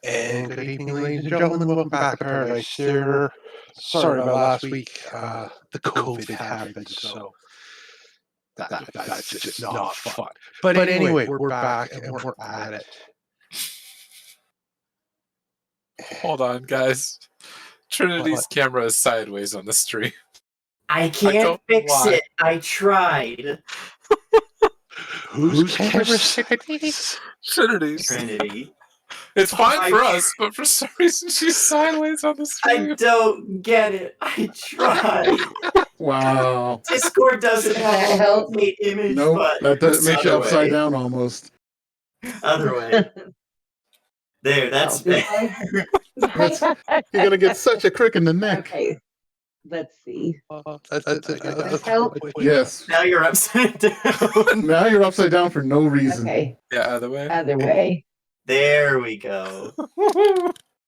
And good evening, ladies and gentlemen. Welcome back to Paradise Theater. Sorry about last week. The COVID happened, so that's just not fun. But anyway, we're back and we're at it. Hold on, guys. Trinity's camera is sideways on the stream. I can't fix it. I tried. Whose camera's sideways? Trinity's. Trinity. It's fine for us, but for some reason she's sideways on the stream. I don't get it. I tried. Wow. Discord doesn't have a help me image button. That does make you upside down almost. Other way. There, that's better. You're going to get such a crick in the neck. Okay. Let's see. That's help. Yes. Now you're upside down. Now you're upside down for no reason. Okay. Yeah, other way. Other way. There we go.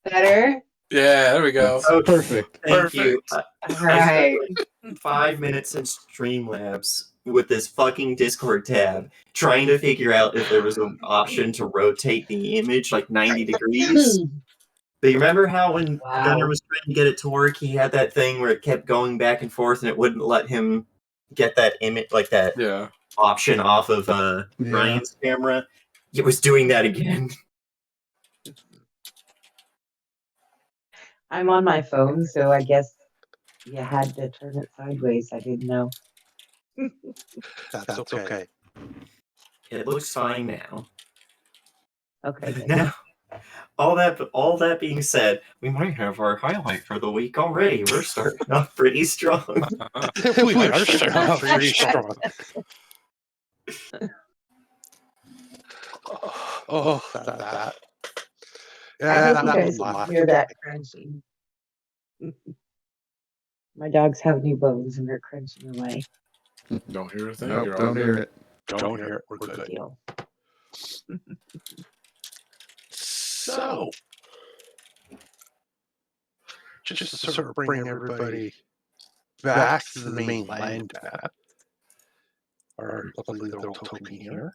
Better? Yeah, there we go. Oh, Perfect. Thank you. All right. I spent 5 minutes in Streamlabs with this fucking Discord tab trying to figure out if there was an option to rotate the image like 90 degrees. But you remember how when Gunnar was trying to get it to work, he had that thing where it kept going back and forth and it wouldn't let him get that image, like that option off of Ryan's camera? It was doing that again. I'm on my phone, so I guess you had to turn it sideways. I didn't know. That's okay. It looks fine now. Okay. Now, all that being said, we might have our highlight for the week already. We're starting off pretty strong. We are starting off pretty strong. Oh, that. I Yeah, hope you guys can hear that crunching. My dogs have new bones and they're crunching away. Don't hear a thing. Nope, don't hear it. Don't hear it. We're good. Deal. So, just to sort of bring everybody back to the main land map, our lovely little token here.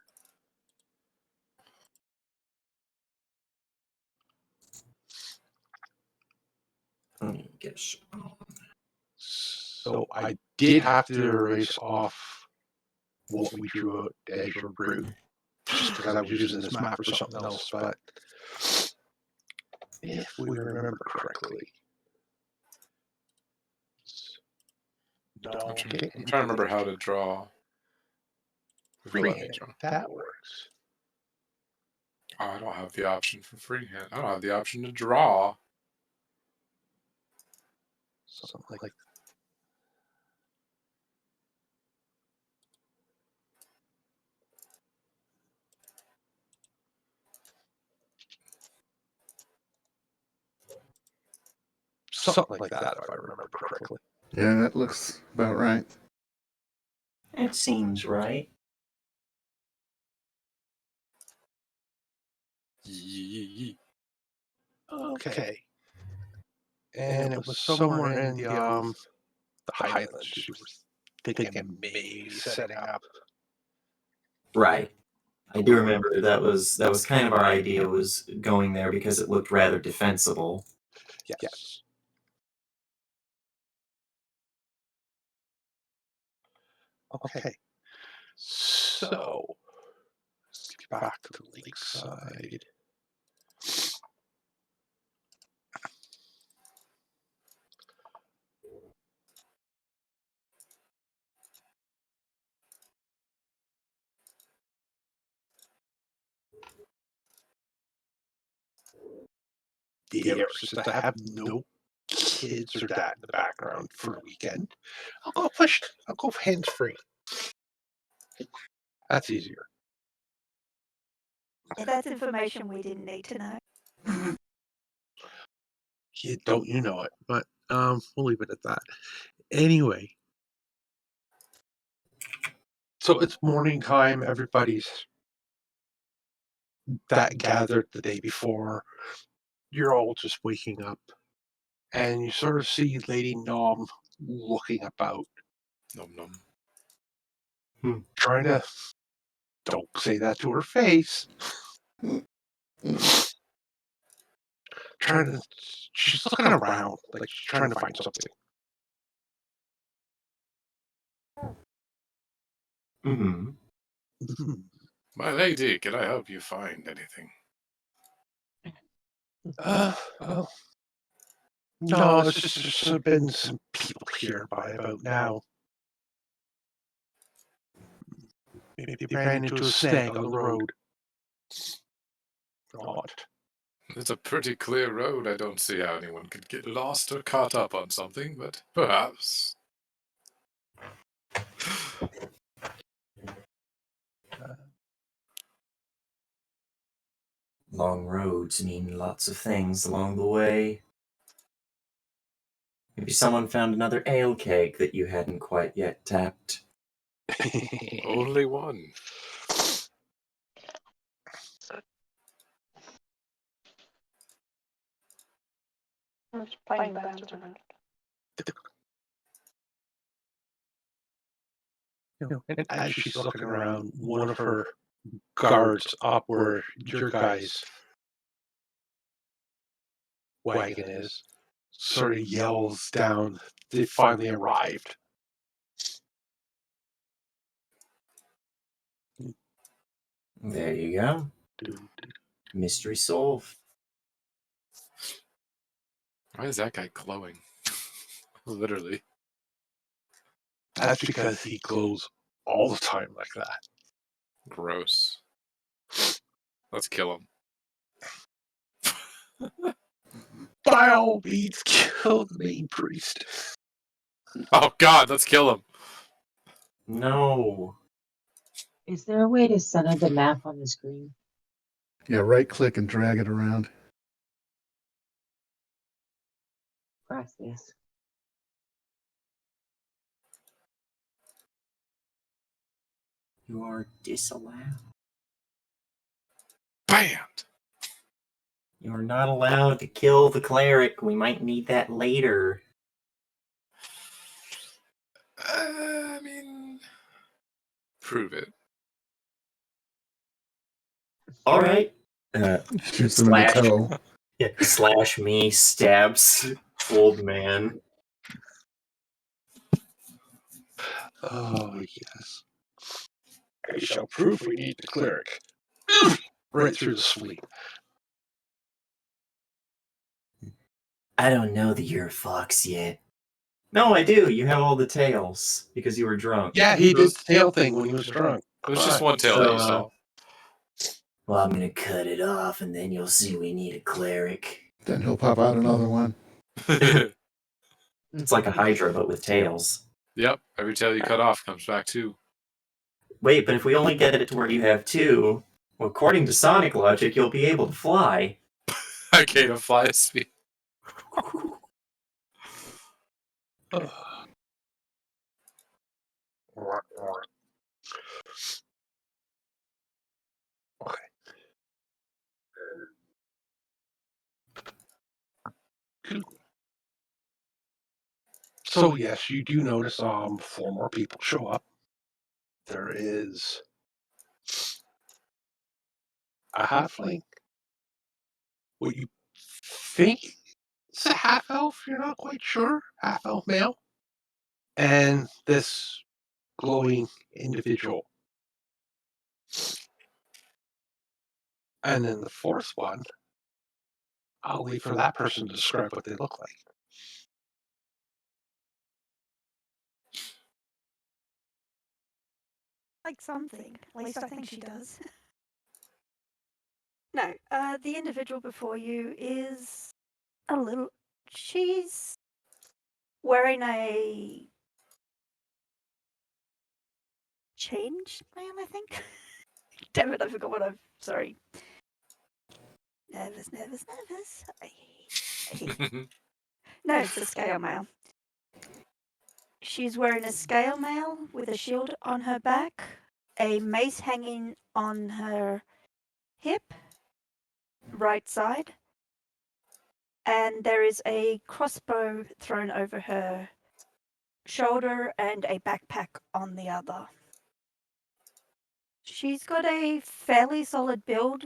So I did have to erase off what we drew out as your route, just because I was using this map for something else, but if we remember correctly. I'm trying to remember how to draw. Freehand. That works. Oh, I don't have the option for freehand. I don't have the option to draw. Something like something like that, if I remember correctly. Yeah, that looks about right. It seems right. Okay. And it was somewhere in the Highlands you were thinking maybe setting up. Right. I do remember that was kind of our idea, was going there because it looked rather defensible. Yes. Okay. So let's get back to the lakeside. Yeah, just to have no kids or dad in the background for a weekend. I'll go hands free. That's easier. Yeah, that's information we didn't need to know. Don't you know it? But we'll leave it at that. Anyway, so it's morning time. Everybody's that gathered the day before. You're all just waking up, and you sort of see Lady Nom looking about. Nom nom. Trying to, don't say that to her face. she's looking around, like she's trying to find something. Mm-hmm. My lady, can I help you find anything? Well, no, it's just there's been some people here by about now. Maybe they ran into a snag on the road. Odd. It's a pretty clear road. I don't see how anyone could get lost or caught up on something, but perhaps. Long roads mean lots of things along the way. Maybe someone found another ale keg that you hadn't quite yet tapped. Only one. I'm just playing bands around. And as she's looking around, one of her guards up where your guy's wagon is sort of yells down, they finally arrived. There you go. Mystery solved. Why is that guy glowing? Literally. That's because he glows all the time like that. Gross. Let's kill him. By all means, kill the main priest. Oh god, let's kill him. No. Is there a way to center the map on the screen? Yeah, right click and drag it around. Press this. You are disallowed. Banned. You are not allowed to kill the cleric. We might need that later. I mean, prove it. All right. Shoots him in the Slash. toe. Yeah, slash me stabs old man. Oh, yes. I shall prove we need the cleric. Right through the sleeve. I don't know that you're a fox yet. No, I do. You have all the tails because you were drunk. Yeah, he did the tail thing when he was drunk. It was just one tail So, that you saw. Well, I'm gonna cut it off, and then you'll see we need a cleric. Then he'll pop out another one. It's like a hydra, but with tails. Yep, every tail you cut off comes back too. Wait, but if we only get it to where you have two, well, according to Sonic logic, you'll be able to fly. I gain a fly speed. So yes, you do notice 4 more people show up. There is a halfling. What you think it's a half elf, you're not quite sure. Half elf male. And this glowing individual. And then the fourth one, I'll leave for that person to describe what they look like. Like something. At least I think she does. No, the individual before you is a little. She's wearing a changed mail, I think. Damn it, I forgot what I've. Sorry. Nervous. No, it's a scale mail. She's wearing a scale mail with a shield on her back, a mace hanging on her hip, right side, and there is a crossbow thrown over her shoulder and a backpack on the other. She's got a fairly solid build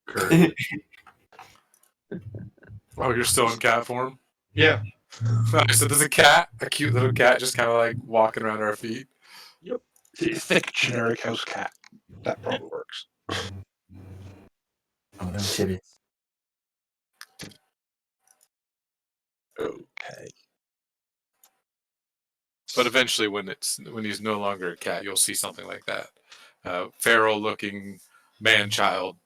Kurt. Oh, you're still in cat form? Yeah. So there's a cat, a cute little cat, just kind of like walking around our feet. Thick generic house cat. That probably works. Oh, them titties. Okay. But eventually, when he's no longer a cat, you'll see something like that. Feral-looking man-child.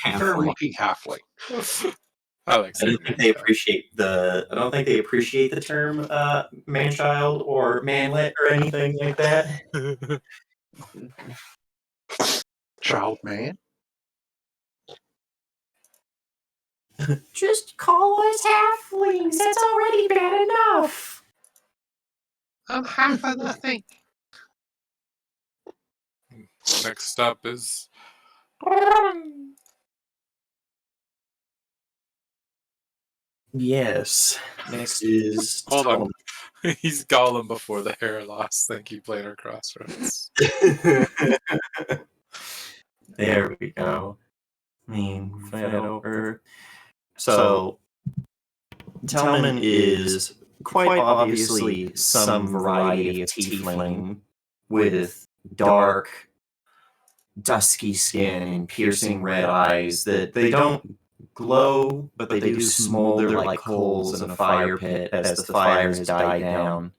Fair-looking halfling. I like I saying don't think they man-child. appreciate the. I don't think they appreciate the term man-child or manlet or anything like that. Child man. Just call us halflings. That's already bad enough. I'm half of nothing. Next up is. Yes. Next is Hold on. He's Gollum before the hair loss. Thank you, Planar Crossroads. There we go. Move that over. So, Telman is quite obviously some variety of tiefling with dark, dusky skin and piercing red eyes that they don't glow, but they do smolder like coals in a fire pit as the fires die down.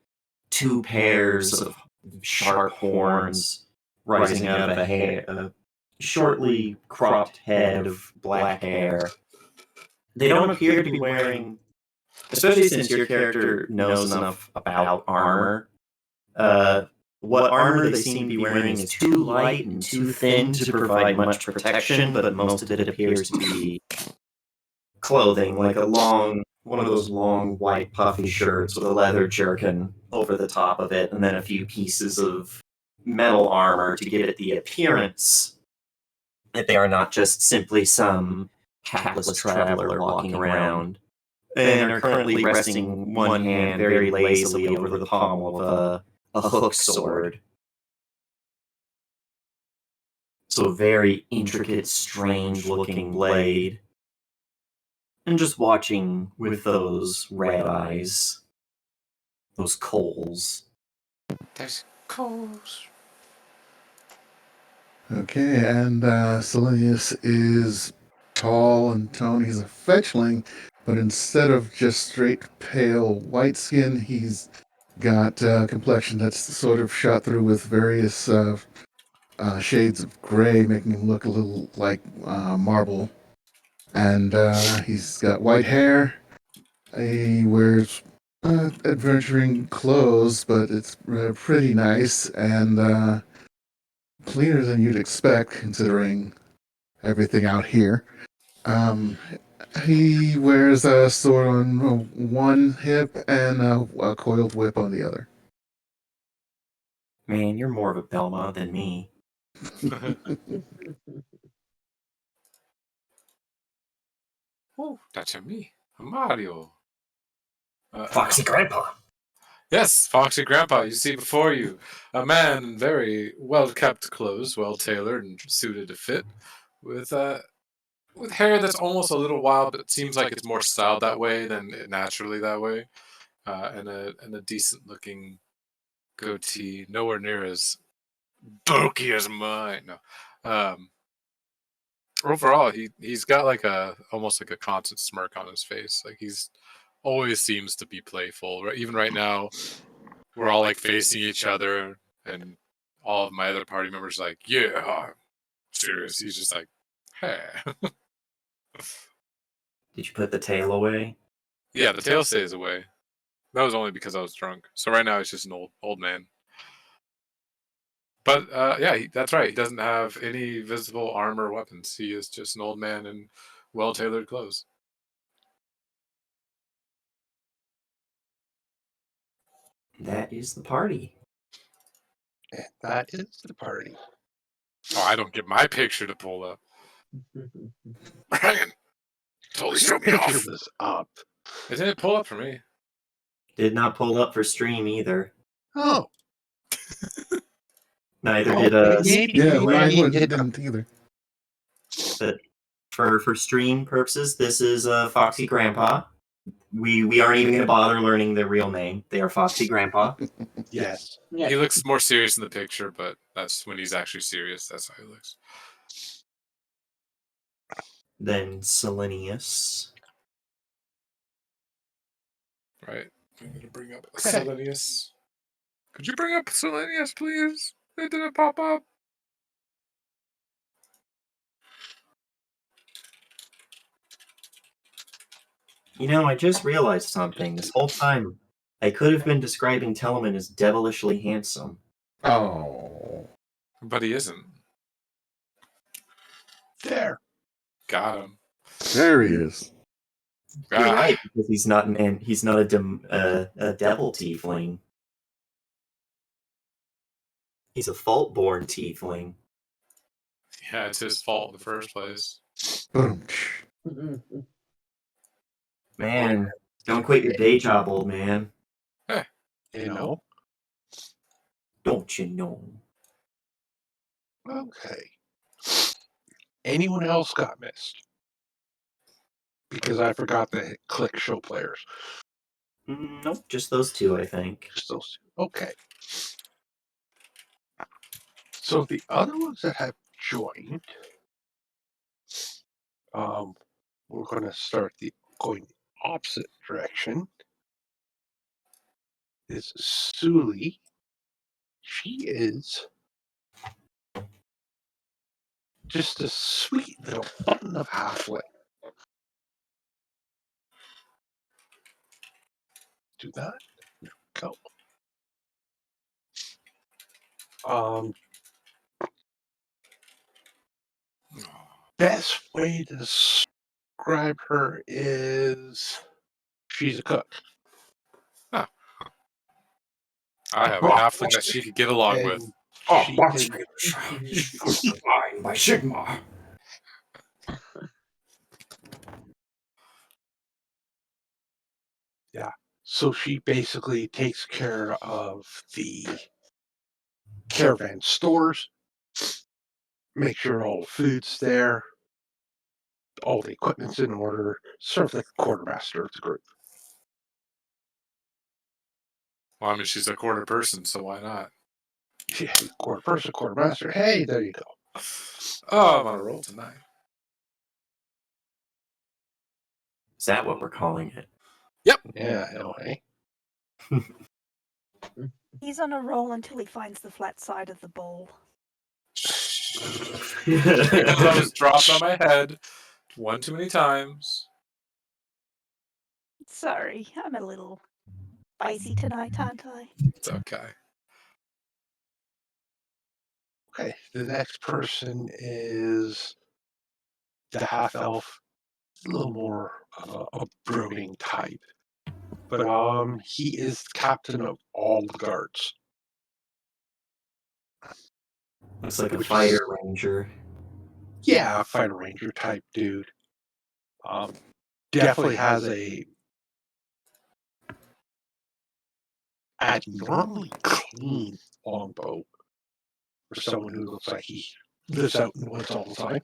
2 pairs of sharp horns rising out of a shortly cropped head of black hair. They don't appear to be wearing, especially since your character knows enough about armor, what armor they seem to be wearing is too light and too thin to provide much protection, but most of it appears to be clothing, like one of those long white puffy shirts with a leather jerkin over the top of it, and then a few pieces of metal armor to give it the appearance that they are not just simply some hapless traveler walking around, and are currently resting one hand very lazily over the pommel of a hook sword. So a very intricate, strange-looking blade. And just watching with those red eyes, those coals. There's coals. Okay, and Selenius is tall and toned. He's a fetchling, but instead of just straight pale white skin, he's got a complexion that's sort of shot through with various shades of gray, making him look a little like marble. And he's got white hair. He wears adventuring clothes, but it's pretty nice and cleaner than you'd expect, considering everything out here. He wears a sword on one hip and a coiled whip on the other. Man, you're more of a Belmont than me. Oh, that's a me. A Mario. Foxy Grandpa. Yes, Foxy Grandpa, you see before you. A man in very well-kept clothes, well-tailored and suited to fit, with hair that's almost a little wild, but it seems like it's more styled that way than naturally that way. And a decent-looking goatee, nowhere near as bulky as mine. No. Overall, he's got like almost like a constant smirk on his face. Like he's always seems to be playful. Right? Even right now, we're all like facing each other, and all of my other party members like, yeah, I'm serious. He's just like, hey. Did you put the tail away? Yeah, the tail stays away. That was only because I was drunk. So right now it's just an old man. But yeah, that's right. He doesn't have any visible armor or weapons. He is just an old man in well-tailored clothes. That is the party. That is the party. Oh, I don't get my picture to pull up. Ryan, totally showed me Picture off. was up. It didn't pull up for me. Did not pull up for stream either. Oh. Neither did maybe Yeah, maybe mine you did. didn't either. but for stream purposes, this is Foxy Grandpa. We aren't even going to bother learning their real name. They are Foxy Grandpa. Yes. Yes. He looks more serious in the picture, but that's when he's actually serious. That's how he looks. Then Selenius. Right? I'm going to bring up Selenius. Could you bring up Selenius, please? It didn't pop up. You know, I just realized something. This whole time, I could have been describing Telemann as devilishly handsome. Oh. But he isn't. There. Got him. There he is. You're Ah, right, because he's not a devil tiefling. He's a fault-born tiefling. Yeah, it's his fault in the first place. Boom. Man, don't quit your day job, old man. You know? Don't you know? Okay. Anyone else got missed? Because I forgot to click show players. Nope, just those two, I think. Just those two. Okay. So the other ones that have joined, we're going to start going the opposite direction. Is Suli. She is just a sweet little button of halfway. Do that. Go. Best way to describe her is she's a cook. I have a halfling that she could get along with. And she is, by Sigma. so she basically takes care of the caravan stores, make sure all the food's there, all the equipment's in order, sort of like the quartermaster of the group. Well, I mean, she's a quarter person, so why not? Yeah, quarter person, quartermaster. Hey, there you go. Oh, I'm on a roll tonight. Is that what we're calling it? Yeah, I know, hey. He's on a roll until he finds the flat side of the bowl. Because I was dropped on my head one too many times. Sorry, I'm a little spicy tonight, aren't I? It's okay. Okay, the next person is the half elf, a little more of a brooding type. But he is captain of all the guards. Looks like a Which fighter is- ranger. Yeah, fighter ranger type dude. Definitely has a abnormally clean longbow for someone who looks like he lives out in the woods all the time.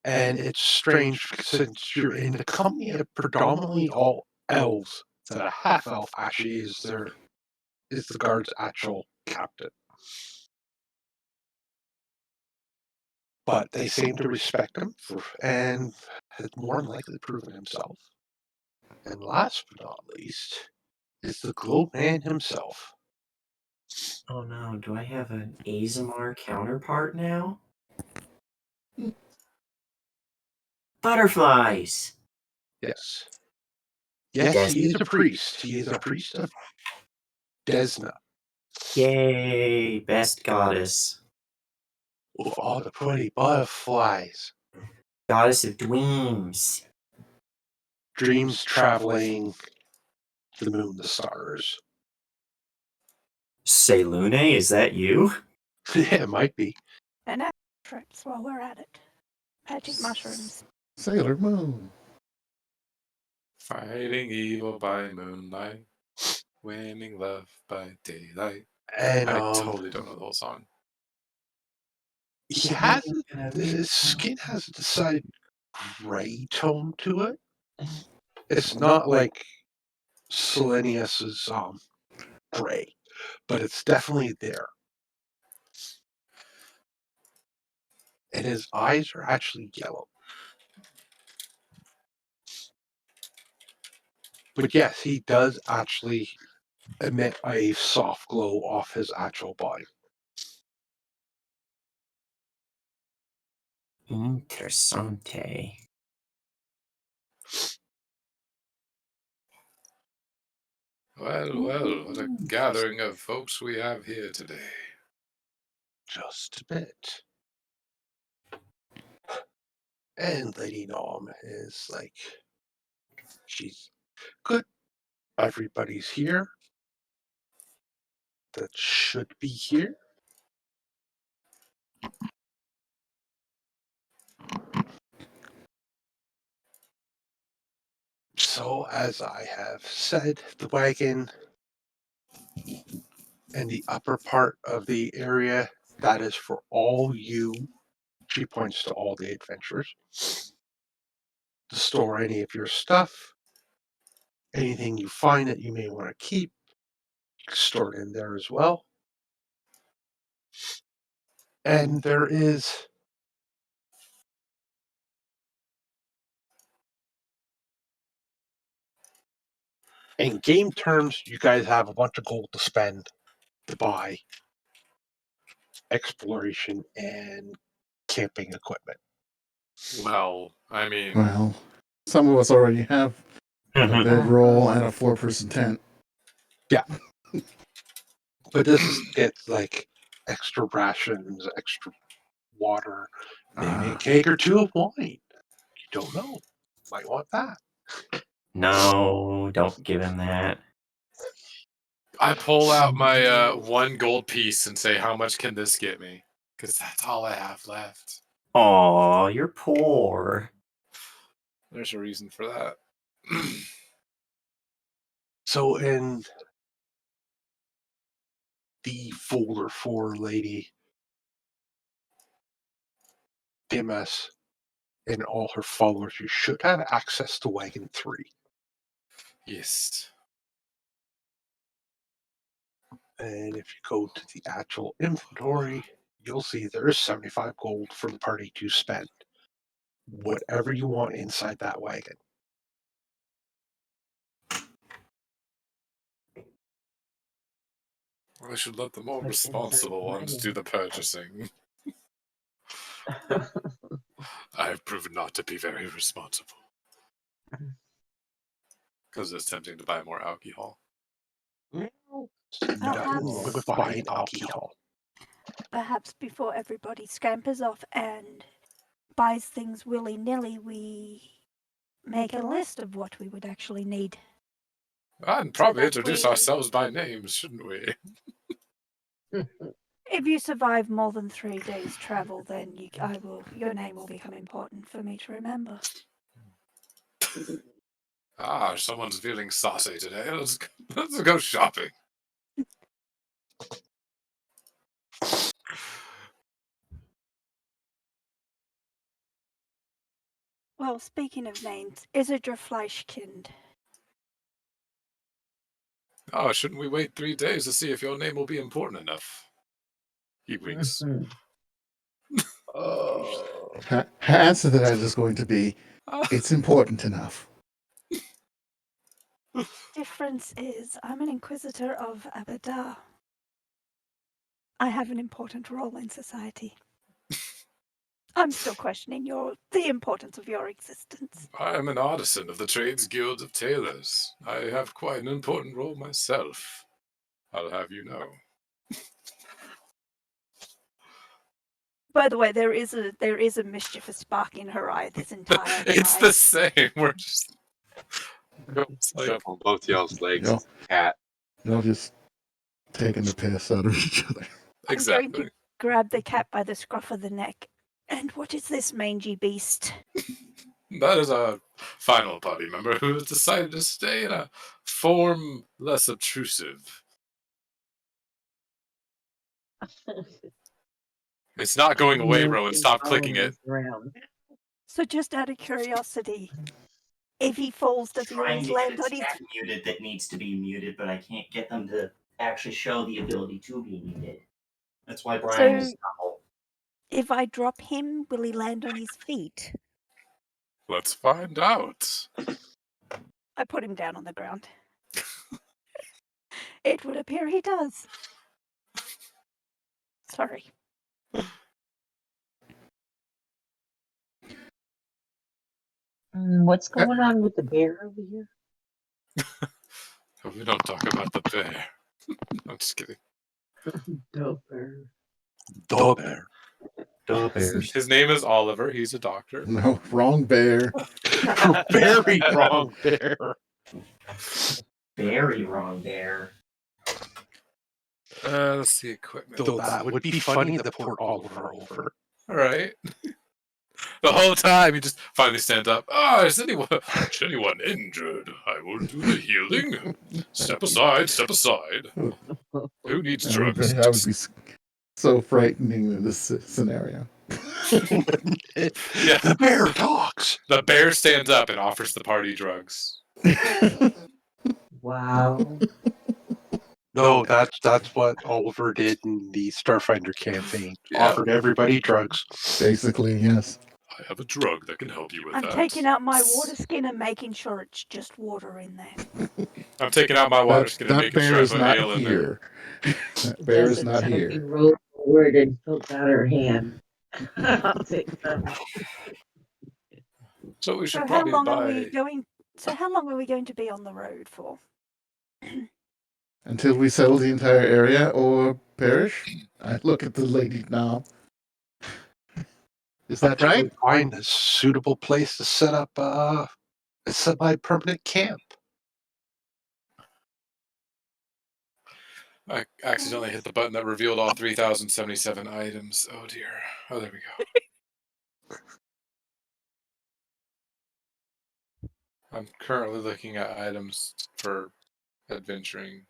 And it's strange since you're in the company of predominantly all elves that a half elf actually is the guard's actual captain. But they seem to respect him and has more than likely proven himself. And last but not least is the globe man himself. Oh no, do I have an Azamar counterpart now? Butterflies! Yes. Yes, he is a priest. He is a priest of Desna. Yay! Best goddess. With all the pretty butterflies. Goddess of dreams. Dreams traveling the moon, the stars. Say Lune, is that you? Yeah, it might be. And trips while we're at it. Magic mushrooms. Sailor Moon. Fighting evil by moonlight, winning love by daylight. And I totally don't know the whole song. He has his skin has a decided gray tone to it. It's not like Selenius's gray, but it's definitely there. And his eyes are actually yellow. But yes, he does actually emit a soft glow off his actual body. Interessante. Well, well, what a gathering of folks we have here today. Just a bit. And Lady Nom is like, she's good. Everybody's here that should be here. So, as I have said, the wagon and the upper part of the area, that is for all you. She points to all the adventurers. To store any of your stuff, anything you find that you may want to keep, you can store it in there as well. And there is in game terms, you guys have a bunch of gold to spend to buy exploration and camping equipment. Well, I mean, Well, some of us already have a bedroll and a 4-person tent. But this is it's like extra rations, extra water, maybe a keg or two of wine. You don't know. Might want that. No, don't give him that. I pull out my 1 gold piece and say, how much can this get me? Because that's all I have left. Aw, you're poor. There's a reason for that. So in the folder for Lady DMS and all her followers, you should have access to Wagon 3. Yes. And if you go to the actual inventory, you'll see there is 75 gold for the party to spend. Whatever you want inside that wagon. I should let the more What's inside responsible the ones do wagon? the purchasing. I have proven not to be very responsible. Because it's tempting to buy more alcohol. Nothing Perhaps- with buying alcohol. Perhaps before everybody scampers off and buys things willy-nilly, we make a list of what we would actually need. And probably that introduce we- ourselves by names, shouldn't we? If you survive more than 3 days' travel, then your name will become important for me to remember. Ah, someone's feeling saucy today. Let's go shopping. Well, speaking of names, Isidra Fleischkind. Oh, shouldn't we wait 3 days to see if your name will be important enough? He winks. Her answer to that is going to be, it's important enough. Difference is, I'm an Inquisitor of Abadar. I have an important role in society. I'm still questioning the importance of your existence. I am an artisan of the Trades Guild of Tailors. I have quite an important role myself. I'll have you know. By the way, there is a mischievous spark in her eye this entire time. It's the same. We're just. It's like, Jump on both y'all's legs, Yo. cat. They'll just taking the piss out of each other. I'm going exactly. to grab the cat by the scruff of the neck. And what is this mangy beast? That is our final party member who has decided to stay in a form less obtrusive. It's not going away, Moving Rowan. Stop all clicking of it. us around. So just out of curiosity, if he falls, does he Trying always to get land on his... chat muted that needs to be muted, but I can't get them to actually show the ability to be muted. That's why Brian is not. If I drop him, will he land on his feet? Let's find out. I put him down on the ground. It would appear he does. Sorry. What's going on with the bear over here? We don't talk about the bear. I'm just kidding. The bear. The bear. Duh, bears. His name is Oliver. He's a doctor. No, wrong bear. Very wrong bear. Very wrong there. Let's see equipment. Though that would be funny to port Oliver over. All right. The whole time he just finally stands up. Oh, is anyone injured? I will do the healing. Step aside, step aside. Who needs drugs? That would be so frightening in this scenario. Yeah. The bear talks. The bear stands up and offers the party drugs. Wow. No, that's what Oliver did in the Starfinder campaign. Yeah. Offered everybody drugs. Basically, yes. I have a drug that can help you with I'm that. taking out my water skin and making sure it's just water in there. I'm taking out my water skin and That making bear sure I is put not ale in there. here. That bear is Jessica not here. rolled forward and took out her hand. I'll take some. So we should So how probably long buy. are we going? So how long are we going to be on the road for? Until we settle the entire area or perish. I look at the lady now. Is that Until we right? Find a suitable place to set up a semi-permanent camp. I accidentally hit the button that revealed all 3,077 items. Oh dear. Oh, there we go. I'm currently looking at items for adventuring.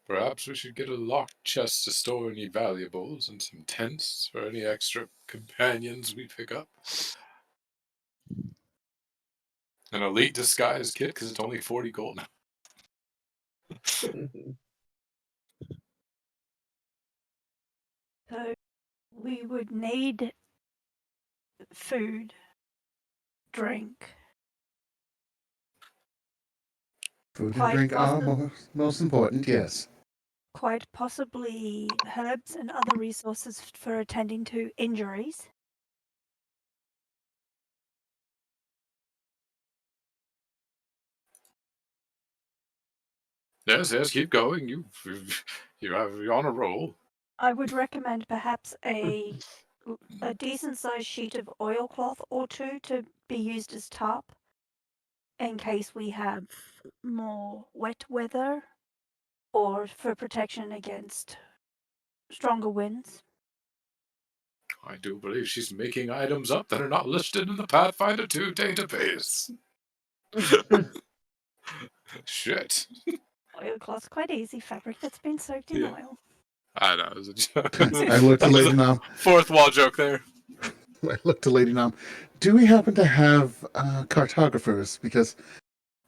Perhaps we should get a locked chest to store any valuables and some tents for any extra companions we pick up. An elite disguise kit because it's only 40 gold now. So we would need food, drink. Food and Quite drink are possible. most important, yes. Quite possibly herbs and other resources for attending to injuries. Yes, keep going. You're on a roll. I would recommend perhaps a decent sized sheet of oilcloth or two to be used as tarp in case we have more wet weather or for protection against stronger winds. I do believe she's making items up that are not listed in the Pathfinder 2 database. Shit. Oilcloth's quite easy fabric that's been soaked in oil. I know, it was a joke. I look to Lady Nom. Fourth wall joke there. I look to Lady Nom. Do we happen to have cartographers? Because,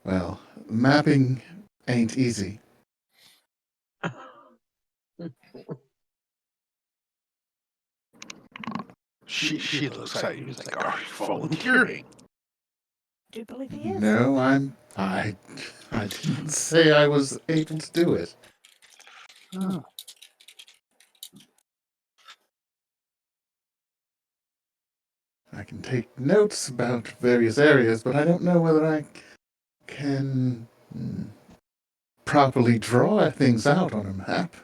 well, mapping ain't easy. She looks at you like, are you volunteering? Do believe he is. No, I didn't say I was able to do it. Oh. I can take notes about various areas, but I don't know whether I can properly draw things out on a map.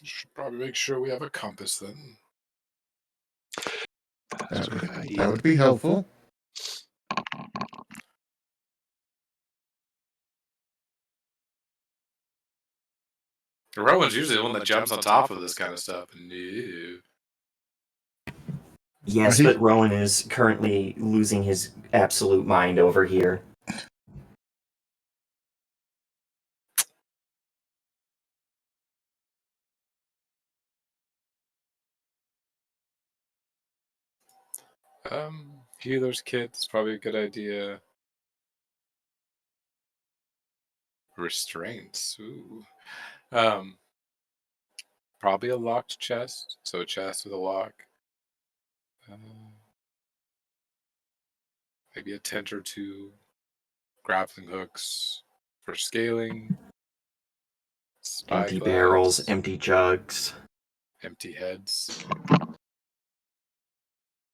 Should probably make sure we have a compass then. That's a good idea. That would be helpful. Rowan's usually the one that jumps on top of this kind of stuff. No. Yes, Right. but Rowan is currently losing his absolute mind over here. Healer's kit is probably a good idea. Restraints. Ooh. Probably a locked chest. So a chest with a lock. Maybe a tent or two. Grappling hooks for scaling. Empty barrels, Spyglass. empty jugs. Empty heads.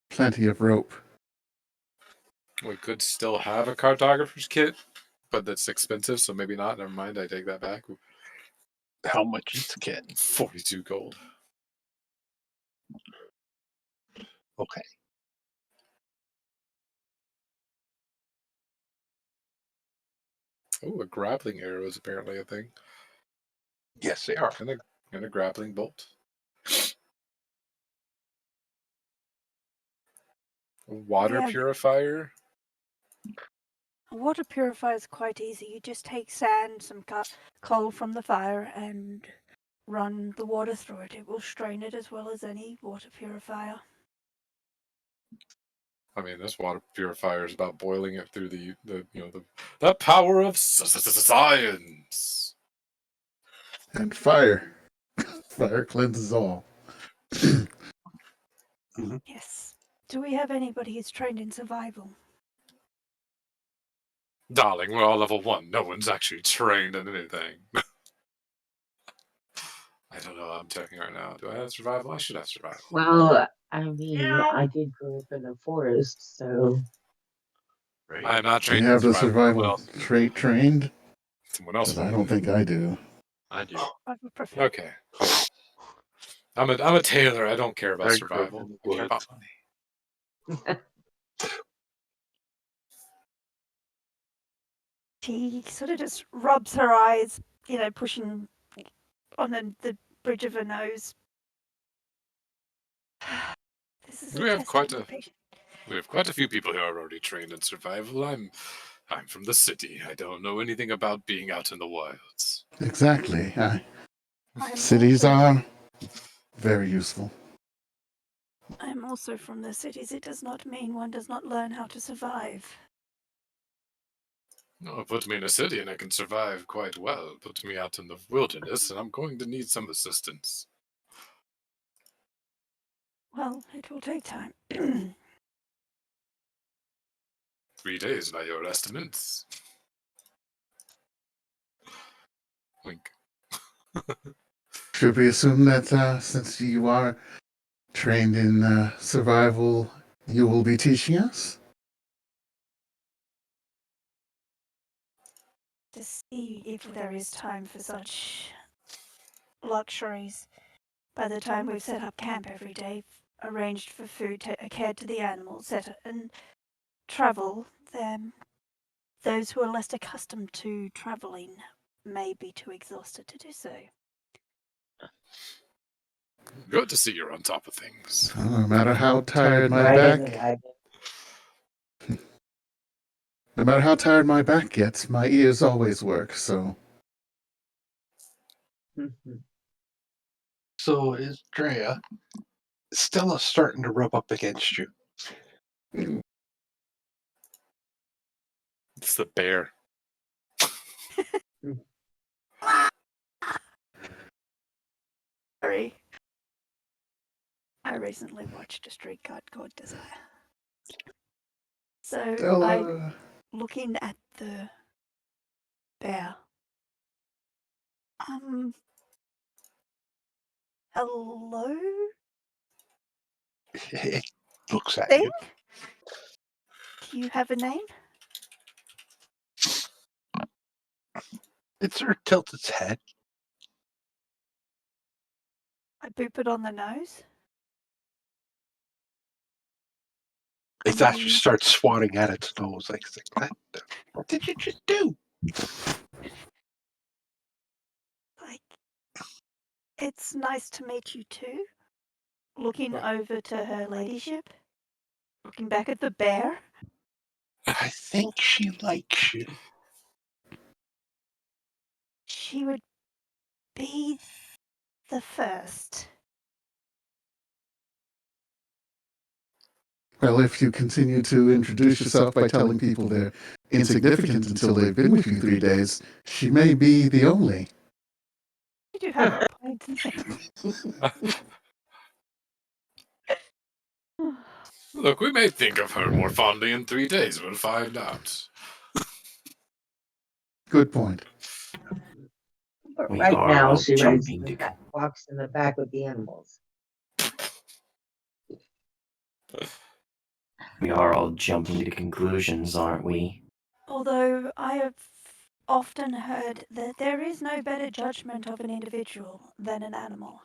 Plenty of rope. We could still have a cartographer's kit, but that's expensive, so maybe not. Never mind, I take that back. How much is the kit? 42 gold. Okay. Oh, a grappling arrow is apparently a thing. Yes, they are. And a grappling bolt. A water Yeah. purifier. A water purifier is quite easy. You just take sand, some coal from the fire, and run the water through it. It will strain it as well as any water purifier. I mean, this water purifier is about boiling it through the power of science. And fire. Fire cleanses all. Yes. Do we have anybody who's trained in survival? Darling, we're all level 1. No one's actually trained in anything. I don't know. I'm checking right now. Do I have survival? I should have survival. Well, I mean, I did grow up in the forest, so I am not Do you trained in have the survival. survival trait trained? Someone else. Because I don't think I do. I do. I would prefer. Okay. I'm a tailor. I don't care about I grew up survival. in the I care about woods. money. She sort of just rubs her eyes, pushing on the bridge of her nose. This is We a have test quite of a the patient. we have quite a few people who are already trained in survival. I'm from the city. I don't know anything about being out in the wilds. Exactly. I'm Cities also are very useful. I'm also from the cities. It does not mean one does not learn how to survive. No, put me in a city and I can survive quite well. Put me out in the wilderness and I'm going to need some assistance. Well, it will take time. 3 days by your estimates. Wink. Should we assume that since you are trained in survival, you will be teaching us? To see if there is time for such luxuries. By the time we've set up camp every day, arranged for food, cared to the animals, and travel, then those who are less accustomed to traveling may be too exhausted to do so. Good to see you're on top of things. No matter how tired my right in the back, wagon. no matter how tired my back gets, my ears always work. So Mhm. So is Drea. Stella's starting to rub up against you. It's the bear. Sorry. I recently watched a streetcar called Desire. So I'm Stella, looking at the bear. Hello? It looks at Thing? you. Do you have a name? It sort of tilts its head. I boop it on the nose. It actually starts swatting at its nose. Like, what did you just do? Like, it's nice to meet you too. Looking over to her ladyship. Looking back at the bear. I think she likes you. She would be the first. Well, if you continue to introduce yourself by telling people they're insignificant until they've been with you 3 days, she may be the only. You do have a point there. Look, we may think of her more fondly in 3 days. We'll find out. Good point. But We right are now, all she rides jumping in the to back, walks in the back with the animals. We are all jumping to conclusions, aren't we? Although I have often heard that there is no better judgment of an individual than an animal.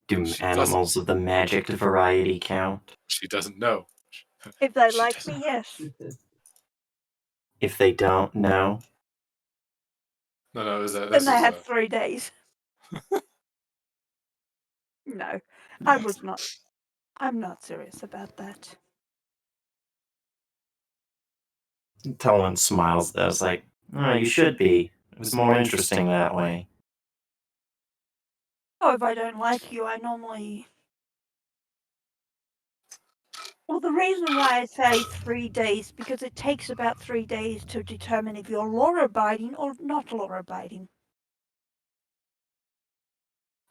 Do She animals of the magic variety count? She doesn't know. If they She like doesn't. me, yes. If they don't know, No, is that Then this they is had a 3 days. No, I was not. I'm not serious about that. Talon smiles. I was like, "Oh, you should be. It was more interesting that way." Oh, if I don't like you, I normally. Well, the reason why I say 3 days, because it takes about 3 days to determine if you're law-abiding or not law-abiding.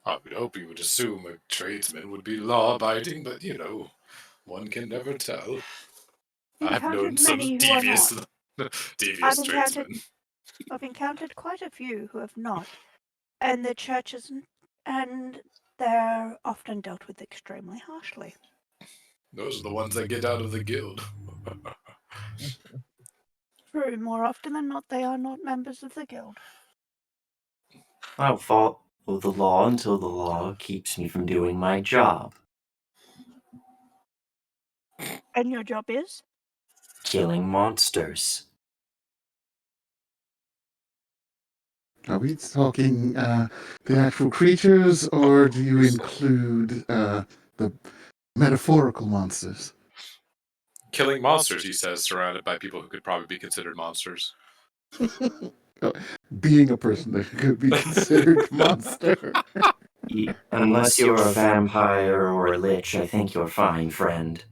I would hope you would assume a tradesman would be law-abiding, but one can never tell. I've known Encountered some many who are devious, not. devious tradesmen. I've encountered quite a few who have not, and the churches, and they're often dealt with extremely harshly. Those are the ones that get out of the guild. True, more often than not, they are not members of the guild. I'll follow the law until the law keeps me from doing my job. And your job is? Killing monsters. Are we talking the actual creatures, or do you include the metaphorical monsters? Killing monsters, he says, surrounded by people who could probably be considered monsters. Being a person that could be considered monster. Unless you're a vampire or a lich, I think you're fine, friend.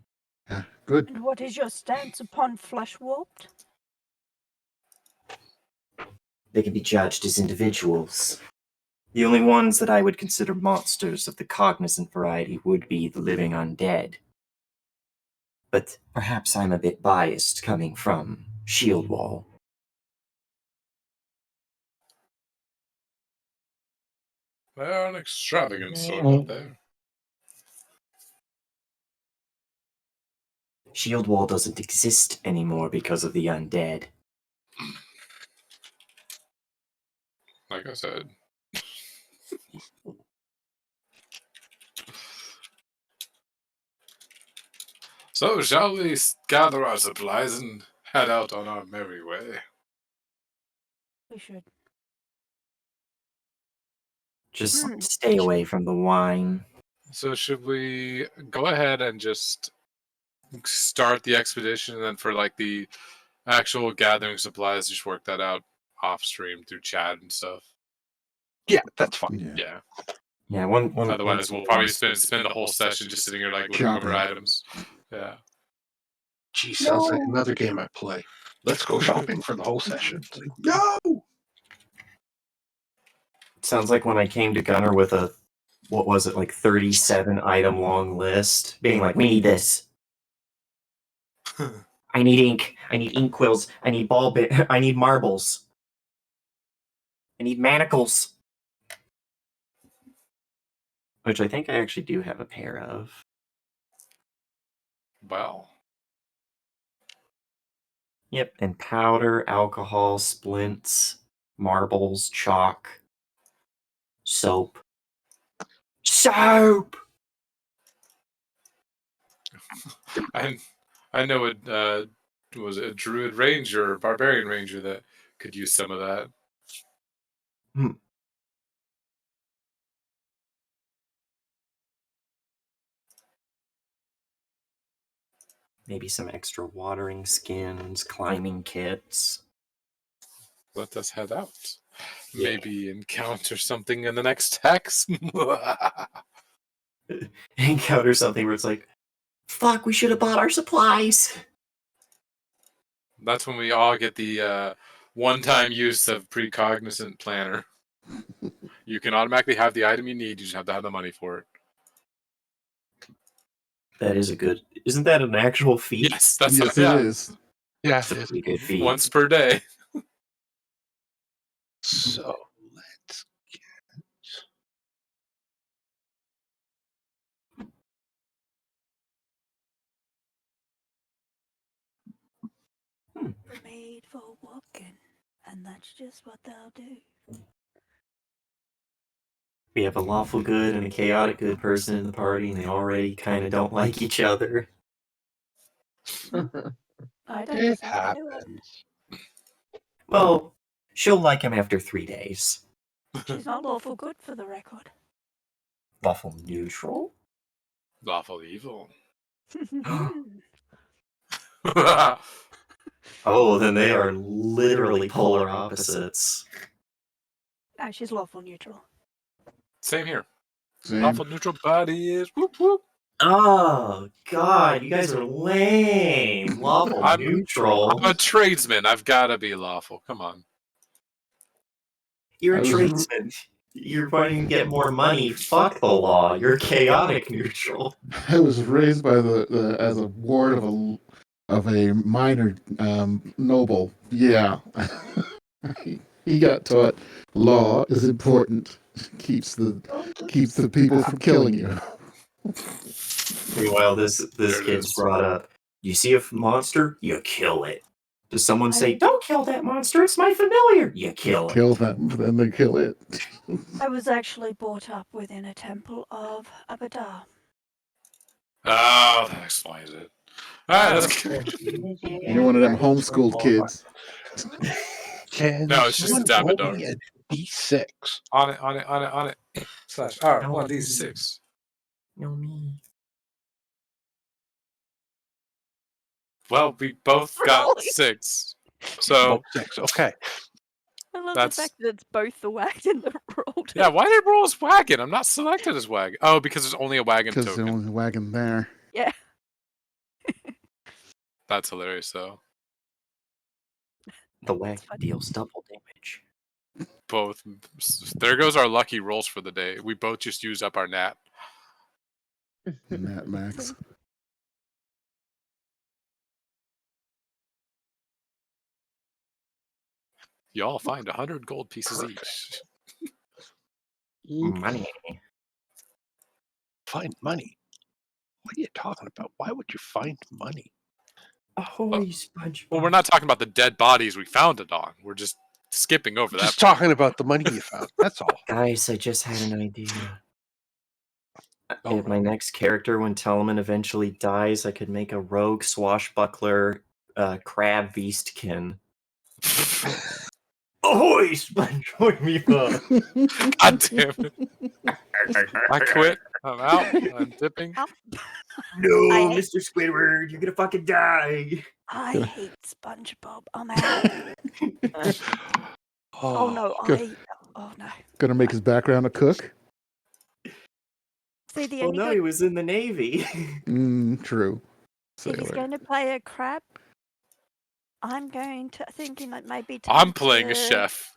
Yeah, good. And what is your stance upon flesh warped? They can be judged as individuals. The only ones that I would consider monsters of the cognizant variety would be the living undead. But perhaps I'm a bit biased coming from Shield Wall. They're an extravagant sort out there. Shield Wall doesn't exist anymore because of the undead. Like I said. So, shall we gather our supplies and head out on our merry way? We should. Just stay away from the wine. So, should we go ahead and just start the expedition, and then for like the actual gathering supplies, just work that out off stream through chat and stuff? Yeah, that's fine. Yeah. Yeah, one Otherwise, we'll probably spend the whole session just sitting here like looking over Shopping. items. Yeah. Gee, sounds like another game I play. Let's go shopping for the whole session. It's like, no! Sounds like when I came to Gunner with a, what was it, like 37 item long list, being like, we need this. I need ink. I need ink quills. I need ball bit. I need marbles. I need manacles. Which I think I actually do have a pair of. Well. Yep, and powder, alcohol, splints, marbles, chalk, soap. Soap! I know a was it a druid ranger or barbarian ranger that could use some of that. Maybe some extra watering skins, climbing kits. Let us head out. Maybe encounter something in the next hex. Encounter something where it's like, fuck, we should have bought our supplies. That's when we all get the one-time use of precognizant planner. You can automatically have the item you need. You just have to have the money for it. That is a good. Isn't that an actual feat? Yes, that's Yes, yeah. it is. Yeah, That's a it is. pretty good feat. Once per day. So let's We're made for walking, and that's just what they'll do. We have a lawful good and a chaotic good person in the party, and they already kind of don't like each other. I don't It decide to do it. happens. Well, she'll like him after 3 days. She's not lawful good for the record. Lawful neutral? Lawful evil. Oh, then they are literally polar opposites. No, she's lawful neutral. Same here. Same. Lawful neutral bodies. Whoop whoop. Oh, God, you guys are lame. Lawful I'm neutral. a tradesman. I've got to be lawful. Come on. You're I a was- tradesman. You're wanting to get more money. Fuck the law. You're chaotic neutral. I was raised by the as a ward of a minor noble. Yeah, he got taught law is important. Keeps the people from killing you. Meanwhile, this There it kid's is. brought up. You see a monster, you kill it. Does someone say, "Don't kill that monster, it's my familiar"? You kill it. Kill them, then they kill it. I was actually brought up within a temple of Iobaria. Oh, that explains it. All right, let's go. You're one of them homeschooled kids. Can No, it's just a someone Dabador. roll me a D6? On it. Slash R1D6. No me. Well, we both got Really? 6. So, Both 6. Okay. I love That's- the fact that it's both the wagon that rolled. yeah, why did it roll as wagon? I'm not selected as wagon. Oh, because there's only a wagon Because the token. only wagon there. Yeah. That's hilarious, though. The wagon deals double damage. Both. There goes our lucky rolls for the day. We both just used up our nat. Nat Max. Y'all find 100 gold pieces each. Money. Find money. What are you talking about? Why would you find money? Ahoy, SpongeBob. Well, we're not talking about the dead bodies we found it on. We're just skipping over that. Just talking about the money you found. That's all. Guys, I just had an idea. Oh, If my next character, when Telemann eventually dies, I could make a rogue swashbuckler crab beastkin. Ahoy, SpongeBob! God damn it. I quit. I'm out. I'm dipping. No, I hate- Mr. Squidward, you're gonna fucking die. I hate SpongeBob. I'm out. Oh no, Good. Oh no. Gonna make his background a cook? See, the Well, only no, good he was in the Navy. True. if he's Sailor. going to play a crab, I'm going to thinking that maybe I'm playing a chef.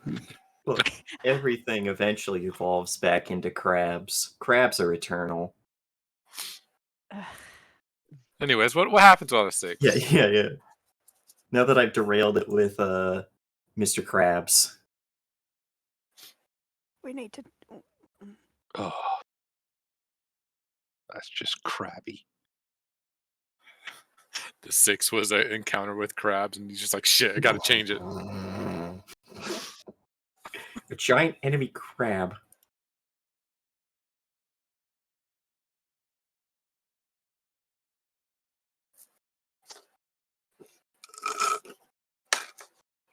Look, everything eventually evolves back into crabs. Crabs are eternal. Anyways, what happens on a 6? Yeah. Now that I've derailed it with Mr. Krabs. We need to. Oh, that's just crabby. The 6 was an encounter with crabs, and he's just like, shit, I gotta change it. A giant enemy crab.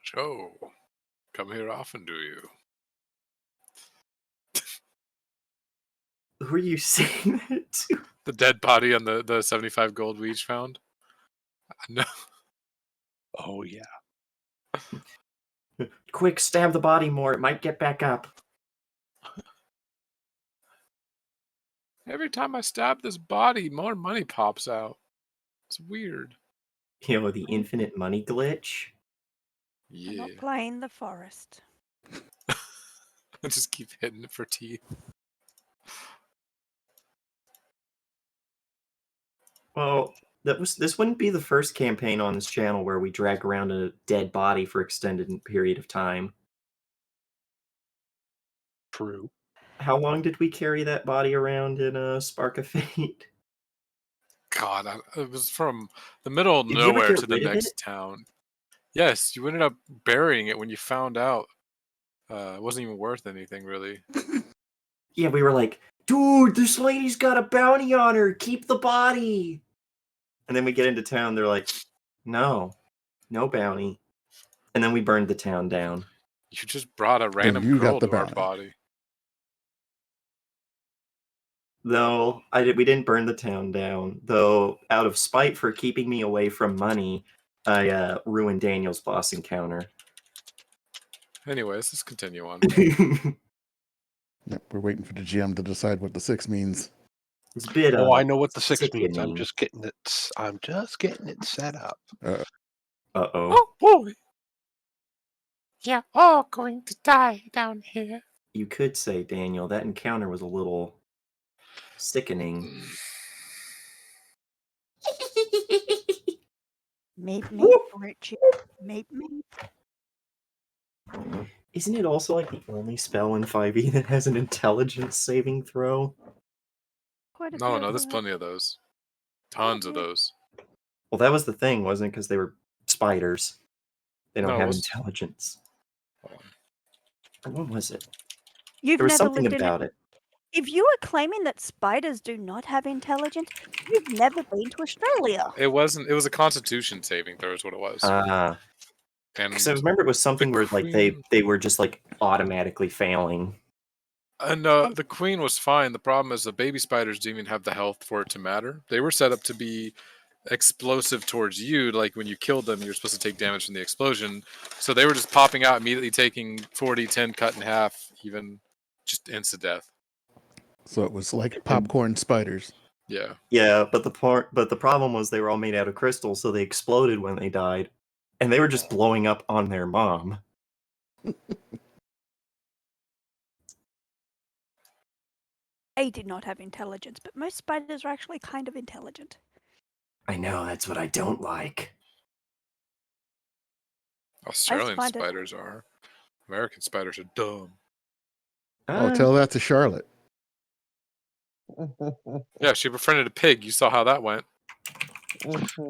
Joe, come here often, do you? Who are you saying that to? The dead body on the 75 gold we each found? No. Oh, yeah. Quick, stab the body more. It might get back up. Every time I stab this body, more money pops out. It's weird. You know, the infinite money glitch. I'm Yeah. not playing the forest. I just keep hitting it for teeth. Well, this wouldn't be the first campaign on this channel where we drag around a dead body for extended period of time. True. How long did we carry that body around in a Spark of Fate? God, it was from the middle of Did you ever nowhere get to the rid of next it? town. Yes, you ended up burying it when you found out it wasn't even worth anything, really. Yeah, we were like, dude, this lady's got a bounty on her. Keep the body. And then we get into town. They're like, no bounty. And then we burned the town down. You just brought a random you got girl the to our bounty. body. Though we didn't burn the town down. Though out of spite for keeping me away from money, I ruined Daniel's boss encounter. Anyways, let's continue on. Yep, we're waiting for the GM to decide what the 6 means. It's a bit. Oh, I know what the 6 means. sickening. I'm just getting it set up. Uh-oh. Oh boy! You're all going to die down here. You could say, Daniel, that encounter was a little sickening. Meep meep, Richie. Meep meep. Isn't it also like the only spell in 5e that has an intelligence saving throw? Quite a No, few of there's them. plenty of those. Tons of those. Well, that was the thing, wasn't it? Because they were spiders. They don't No, it have was- intelligence. Or what was it? You've There was never something lived in about it. If you are claiming that spiders do not have intelligence, you've never been to Australia. It wasn't. It was a Constitution saving throw, is what it was. Ah. And Because I remember it was something where like queen- they were just like automatically failing. the queen was fine. The problem is the baby spiders didn't even have the health for it to matter. They were set up to be explosive towards you. Like when you killed them, you were supposed to take damage from the explosion. So they were just popping out immediately, taking 40, 10, cut in half, even just instant death. So it was like popcorn spiders. Yeah. Yeah, but the problem was they were all made out of crystal, so they exploded when they died, and they were just blowing up on their mom. They did not have intelligence, but most spiders are actually kind of intelligent. I know, that's what I don't like. Australian find it- spiders are. American spiders are dumb. Oh, tell that to Charlotte. Yeah, she befriended a pig. You saw how that went.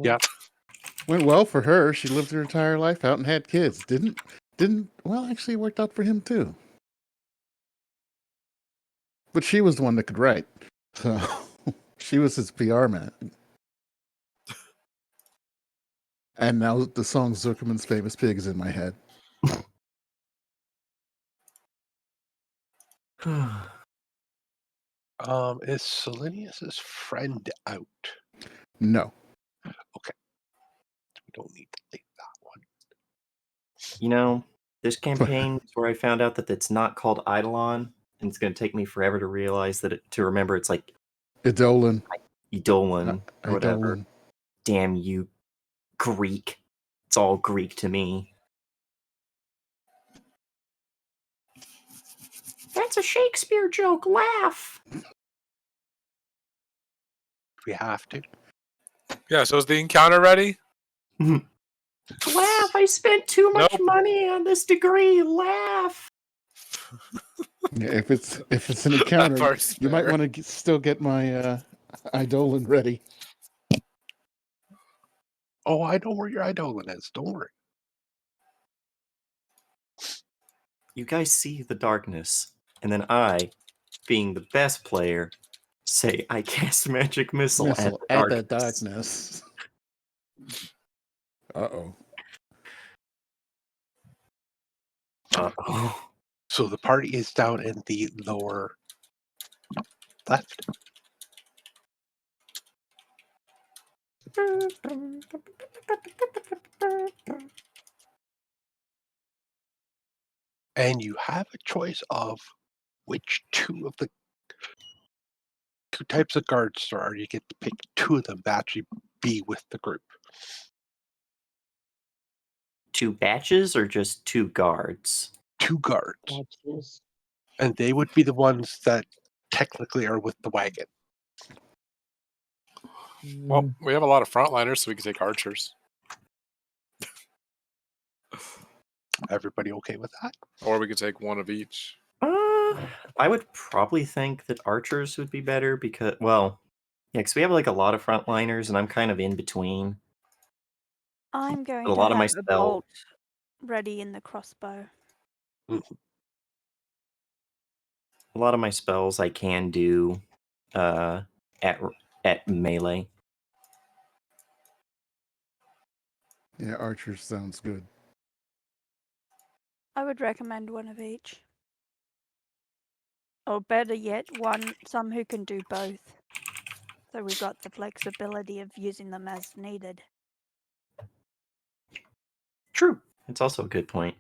Yeah. Went well for her. She lived her entire life out and had kids. Didn't well, actually it worked out for him too. But she was the one that could write. So she was his PR man. And now the song Zuckerman's Famous Pig is in my head. Is Selenius's friend out? No. We don't need to leave that one. You know, this campaign is where I found out that it's not called Eidolon, and it's going to take me forever to realize to remember it's like Eidolon. Eidolon or whatever. Eidolon. Damn you, Greek. It's all Greek to me. That's a Shakespeare joke. Laugh. We have to. Yeah, so is the encounter ready? Laugh. I spent too much money on this degree. Laugh. Yeah, if it's an encounter, part's you might fair. want to still get my Eidolon ready. Oh, I know where your Eidolon is. Don't worry. You guys see the darkness, and then I, being the best player, say I cast magic missile, Missile at at the the darkness. darkness. Uh-oh. Uh-oh. So the party is down in the lower left. and you have a choice of which two of the two types of guards there are. You get to pick two of them to actually be with the group. 2 batches or just 2 guards? 2 guards, Patches. and they would be the ones that technically are with the wagon. Well, we have a lot of frontliners, so we can take archers. Everybody okay with that? Or we could take one of each. I would probably think that archers would be better because, well, yeah, because we have like a lot of frontliners, and I'm kind of in between. I'm going A to lot of my have a spell- bolt ready in the crossbow. A lot of my spells I can do at melee. Yeah, archer sounds good. I would recommend one of each. Or better yet, some who can do both. So we've got the flexibility of using them as needed. True. It's also a good point.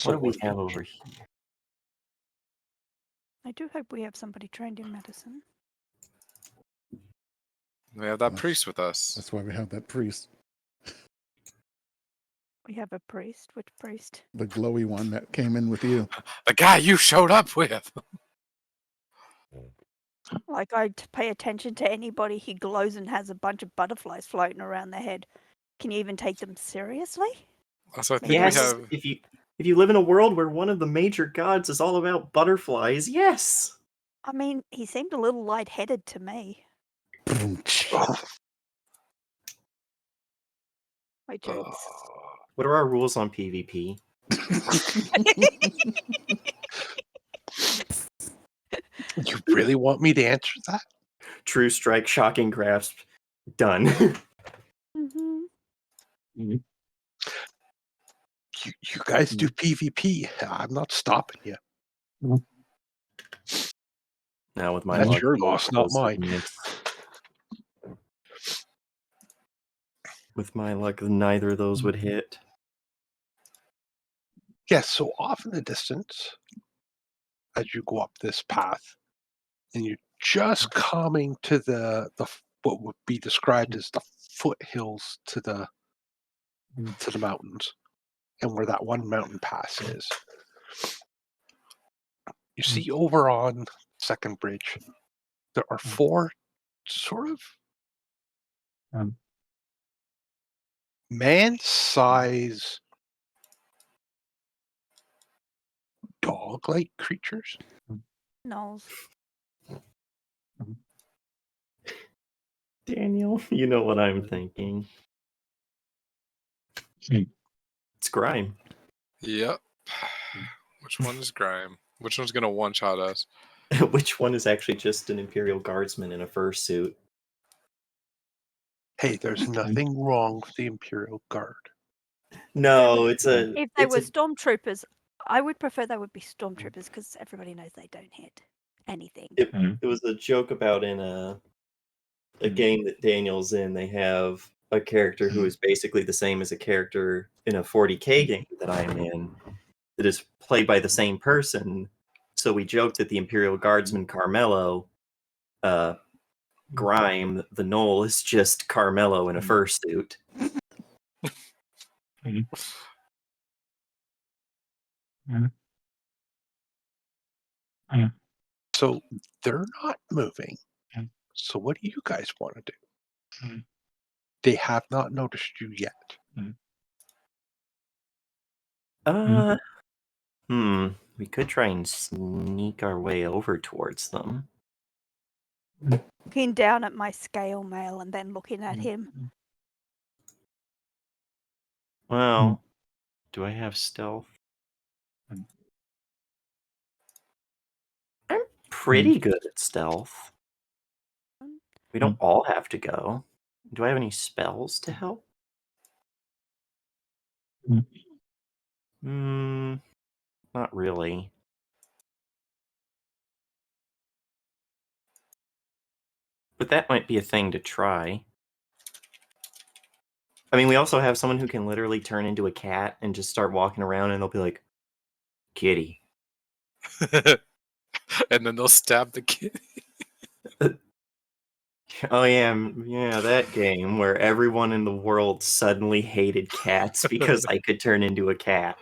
What do we have over here? I do hope we have somebody trained in medicine. We have that That's- priest with us. That's why we have that priest, We have a priest. Which priest? the glowy one that came in with you. The guy you showed up with. Like I'd pay attention to anybody who glows and has a bunch of butterflies floating around their head. Can you even take them seriously? So I think Yes, we have. if you live in a world where one of the major gods is all about butterflies, yes. I mean, he seemed a little lightheaded to me. My jokes. What are our rules on PvP? You really want me to answer that? True strike, shocking grasp, done. Mm-hmm. You guys do PvP. I'm not stopping you. Now with my That's luck, your both loss, of not those mine. would miss. With my luck, neither of those would hit. Yes, so off in the distance, as you go up this path, and you're just coming to the what would be described as the foothills to the mountains, and where that one mountain pass is. You see over on Second Bridge, there are 4 sort of man-size dog-like creatures. Knowles. Daniel, you know what I'm thinking. It's Grime. Yep. Which one is Grime? Which one's gonna one-shot us? Which one is actually just an Imperial Guardsman in a fursuit? Hey, there's nothing wrong with the Imperial Guard. No, it's a. If they it's were a- stormtroopers, I would prefer they would be stormtroopers because everybody knows they don't hit anything. It was a joke about in a game that Daniel's in. They have a character who is basically the same as a character in a 40k game that I'm in that is played by the same person. So we joked that the Imperial Guardsman Carmelo, Grime, the Knoll, is just Carmelo in a fursuit. So they're not moving. So what do you guys want to do? They have not noticed you yet. We could try and sneak our way over towards them. Looking down at my scale mail and then looking at him. Well, do I have stealth? I'm pretty good at stealth. We don't all have to go. Do I have any spells to help? Not really. But that might be a thing to try. I mean, we also have someone who can literally turn into a cat and just start walking around, and they'll be like, "Kitty." And then they'll stab the kid. Oh yeah, that game where everyone in the world suddenly hated cats because I could turn into a cat.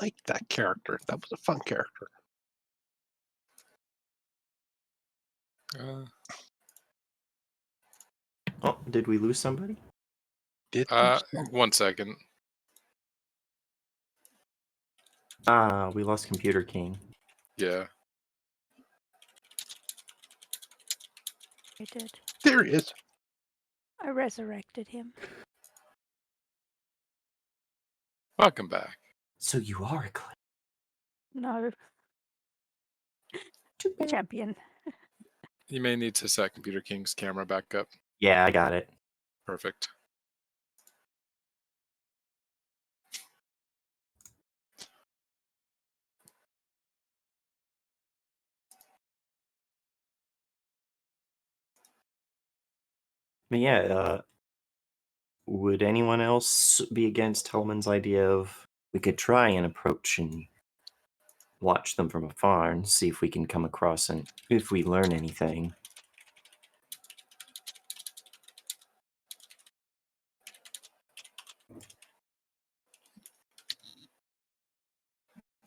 Like that character. That was a fun character. Oh, did we lose somebody? Did 1 second. We lost Computer King. Yeah. I did. There he is. I resurrected him. Welcome back. So you are a clan. No. Champion. You may need to set Computer King's camera back up. Yeah, I got it. Perfect. But yeah, would anyone else be against Hellman's idea of we could try and approach and watch them from afar and see if we can come across and if we learn anything?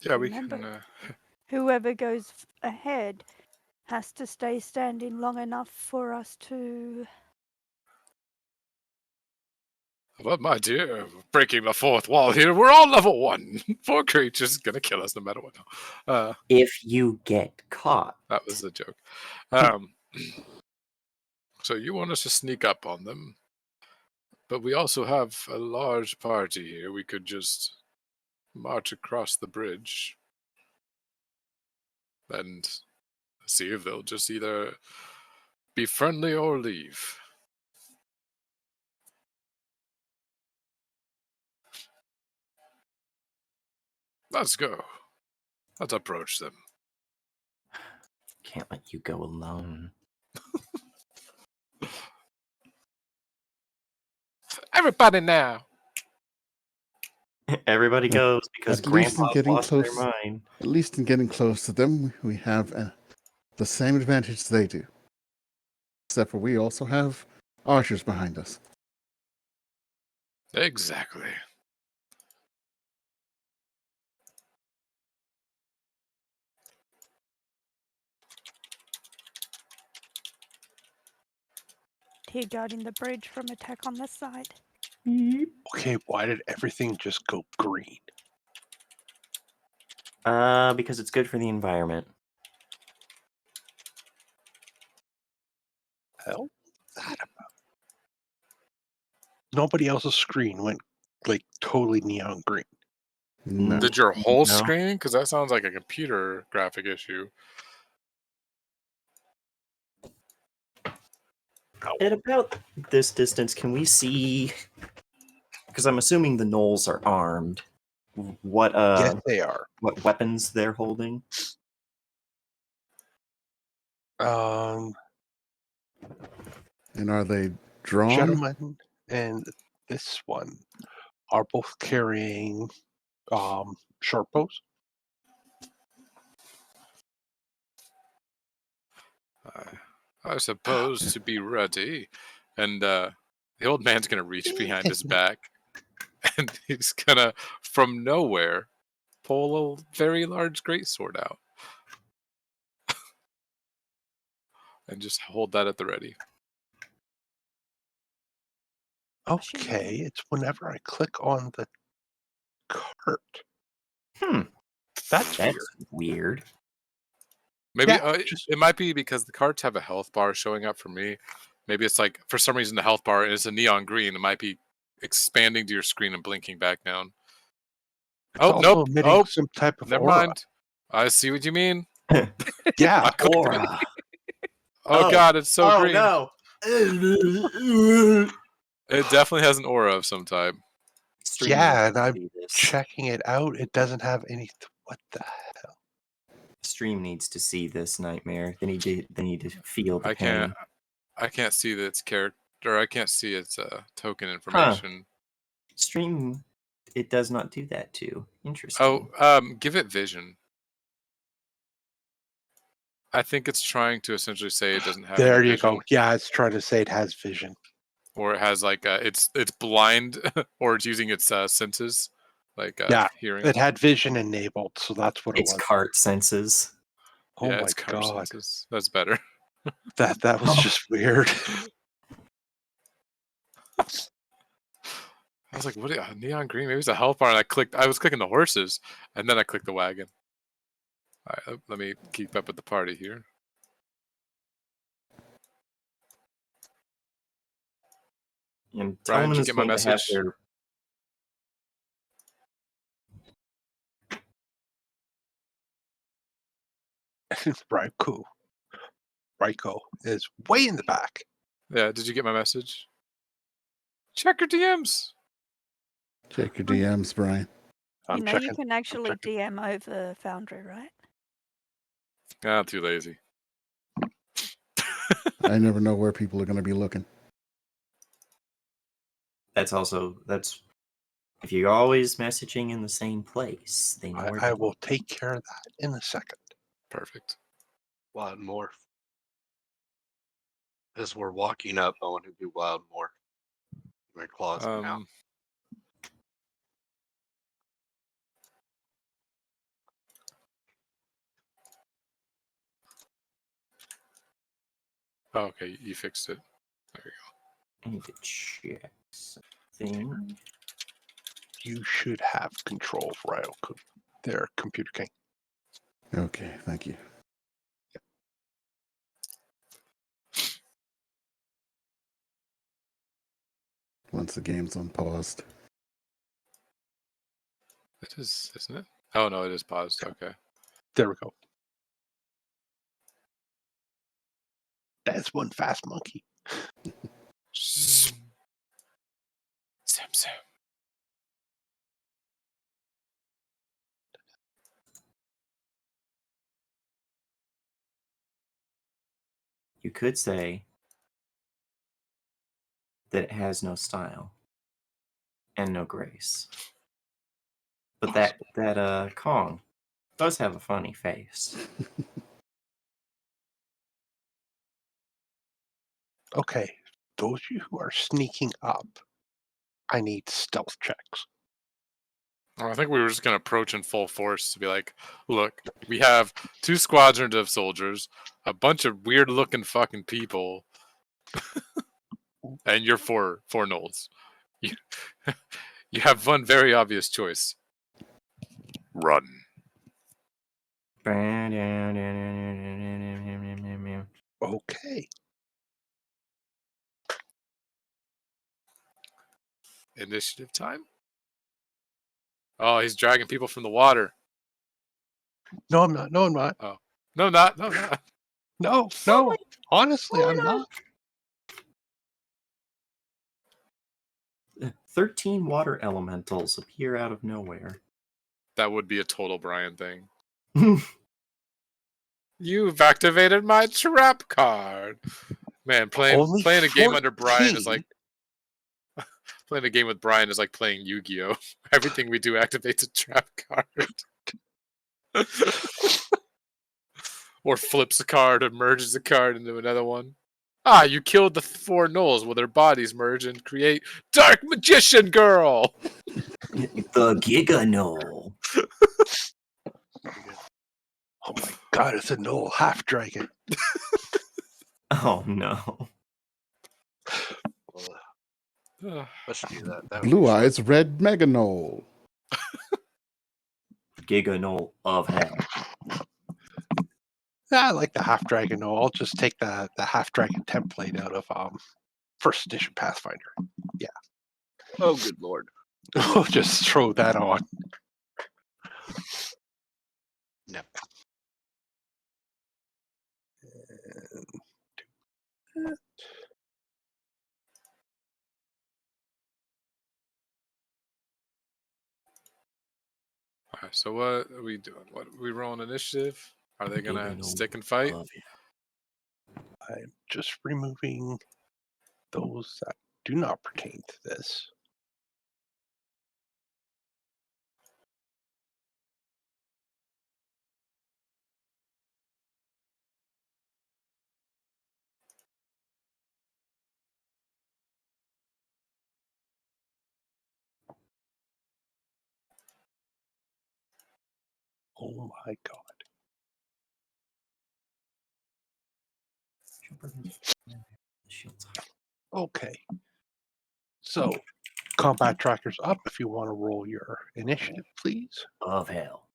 Yeah, we Remember, can. whoever goes ahead has to stay standing long enough for us to... But my dear, breaking the fourth wall here. We're all level 1. Four creatures gonna kill us no matter what. If you get caught. That was a joke. So you want us to sneak up on them, but we also have a large party here. We could just march across the bridge and see if they'll just either be friendly or leave. Let's go. Let's approach them. Can't let you go alone. Everybody now. Everybody goes because At least in Grandpa getting lost their close. mind. At least in getting close to them, we have the same advantage they do. Except for we also have archers behind us. Exactly. Here guarding the bridge from attack on this side. Okay, why did everything just go green? Because it's good for the environment. Hell, that about? Nobody else's screen went like totally neon green. No. Did your whole No. screen? Because that sounds like a computer graphic issue. At about this distance, can we see? Because I'm assuming the gnolls are armed. What Yes, they are. what weapons they're holding? Um, And are they drawn? gentleman and this one are both carrying short bows. I suppose to be ready. And the old man's going to reach behind his back. And he's going to, from nowhere, pull a very large greatsword out. And just hold that at the ready. Okay, it's whenever I click on the cart. That's weird. Weird. Maybe Yeah, it might be because the cards have a health bar showing up for me. Maybe it's like, for some reason, the health bar is a neon green. It might be expanding to your screen and blinking back down. It's Oh, also nope. emitting Oh, some type of never aura. mind. I see what you mean. Yeah, I clicked it. Aura. Oh, God, it's so green. No. It definitely has an aura of some type. Stream Yeah, needs and to I'm see this. checking it out. It doesn't have any. What the? Stream needs to see this nightmare. They need to feel the I can't. pain. I can't see its character. I can't see its token Huh. information. Stream, it does not do that too. Oh, Interesting. give it vision. I think it's trying to essentially say it doesn't have There any you vision, go. Yeah, it's trying to say it has vision. or it has like it's blind, or it's using its senses, like Yeah, hearing. it had vision enabled, so that's what it It's was. cart senses. Oh Yeah, my it's car god, senses. That's better. that was just weird. I was like, what? Neon green? Maybe it's a health bar. And I was clicking the horses, and then I clicked the wagon. All right, let me keep up with the party here. And Brian, Tolman did you is get my going to have message? their Ryko is way in the back. Yeah, did you get my message? Check your DMs. Check your DMs, Brian. You I'm know checking. you can actually checking. DM over Foundry, right? I'm too lazy. I never know where people are going to be looking. that's if you're always messaging in the same place, they know where I to will take care of that in a second. Perfect. Wild more. As we're walking up, I want to do wild more. My claws now. Oh, okay, you fixed it. There you I need to check something. You should have control of Ryoko, their computer king. Okay, thank you. Once the game's unpaused. go. It is, isn't it? Oh no, it is paused. Okay. There we go. That's one fast monkey. Sim sim. You could say that it has no style and no grace. But that Kong does have a funny face. Okay, those of you who are sneaking up, I need stealth checks. Well, I think we were just gonna approach in full force to be like, look, we have 2 squadrons of soldiers, a bunch of weird-looking fucking people, and you're four gnolls. You, you have one very obvious choice. Run. Okay. Initiative time. Oh, he's dragging people from the water. No, I'm not. No, I'm not. Oh, no, not. No, not. No, no. Honestly, I'm not. 13 water elementals appear out of nowhere. That would be a total Brian thing. You've activated my trap card. Man, playing a game under Brian is like playing a game with Brian is like playing Yu-Gi-Oh. Everything we do activates a trap card. Or flips a card or merges a card into another one. Ah, you killed the 4 gnolls. Well, their bodies merge and create Dark Magician Girl. The Giga Gnoll. Oh my god, it's a Knoll half dragon. Oh no. Let's do that. That would Blue be fun. Eyes Red Meganol. Giga Gnoll of hell. Yeah, I like the half dragon. No, I'll just take the half dragon template out of first edition Pathfinder. Yeah. Oh, good lord. I'll just throw that on. No. So what are we doing? What are we rolling initiative? Are they gonna Moving stick and on fight? above. I'm just removing those that do not pertain to this. Oh my god. Shields Okay. So, combat trackers up if you want to roll your initiative, please. of hell.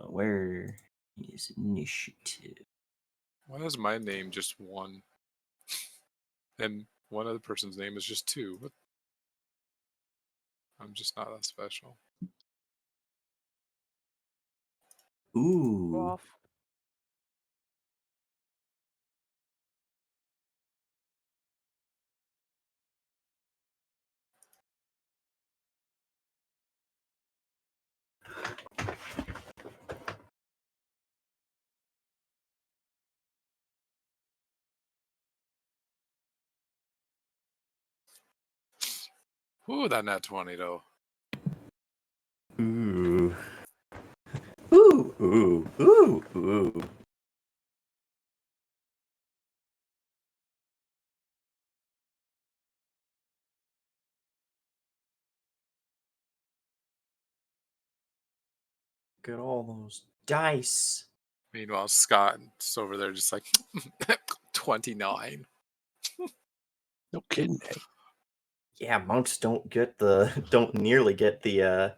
Where is initiative? Why is my name just 1? And one other person's name is just 2. What? I'm just not that special. Ooh. Off. Ooh, that nat 20 though. Ooh. Ooh. Ooh. Ooh. Ooh. Look at all those dice. Meanwhile, Scott's over there just like 29. No kidding, eh? Yeah, monks don't nearly get the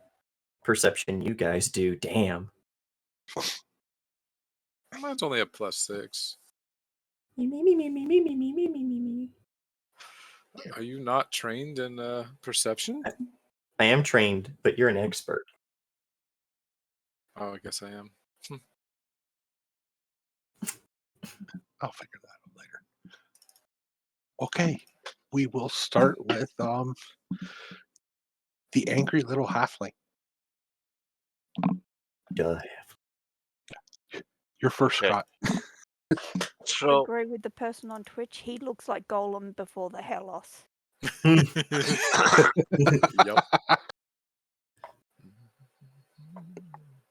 perception you guys do. Damn. Mine's only a +6. Me. Are you not trained in perception? I am trained, but you're an expert. Oh, I guess I am. I'll figure that out later. Okay. We will start with the angry little halfling. Duh. You're first, Okay. Scott. So Agree with the person on Twitch. He looks like Golem before the Hellos. Yep.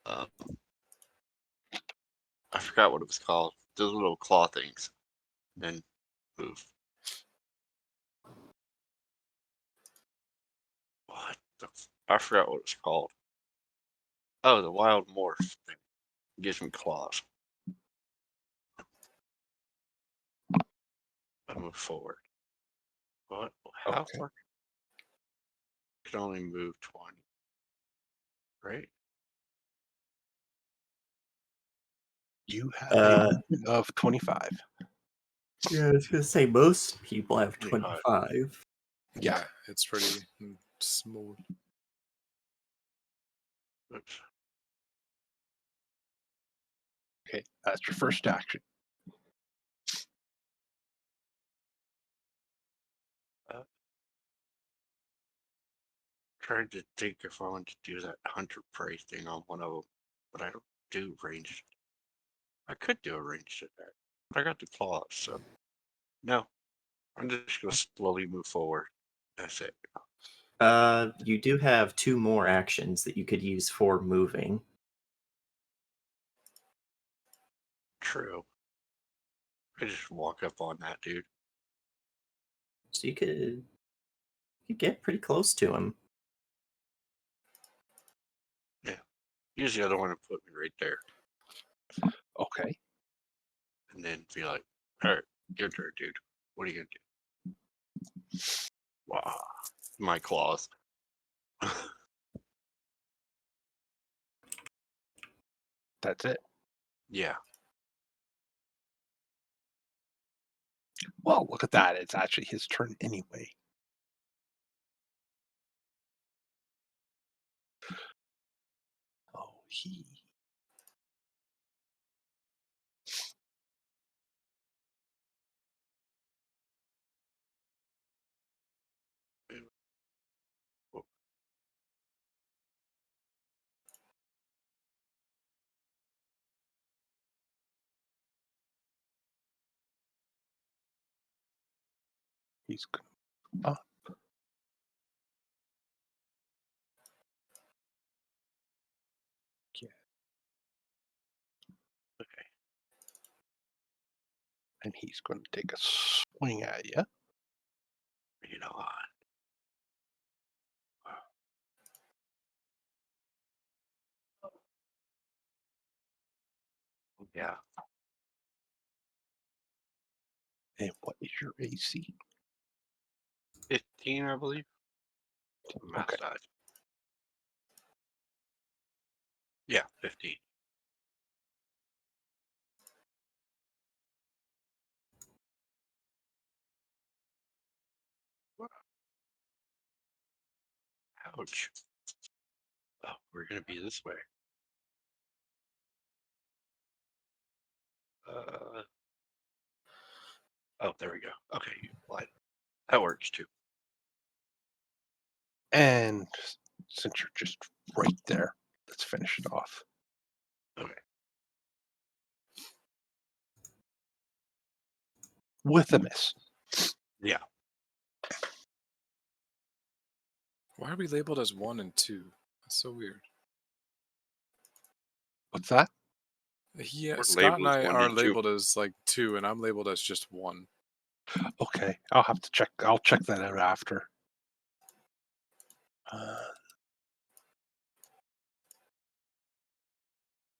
uh, I forgot what it was called. Those little claw things. And move. What the? I forgot what it's called. Oh, the wild morph thing. Gives me claws. I move forward. What? How Okay. far? Can only move 20. Right? You have a Uh, movement of 25. Yeah, I was gonna say most people have 25. 25. Yeah, it's pretty smooth. Oops. Okay, that's your first action. Trying to think if I want to do that hunter prey thing on one of them, but I don't do ranged. I could do a ranged attack, but I got the claws, so no. I'm just gonna slowly move forward. That's it. You do have 2 more actions that you could use for moving. True. I just walk up on that dude. So you could get pretty close to him. Use the other one and put me right there, Okay. and then be like, "All right, your turn, dude. What are you gonna do?" Wow, my claws. That's it. Yeah. Well, look at that. It's actually his turn anyway. Oh, he. He's gonna up. Yeah. Okay. And he's going to take a swing at you. Bring it on. Yeah. And what is your AC? 15, I believe. Math Okay. side. Yeah, 15. Ouch. Oh, we're gonna be this way. Oh, there we go. Okay, you applied. That works too. And since you're just right there, let's finish it off. Okay. With a miss. Yeah. Why are we labeled as 1 and 2? That's so weird. What's that? Yeah, We're Scott and labeled as I 1 are and 2. labeled as like 2, and I'm labeled as just 1. Okay, I'll have to check. I'll check that out after.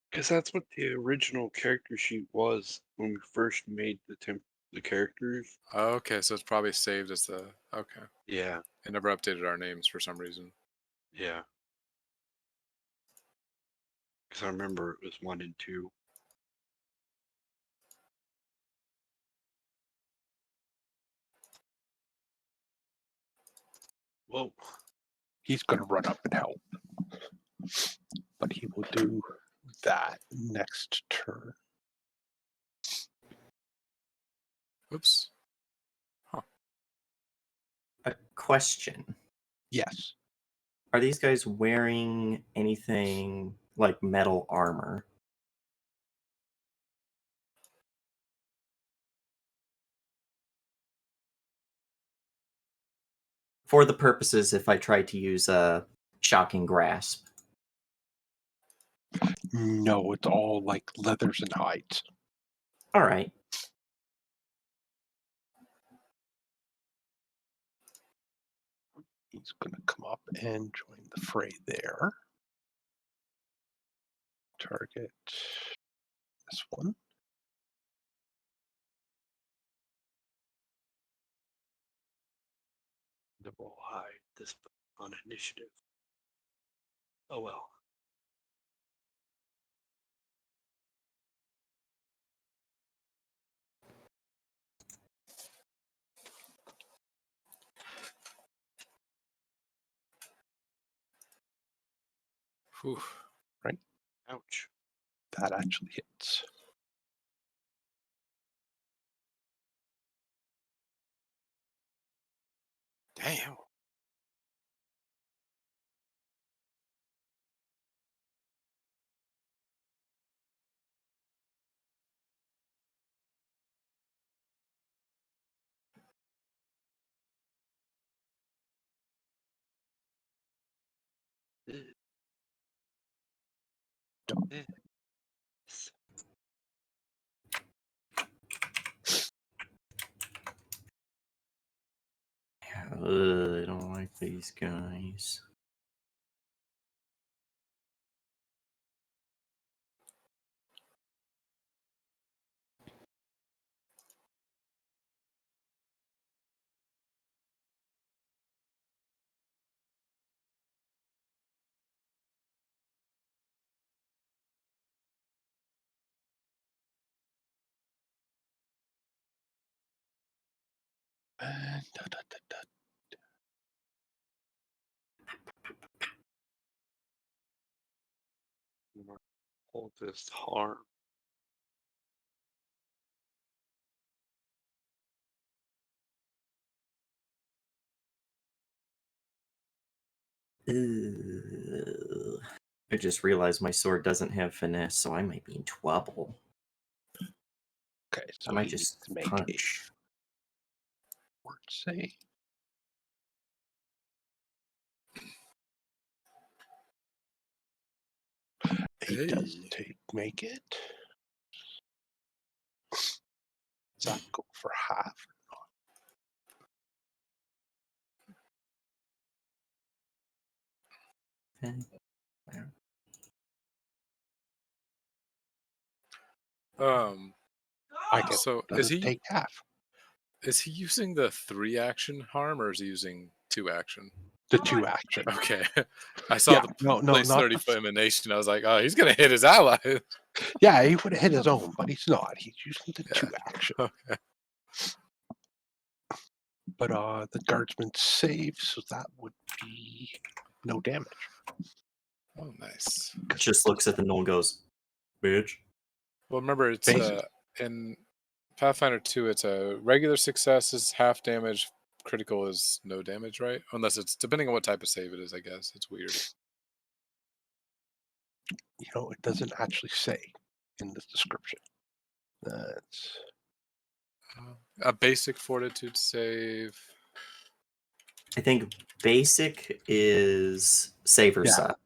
Because that's what the original character sheet was when we first made the characters. Okay, so it's probably saved as the... Okay. Yeah, It never updated our names for some reason. yeah. Because I remember it was 1 and 2. Whoa. He's going to run up and help. But he will do that next turn. Oops. A question. Yes. Are these guys wearing anything like metal armor? For the purposes if I tried to use a shocking grasp. No, it's all like leathers and hides. All right. He's going to come up and join the fray there. Target this one. Double hide this on initiative. Oh well. Whew. Ouch. That actually hits. Damn. I don't like these guys. And Hold this harm. I just realized my sword doesn't have finesse, so I might be in trouble. okay, so I might he just needs to make punch. a say. He does make it. Does that go for half? I guess So does he take half? Is he using the 3 action harm or is he using 2 action? The 2 action. Okay. I saw the place not 30 the, foot emanation. I was like, oh, he's gonna hit his ally. yeah, he would have hit his own, but he's not. He's using the 2 action. Okay. But the guardsman saves, so that would be no damage. Oh, nice. Just looks at the knoll and goes, bitch. Well, remember, it's Basic. in Pathfinder 2, it's a regular success is half damage, critical is no damage, right? Unless it's depending on what type of save it is, I guess. It's weird. You know, it doesn't actually say in the description. That's A basic fortitude save. I think basic is save or Yeah. suck.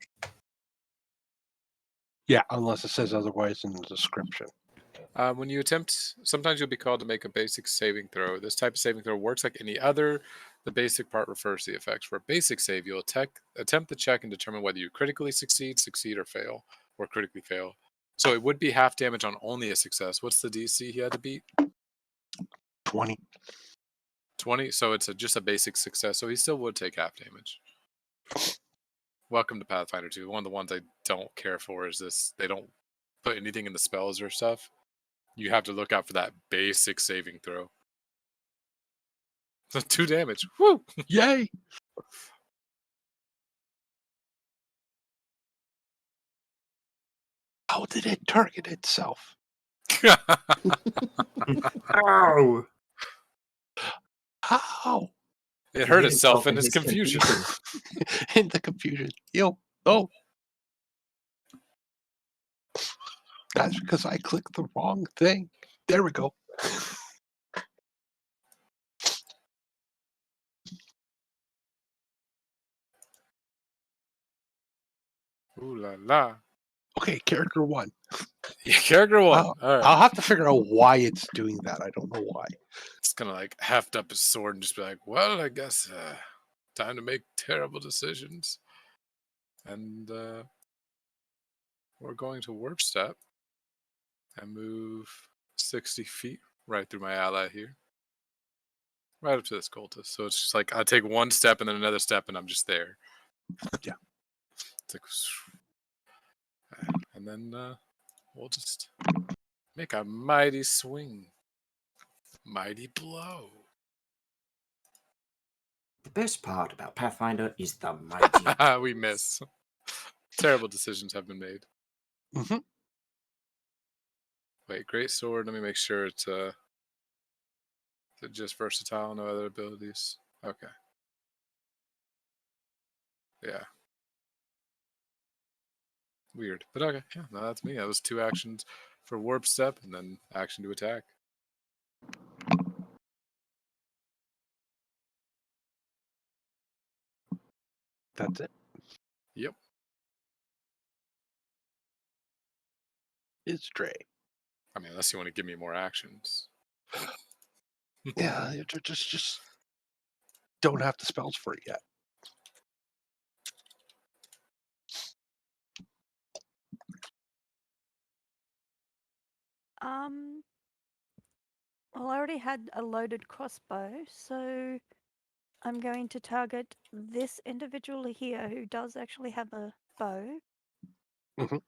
yeah, unless it says otherwise in the description. When you attempt, sometimes you'll be called to make a basic saving throw. This type of saving throw works like any other. The basic part refers to the effects. For a basic save, you'll attempt the check and determine whether you critically succeed, or fail, or critically fail. So it would be half damage on only a success. What's the DC he had to beat? 20. 20. So it's just a basic success. So he still would take half damage. Welcome to Pathfinder 2. One of the ones I don't care for is this. They don't put anything in the spells or stuff. You have to look out for that basic saving throw. So 2 damage. Woo! Yay! How did it target itself? Ow! How? It hurt hit itself himself in in his his confusion. In the confusion. Yo. Oh. That's because I clicked the wrong thing. There we go. Ooh la la. Okay, character 1. Yeah, character 1. All right. I'll have to figure out why it's doing that. I don't know why. It's gonna like heft up his sword and just be like, well, I guess time to make terrible decisions. And we're going to warp step and move 60 feet right through my ally here. Right up to this cultist. So it's just like I take one step and then another step and I'm just there. Yeah. It's like, and then we'll just make a mighty swing. Mighty blow. The best part about Pathfinder is the mighty. We miss. Terrible decisions have been made. Mm-hmm. Wait, great sword. Let me make sure it's just versatile, no other abilities. Okay. Yeah. Weird. But okay. Yeah, no, that's me. That was 2 actions for warp step and then action to attack. That's it. Yep. It's Dre. I mean, unless you want to give me more actions. Yeah, you just don't have the spells for it yet. Well, I already had a loaded crossbow, so I'm going to target this individual here who does actually have a bow. Mhm.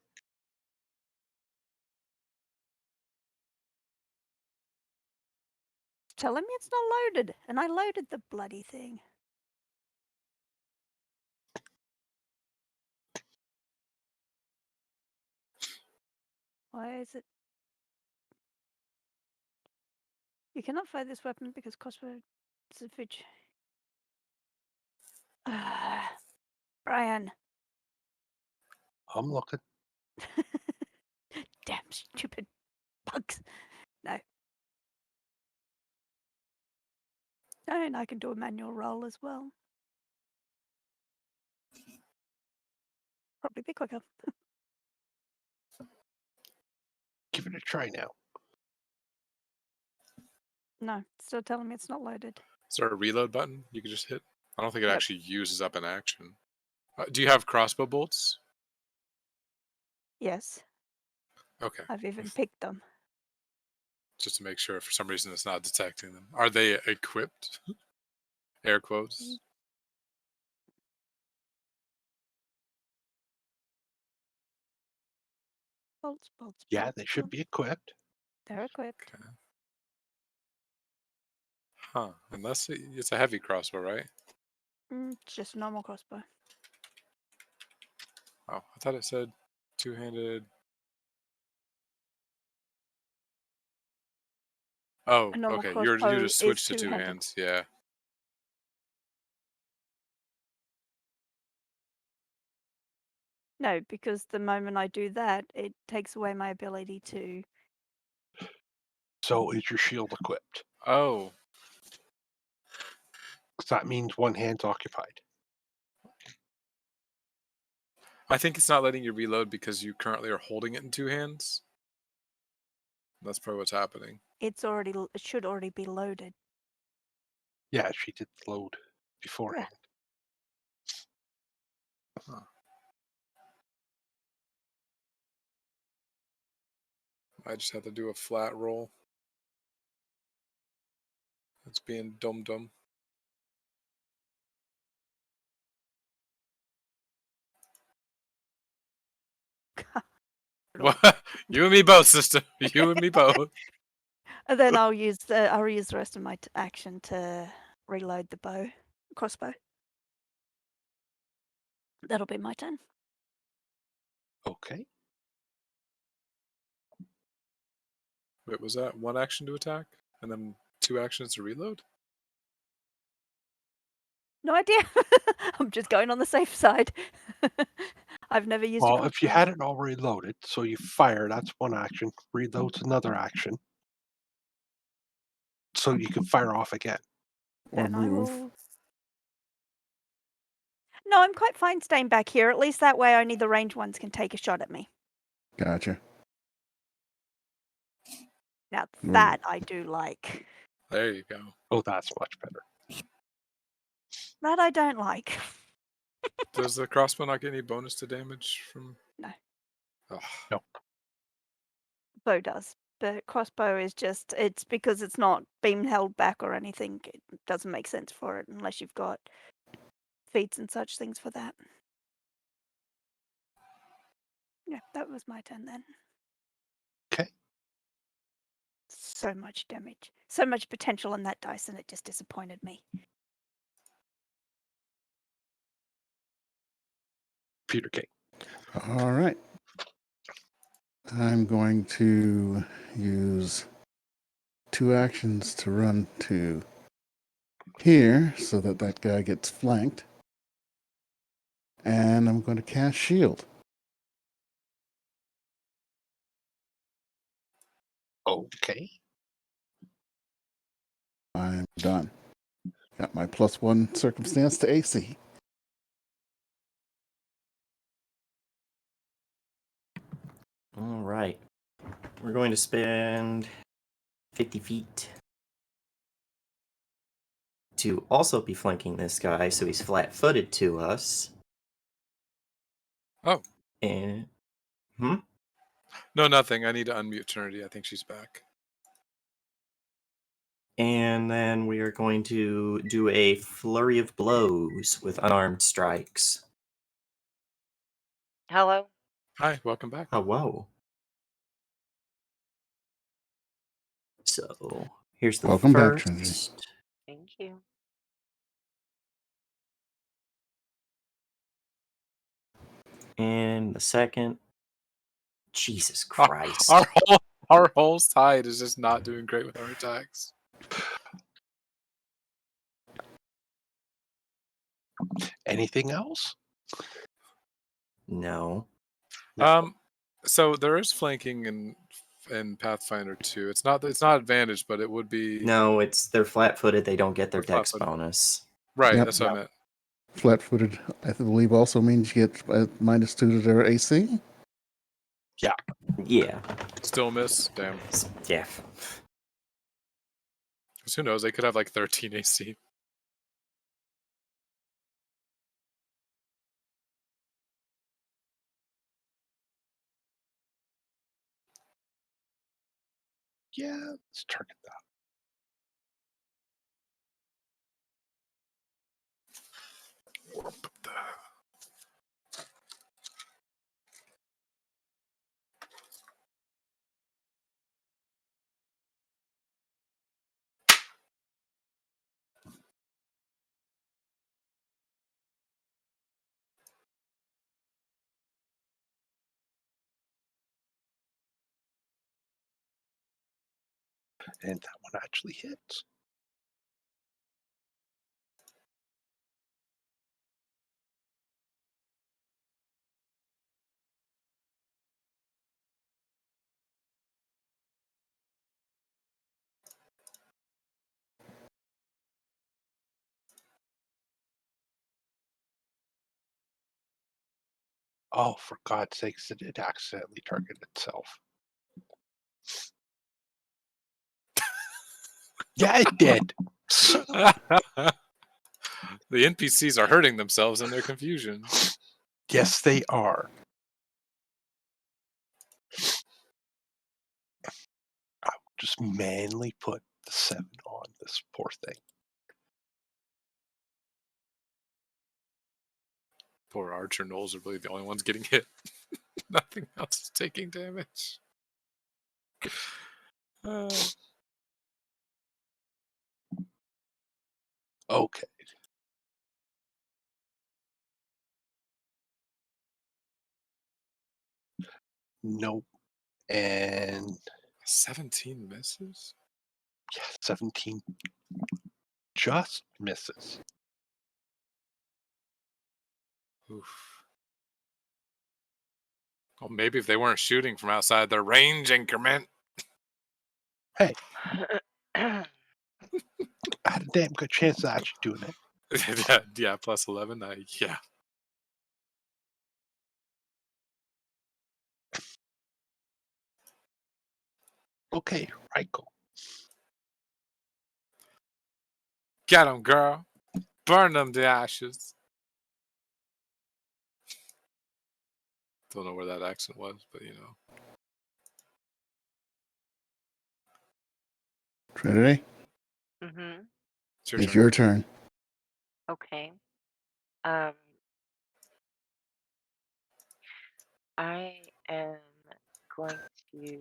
Telling me it's not loaded, and I loaded the bloody thing. Why is it? You cannot fire this weapon because crossbow disadvantage. Brian. I'm looking. Damn stupid bugs. No. And I can do a manual roll as well. Probably be quicker. Give it a try now. No, still telling me it's not loaded. Is there a reload button you can just hit? I don't think it Yep. actually uses up an action. Do you have crossbow bolts? Yes, Okay, I've even picked them. just to make sure for some reason it's not detecting them. Are they equipped? Air quotes. Bolts, bolts, Yeah, bolts, they should bolts. be equipped. They're equipped. Okay. Huh. Unless it's a heavy crossbow, right? It's just a normal crossbow. Oh, I thought it said two-handed. Oh, A normal okay. You crossbow just is switched to two two-handed. hands. Yeah. No, because the moment I do that, it takes away my ability to. So is your shield equipped? Oh, 'Cause that means one hand's occupied. I think it's not letting you reload because you currently are holding it in two hands. That's probably what's happening. It should already be loaded. Yeah, she did load beforehand. Huh. I just have to do a flat roll. It's being dumb. What? You and me both, sister. You and me both. And then I'll use the rest of my action to reload the crossbow. That'll be my turn. Okay. Wait, was that one action to attack and then two actions to reload? No idea. I'm just going on the safe side. I've never used a Well, if you crossbow. had it already loaded, so you fire, that's one action. Reload's another action. So you can fire off again. Or Then move. I will. No, I'm quite fine staying back here. At least that way only the ranged ones can take a shot at me. Gotcha. Now Ooh. that I do like. There you go. Oh, that's much better. That I don't like. Does the crossbow not get any bonus to damage from? No. Oh, No. Bow does. But crossbow is just, it's because it's not being held back or anything. It doesn't make sense for it unless you've got feats and such things for that. Yeah, that was my turn then. Okay. So much damage. So much potential in that dice and it just disappointed me. Peter King. All right. I'm going to use 2 actions to run to here so that that guy gets flanked. And I'm going to cast shield. Okay. I'm done. Got my +1 circumstance to AC. All right. We're going to spend 50 feet to also be flanking this guy, so he's flat-footed to us. Oh. And No, nothing. I need to unmute Trinity. I think she's back. and then we are going to do a flurry of blows with unarmed strikes. Hello? Hi, welcome back. Oh, whoa. So here's the Welcome back, first. Trinity. Thank you. And the second. Jesus Christ. Our whole side is just not doing great with our attacks. Anything else? No. So there is flanking and in Pathfinder 2. It's not advantage, but it would be No, they're flat-footed. They don't get their They're dex flat-footed. bonus. right. Yep. That's what I meant. Flat-footed, I believe, also means you get -2 to their AC. Yeah. Still miss. Damn. Yeah. 'Cause who knows? They could have like 13 AC. Yeah, let's target that. And that one actually hits. Oh, for God's sakes, it accidentally targeted itself. Yeah, it did. The NPCs are hurting themselves in their confusion. Yes, they are. I will just manually put the 7 on this poor thing. Poor Archer Knowles are really the only ones getting hit. Nothing else is taking damage. Okay. Nope. And 17 misses? yeah, 17 just misses. Oof. Well, maybe if they weren't shooting from outside their range increment. Hey, I had a damn good chance of actually doing it. Yeah, plus 11. Yeah. Okay, Ryko. Get them, girl. Burn them to ashes. Don't know where that accent was, but you know. Trinity, Mm-hmm. It's your it's turn. your turn. Okay. I am going to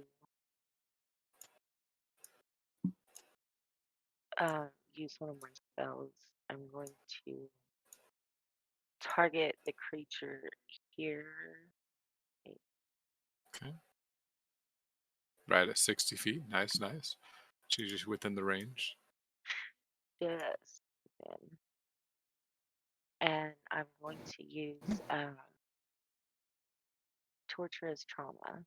use one of my spells. I'm going to target the creature here. Okay. Right at 60 feet. Nice, nice. She's just within the range. Yes. And I'm going to use torturous trauma.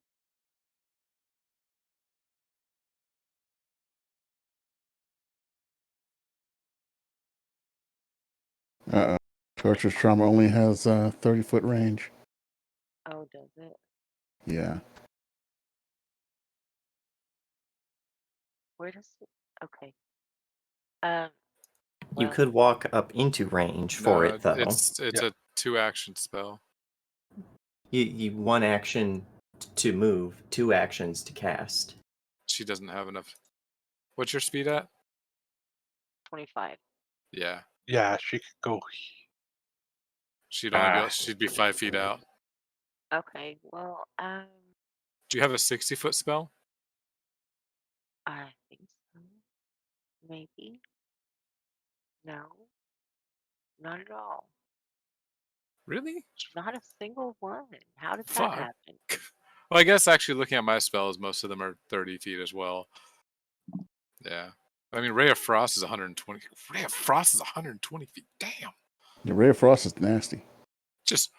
Torturous trauma only has 30-foot range. Oh, does it? Yeah. Where does it? Okay. Um. You Well, could walk up into range for No, it, though. it's Yeah. a 2-action spell. You 1 action to move, 2 actions to cast. She doesn't have enough. What's your speed at? 25. Yeah. Yeah, she could go. She'd only be she'd be 5 feet out. Okay. Well, Do you have a 60-foot spell? I think so. Maybe. No. Not at all. Really? Not a single one. How did that Fuck. happen? Well, I guess actually looking at my spells, most of them are 30 feet as well. Yeah. I mean, Ray of Frost is 120. Ray of Frost is 120 feet. Damn. The ray of frost is nasty. Just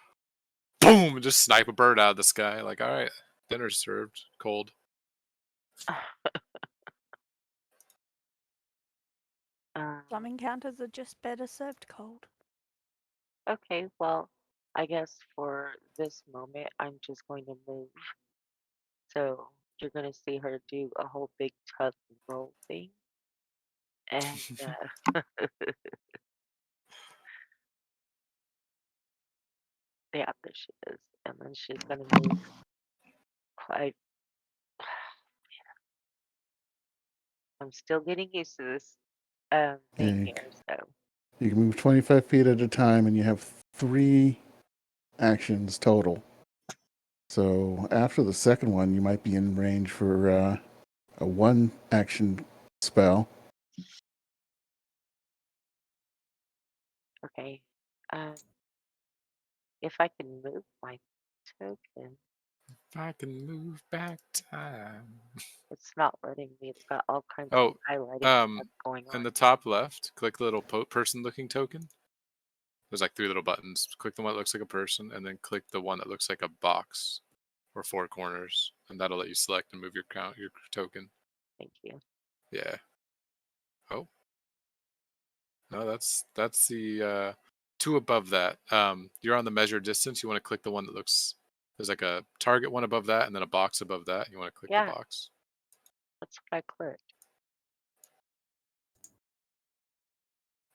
boom, and just snipe a bird out of the sky. Like, all right, dinner's served. Cold. Some encounters are just better served cold. Okay, well, I guess for this moment, I'm just going to move. So you're going to see her do a whole big tuck and roll thing. And yeah, there she is. And then she's going to move quite. I'm still getting used to this thing Yeah, here. So, you can move 25 feet at a time, and you have 3 actions total. So after the second one, you might be in range for a 1 action spell. okay. If I can move my token, If I can move back time. it's not letting me. It's got all kinds Oh, of highlighting stuff going in on. the top left, click the little person-looking token. There's like 3 little buttons. Click the one that looks like a person, and then click the one that looks like a box or 4 corners, and that'll let you select and move your token. Thank you. Yeah. Oh. No, that's the 2 above that. You're on the measure distance. You want to click the one that looks. There's like a target one above that, and then a box above that. You want to click the Yeah, box. that's what I clicked.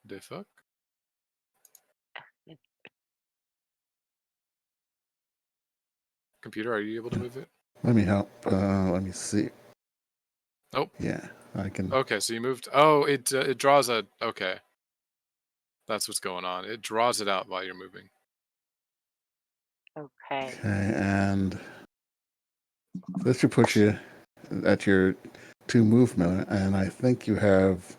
The fuck? Computer, are you able to move it? Let me help. Let me see. Nope. Yeah, I can. Okay, so you moved. Oh, it draws a. Okay, that's what's going on. It draws it out while you're moving. Okay. Okay, and this should put you at your 2 movement, and I think you have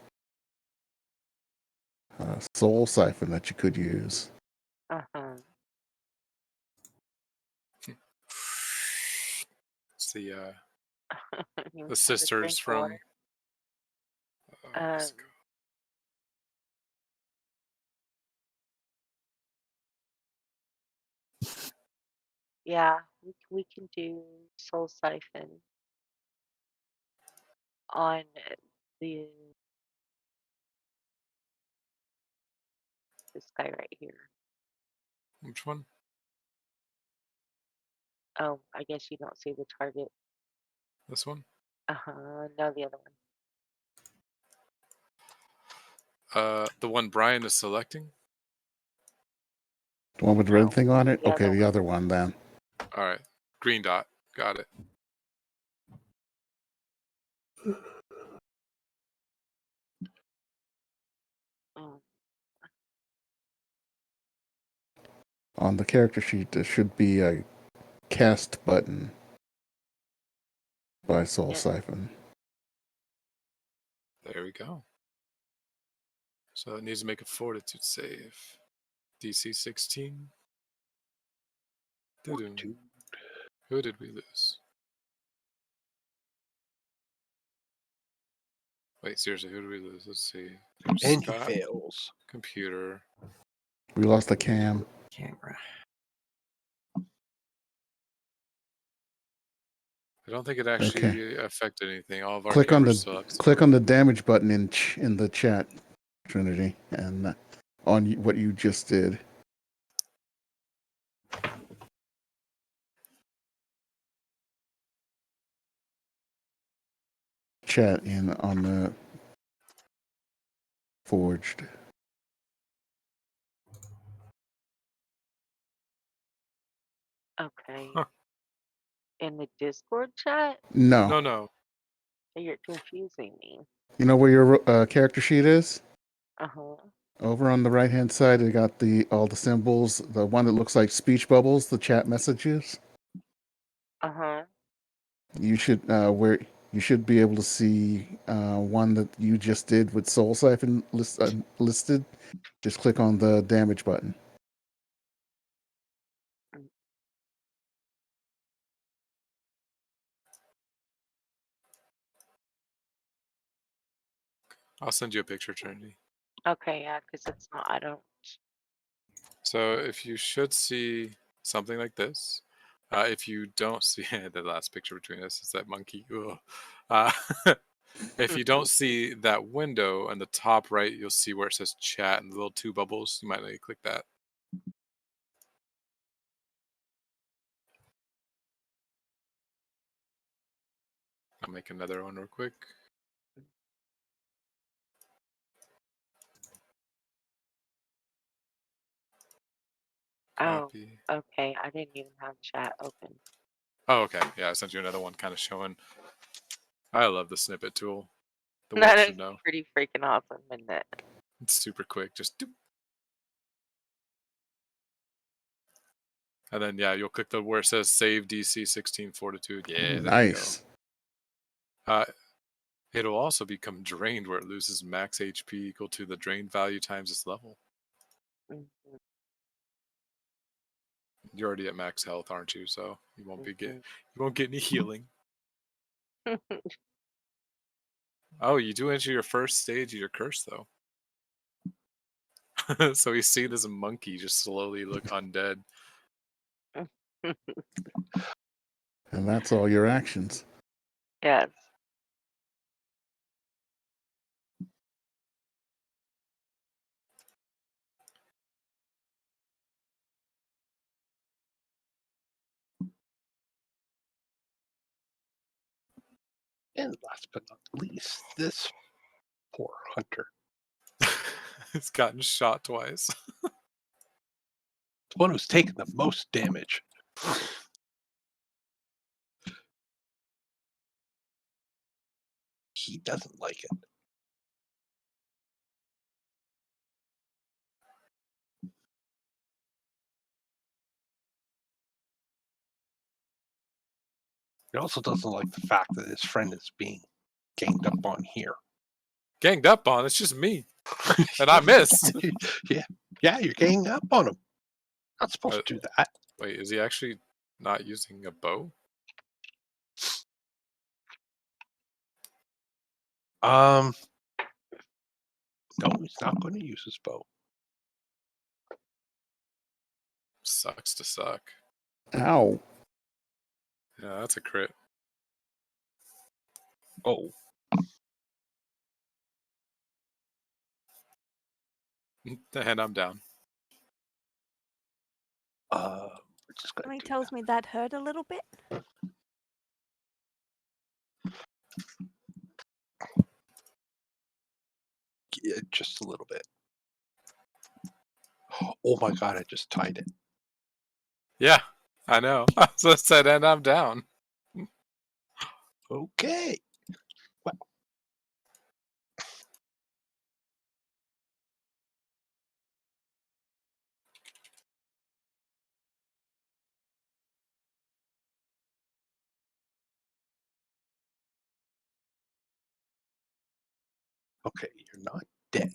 a soul siphon that you could use. Uh-huh. It's the You the have a sisters drink of from. water. Um, yeah, we can do Soul Siphon on the this guy right here. Which one? Oh, I guess you don't see the target. This one? No, the other one. The one Brian is selecting. The one with the No, red thing on it? the Okay, other the one. other one then. All right, green dot. Got it. Mm, On the character sheet, there should be a cast button by Soul yeah. Siphon. There we go. So it needs to make a fortitude save. DC 16. Doo-doo. Who did we lose? Wait, seriously, who did we lose? Let's see. There's And he Scott, fails. computer. We lost a cam. Camera. I don't think it actually affected anything. All of our Click on cameras the still have click on the damage button in the chat, Trinity, and on what you just did. Chat in on the forged. Okay. Huh. In the Discord chat, No. No. you're confusing me. You know where your character sheet is? Uh-huh. Over on the right hand side, it got all the symbols. The one that looks like speech bubbles, the chat messages. Uh-huh. You should you should be able to see one that you just did with Soul Siphon listed. Just click on the damage button. Mm, I'll send you a picture, Trinity. Okay, yeah, because it's not, I don't. So if you should see something like this, If you don't see the last picture between us is that monkey. Ugh. Uh, if you don't see that window on the top right, you'll see where it says chat and the little two bubbles. You might need to click that. I'll make another one real quick. Oh, Copy. okay. I didn't even have chat open. Oh, okay. Yeah, I sent you another one kind of showing. I love the snippet tool. The world That is should know. pretty freaking awesome, isn't it? It's super quick. Just doop. And then, yeah, you'll click the where it says save DC 16 fortitude. Yeah, there you go. Nice. It'll also become drained where it loses max HP equal to the drained value times its level. Mhm, You're already at max health, aren't you? So you won't mhm. you won't get any healing. Oh, you do enter your first stage of your curse though. So we see this monkey just slowly look undead. And that's all your actions. Yes. And last but not least, this poor hunter. It's gotten shot twice. The one who's taken the most damage. He doesn't like it. He also doesn't like the fact that his friend is being ganged up on here. Ganged up on, it's just me. And I missed. Yeah, you're ganging up on him. Not supposed to do that. Wait, is he actually not using a bow? No, he's not going to use his bow. Sucks to suck. Ow. Yeah, that's a crit. Oh, And I'm down. we're just going Something to do tells me that hurt a little bit. just a little bit. Oh my god, I just tied it. Yeah, I know. So I said, and I'm down. Okay. Well, okay, you're not dead.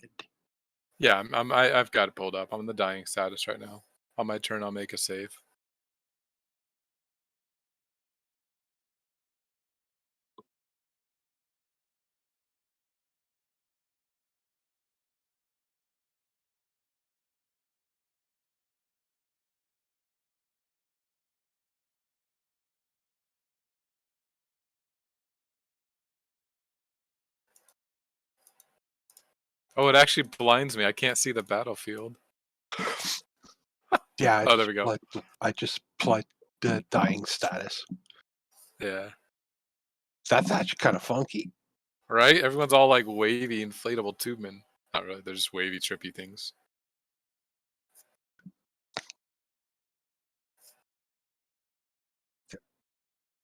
Yeah, I've got it pulled up. I'm in the dying status right now. On my turn, I'll make a save. Oh, it actually blinds me. I can't see the battlefield. Yeah, Oh, there we go. I just applied the dying status. Yeah. That's actually kind of funky. Right? Everyone's all like wavy, inflatable tubemen. Not really. They're just wavy, trippy things.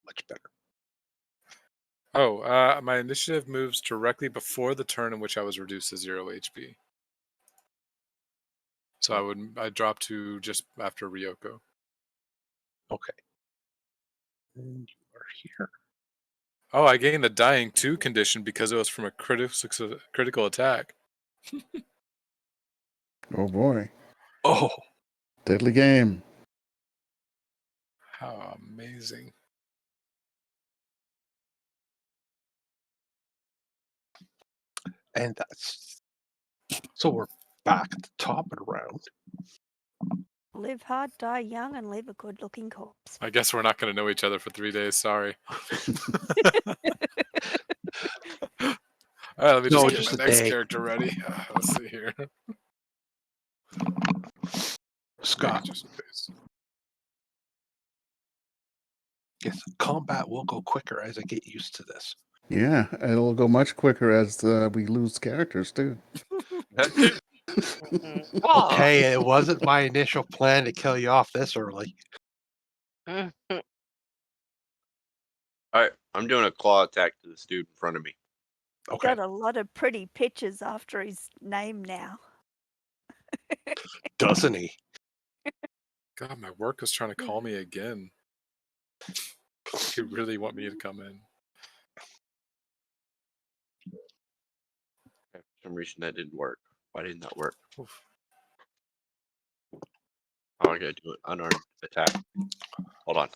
Much better. Oh, my initiative moves directly before the turn in which I was reduced to 0 HP. So I'd drop to just after Ryoko. Okay. And you are here. Oh, I gained the dying 2 condition because it was from a critical attack. Oh boy. Oh, Deadly game. How amazing. and that's so we're back at the top of the round. Live hard, die young, and leave a good-looking corpse. I guess we're not going to know each other for 3 days. Sorry. All right, let me No, just just get a my next day. character ready. Let's see here. Scott, Just space. yes, combat will go quicker as I get used to this. Yeah, it'll go much quicker as we lose characters too. That too. Okay, it wasn't my initial plan to kill you off this early. All right, I'm doing a claw attack to this dude in front of me. Okay. Got a lot of pretty pictures after his name now. Doesn't he? God, my work is trying to call me again. You really want me to come in? For some reason that didn't work. Why didn't that work? Oof. Oh, I gotta do an unarmed attack. Hold on.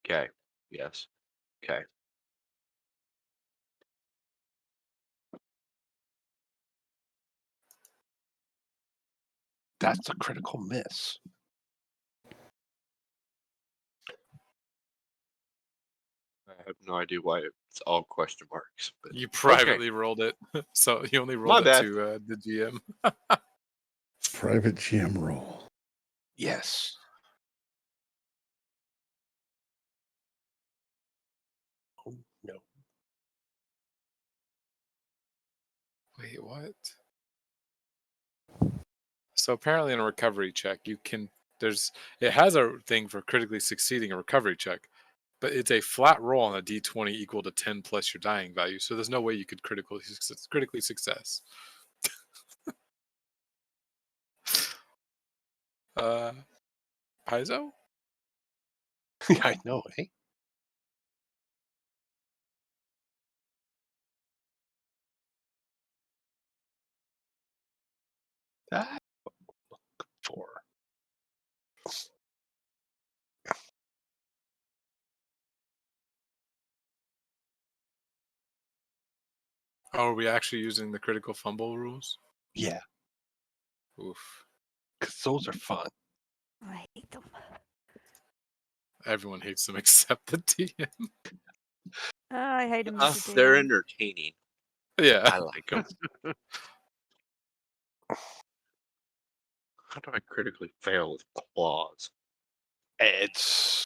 Okay. Yes. Okay. That's a critical miss. I have no idea why it's all question marks. But You privately rolled it, so you only rolled My bad. it to the GM. Private GM roll. Yes. Oh, no. Wait, what? So apparently in a recovery check, you can it has a thing for critically succeeding a recovery check, but it's a flat roll on a d20 equal to 10 plus your dying value. So there's no way you could critically success. Paizo? Yeah, I know, eh? That for. Oh, are we actually using the critical fumble rules? Yeah, Oof. because those are fun. I hate them. Everyone hates them except the DM. I hate them as a They're DM. entertaining. Yeah. I like them. How do I critically fail with claws? It's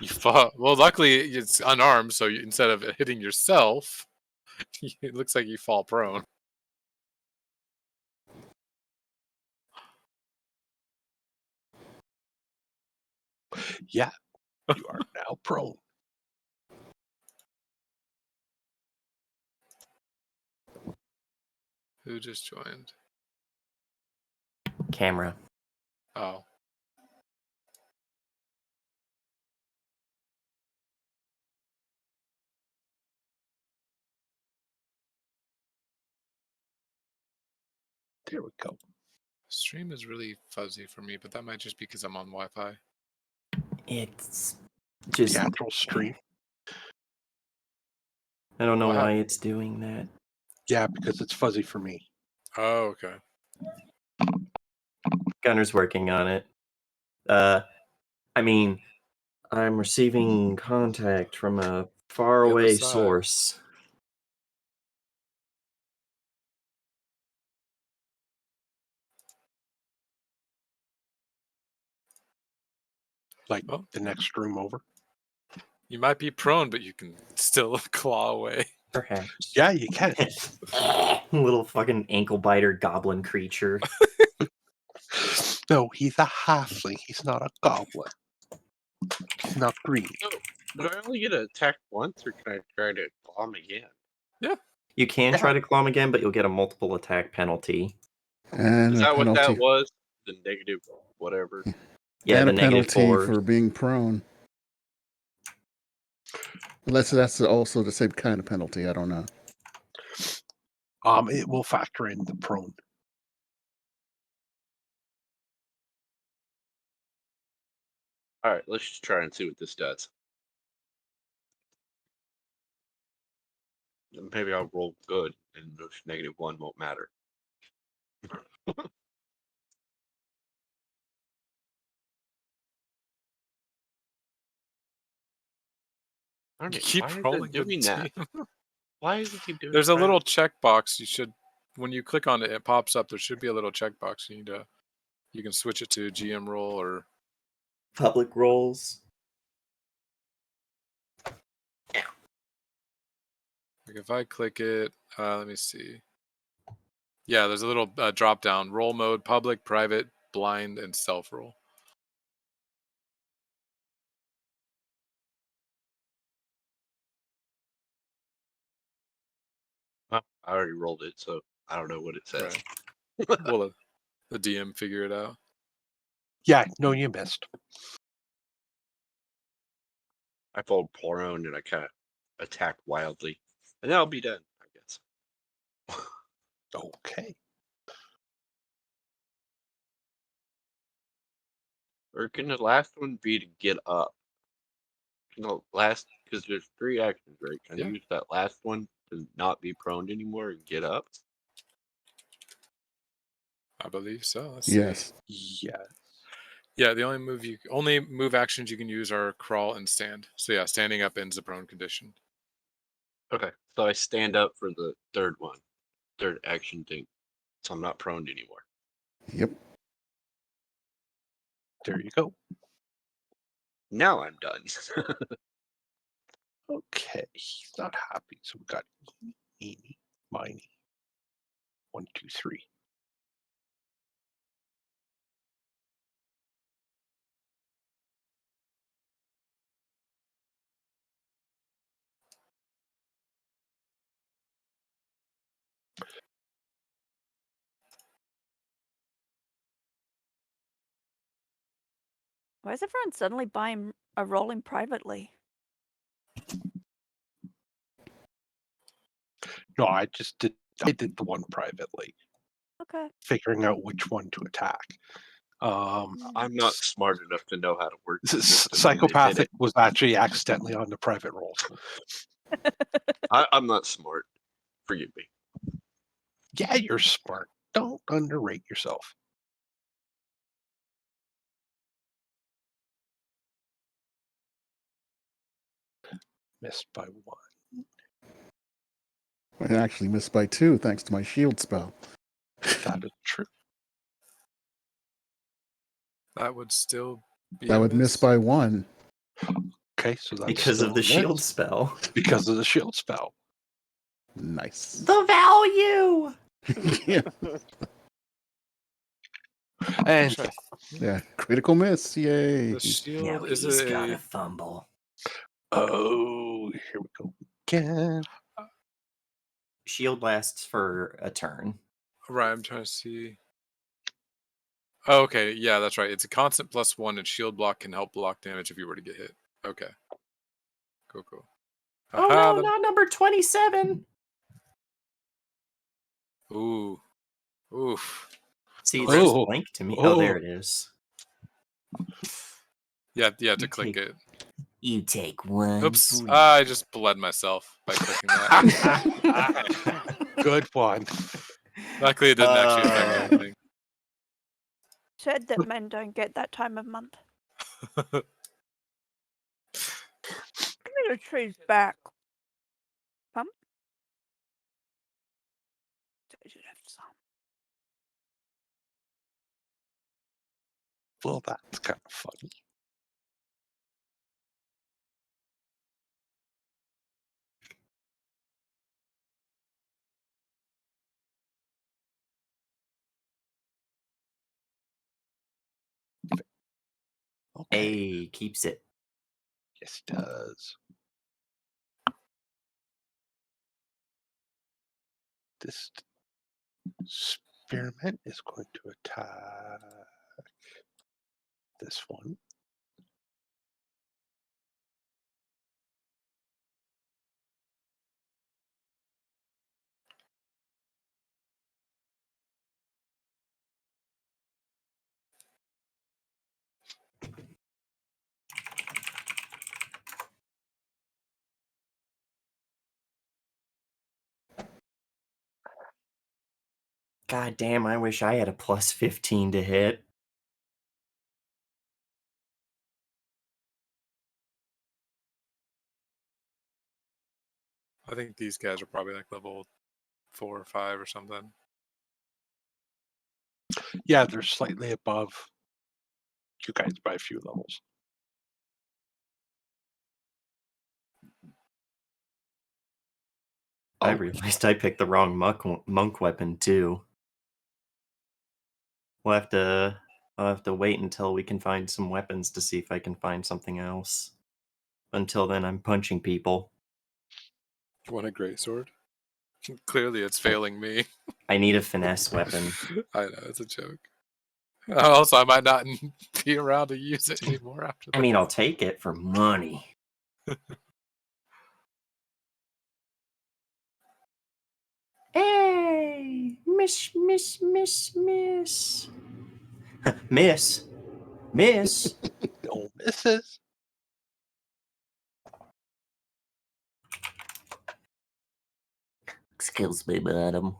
You fall. Well, luckily it's unarmed, so instead of hitting yourself, it looks like you fall prone. yeah. You are now prone. Who just joined? Camera. Oh. There we go. Stream is really fuzzy for me, but that might just be because I'm on Wi-Fi. It's just. The actual stream. I don't know What why happened? it's doing that. Yeah, because it's fuzzy for me. Oh, okay. Gunner's working on it. I mean, I'm receiving contact from a faraway side. source. Like Oh. the next room over. You might be prone, but you can still claw away. Perhaps. Yeah, you can. Little fucking ankle biter goblin creature. No, he's a halfling. He's not a goblin. He's not green. Do I only get to attack once, or can I try to claw him again? You can Yeah. try to claw him again, but you'll get a multiple attack penalty. And Is a that what penalty. that was? The negative whatever. Yeah, and the a negative penalty 4. for being prone. Unless that's also the same kind of penalty. I don't know. It will factor in the prone. All right, let's just try and see what this does. Maybe I'll roll good, and the -1 won't matter. Darn You it, keep why is rolling it the doing that? team. Why does it keep doing There's that? a little checkbox. You should, when you click on it, it pops up. There should be a little checkbox. You can switch it to GM roll or Public roles. like if I click it. Let me see. Yeah, there's a little drop down: roll mode, public, private, blind, and self roll. I already rolled it, so I don't know what it says. Right. Well, the DM figure it out. Yeah, no, you missed. I fold prone and I kind of attack wildly, and then I'll be done, I guess. Okay. Or can the last one be to get up? Can the last, because there's 3 actions, right? Can I Yeah. use that last one to not be prone anymore and get up? I believe so. Let's Yes. see. Yeah. Yeah, the only move actions you can use are crawl and stand. So yeah, standing up ends the prone condition. Okay, so I stand up for the third action thing, so I'm not prone anymore. Yep. There you go. Now I'm done. Okay. He's not happy. So we got eeny, miny. 1, 2, 3. Why is everyone suddenly buying a rolling privately? No, I did the one privately, Okay. figuring out which one to attack. I'm not smart enough to know how to work the system, and Psychopathic was actually accidentally on the private rolls. I'm not smart. Forgive me. Yeah, you're smart. Don't underrate yourself. Missed by 1. I actually missed by 2 thanks to my shield spell. That is true. That would still be That a would miss by 1. Okay, so that's Because still of the a miss. shield spell. Because of the shield spell. Nice. The value! Yeah. And Actually, Yeah. Critical miss. Yay. the shield Now is he's got a a fumble. oh, here we go again. Shield lasts for a turn. right. I'm trying to see. Oh, okay, yeah, that's right. It's a constant +1, and shield block can help block damage if you were to get hit. Okay, cool. Oh Aha, no, not number 27! Ooh, oof. See, it Where's- seems blank to me. Oh, there it is. Yeah, to You click take- it. You take 1. Oops, I just bled myself by clicking that. Good one. Luckily, it didn't actually affect anything. Said that men don't get that time of month. Give me the trees back. Pump. I should have some. Well, that's kind of funny. Okay. A keeps it. Yes, it does. This spearmint is going to attack this one. God damn, I wish I had a plus 15 to hit. I think these guys are probably like level 4 or 5 or something. Yeah, they're slightly above you guys by a few levels. I Oh. realized I picked the wrong monk weapon too. I'll have to wait until we can find some weapons to see if I can find something else. Until then, I'm punching people. You want a greatsword? Clearly, it's failing me. I need a finesse weapon. I know, it's a joke. Also, I might not be around to use it anymore after that. I mean, I'll take it for money. Hey! Miss. Miss. No misses. Excuse me, madam.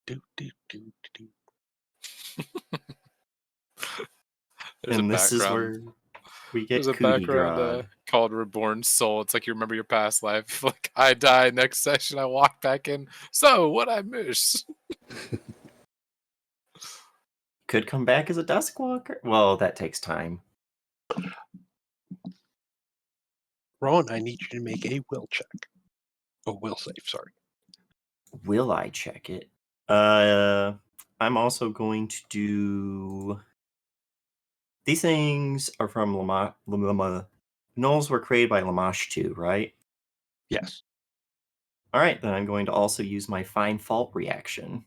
Do, do, do, do. There's And a this is background. where we get There's a Cootie background Grog. called Reborn Soul. It's like you remember your past life. Like, I die, next session I walk back in. So, what I miss? Could come back as a Duskwalker. Well, that takes time. Rowan, I need you to make a will check. Oh, will save, sorry. Will I check it? I'm also going to do. These things are from Gnolls were created by Lamash too, right? Yes. All right, then I'm going to also use my Find Fault reaction.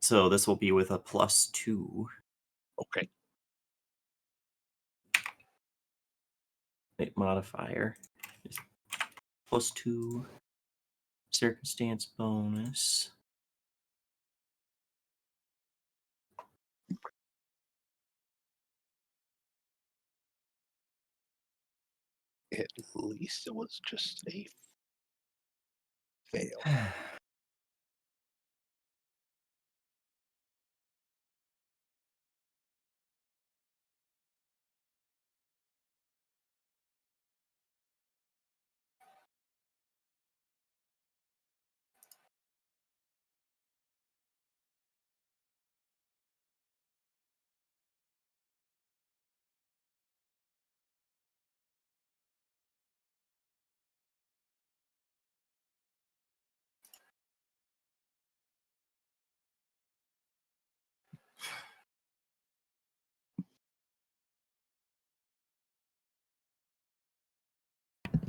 So this will be with a +2. Okay. Modifier. +2. Circumstance bonus. At least it was just a fail.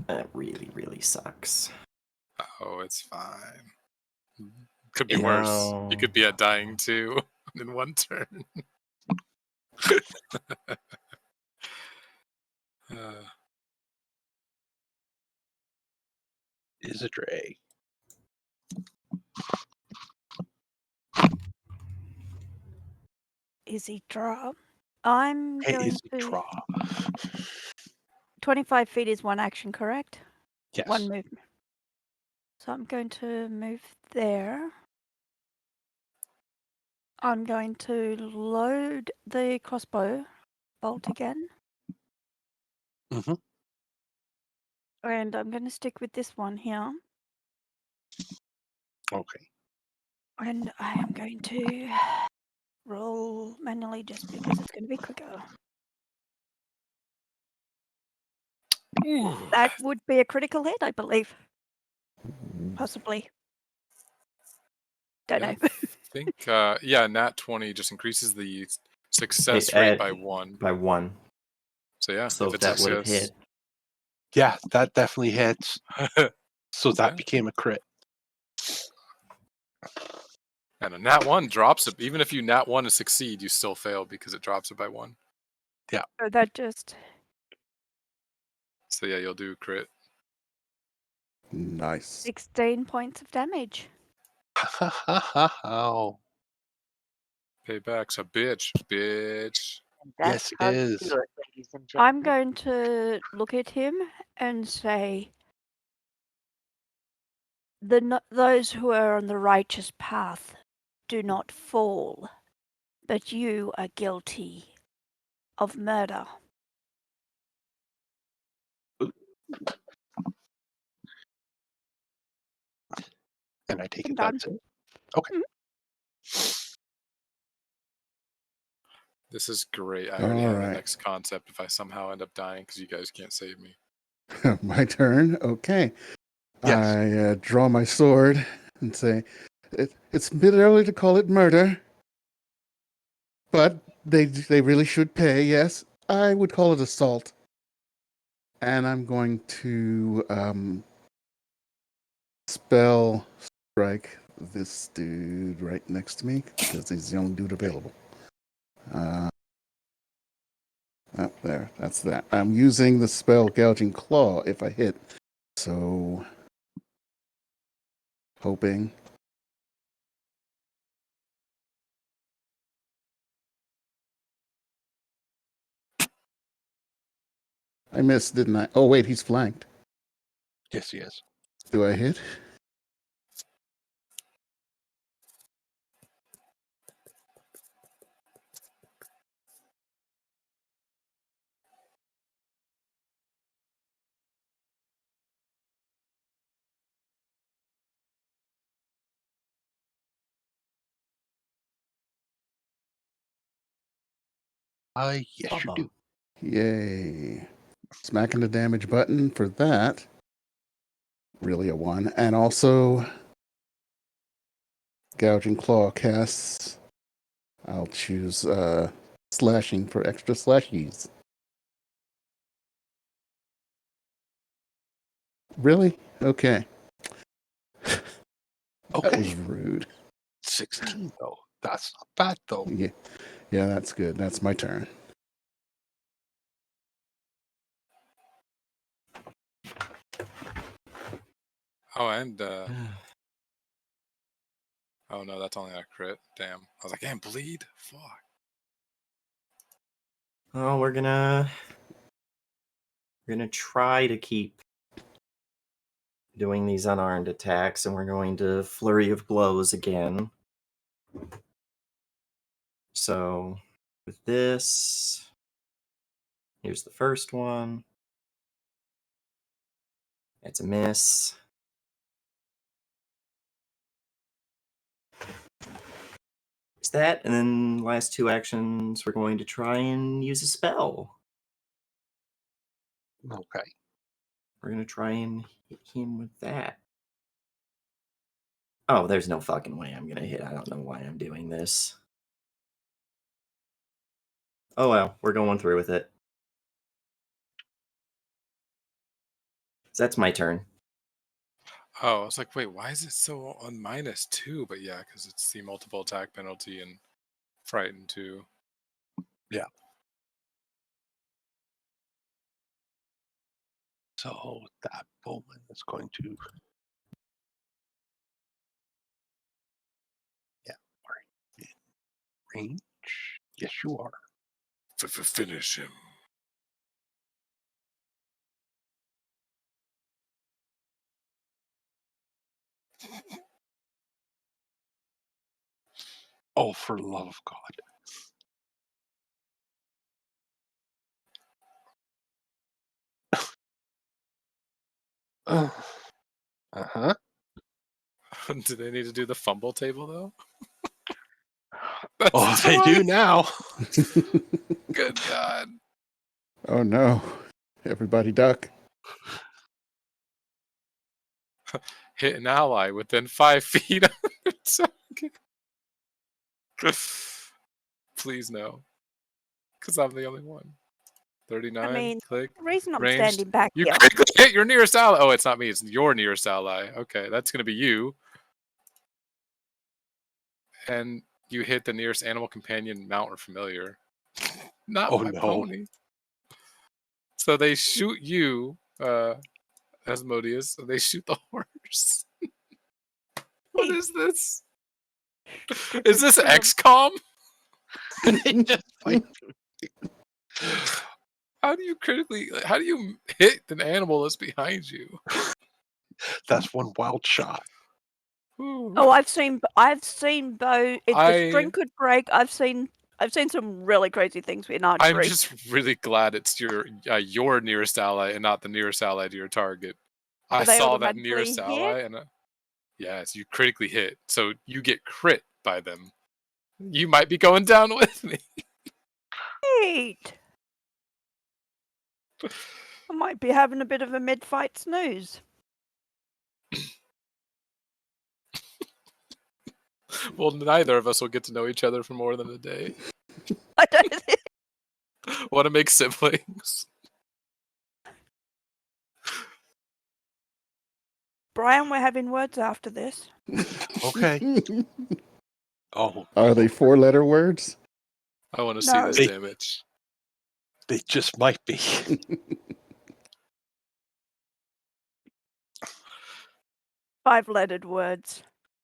That really, really sucks. Oh, it's fine. Could be worse. You could be at dying too in one turn. Isidre. Izzy draw. I'm Hey, going Izzy to. draw. 25 feet is one action, correct? Yes. One movement. So I'm going to move there. I'm going to load the crossbow bolt again. Mm-hmm. And I'm going to stick with this one here. Okay. And I am going to roll manually just because it's going to be quicker. That would be a critical hit, I believe. Possibly. Don't know. I think, yeah, nat 20 just increases the success rate by 1. By 1. So, yeah, So if if it's that would have success. hit. Yeah, that definitely hits. So that became a crit. And a nat 1 drops it. Even if you nat 1 to succeed, you still fail because it drops it by 1. Yeah. So that just. So, yeah, you'll do crit. Nice. 16 points of damage. Oh. Payback's a bitch. And that's Yes, it how you is. do it, ladies ladies and I'm gentlemen. going to look at him and say, those who are on the righteous path do not fall, but you are guilty of murder. And I take I'm it done. that's it. Okay. This is great. I already All have the right. next concept if I somehow end up dying because you guys can't save me. My turn. Okay. Yes. I draw my sword and say, it's a bit early to call it murder, but they really should pay. Yes, I would call it assault. And I'm going to spell strike this dude right next to me because he's the only dude available. There, that's that. I'm using the spell Gouging Claw if I hit. So, hoping. I missed, didn't I? Oh, wait, he's flanked. Yes, he is. Do I hit? Yes, you do. Yay. Smacking the damage button for that. Really a 1. And also, Gouging Claw casts. I'll choose slashing for extra slashies. Really? Okay. That was Okay. rude. 16 though. That's not bad though. Yeah, that's good. That's my turn. Oh, and oh no, that's only a crit. Damn. I was like, damn, bleed. Fuck. Oh, we're gonna try to keep doing these unarmed attacks, and we're going to flurry of blows again. So with this, here's the first one. It's a miss. It's that, and then last 2 actions, we're going to try and use a spell. Okay. We're going to try and hit him with that. Oh, there's no fucking way I'm going to hit. I don't know why I'm doing this. Oh well, we're going through with it. So that's my turn. Oh, I was like, wait, why is it so on -2? But yeah, because it's the multiple attack penalty and frightened too. Yeah. So that bowman is going to. Yeah. All right. In range. Yes, you are. Finish him. Oh, for the love of God. Uh-huh. Do they need to do the fumble table though? Oh, they do now. Good God. Oh no. Everybody duck. Hit an ally within 5 feet. Please no. Because I'm the only one. 39. I mean, click. the reason I'm Ranged. standing back You here. quickly hit your nearest ally. Oh, it's not me. It's your nearest ally. Okay, that's going to be you. And you hit the nearest animal companion, mount, or familiar. Not my pony. So they shoot you, Asmodeus. So they shoot the horse. What is this? Is this XCOM? How do you hit an animal that's behind you? That's one wild shot. Ooh. Oh, I've seen though. If the string I could break, I've seen some really crazy things in I'm archery. just really glad it's your nearest ally and not the nearest ally to your target. I they saw that automatically nearest hit? ally and yes, you critically hit, so you get crit by them. You might be going down with me. Great. I might be having a bit of a mid-fight snooze. Well, neither of us will get to know each other for more than a day. I don't. Want to make siblings? Brian, we're having words after this. Okay. Oh, Are they 4-letter words? I want to see No. this They- damage. they just might be. 5-lettered words.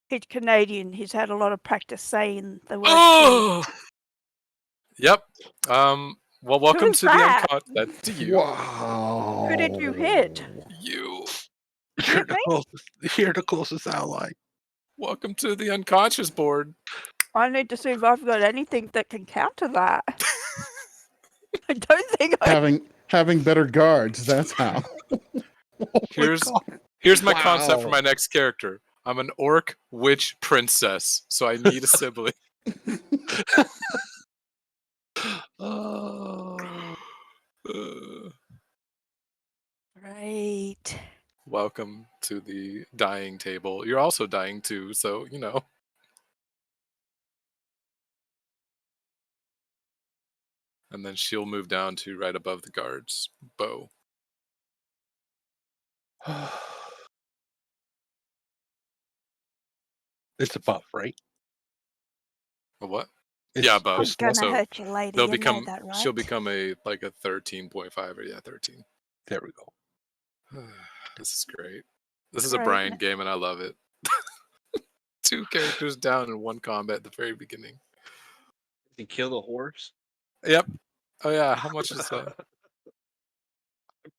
He's Canadian. He's had a lot of practice saying the word. Oh. Yep. Well, welcome Who's to that? to you. Wow. Who did you hit? You. You're the closest ally. Welcome to the unconscious board. I need to see if I've got anything that can counter that. I don't think I. Having better guards, that's how. Here's my concept for Wow. my next character. I'm an orc witch princess, so I need a sibling. Oh. Right. Welcome to the dying table. You're also dying too, so you know. And then she'll move down to right above the guard's bow. It's above, right? A what? It's Yeah, above. I'm just gonna So hurt you, lady. they'll You become. know that, right? She'll become a 13.5 or 13. there we go. This is great. This is a Great. Brian game, and I love it. 2 characters down in 1 combat at the very beginning. Did you kill the horse? Yep. Oh yeah. How much is that?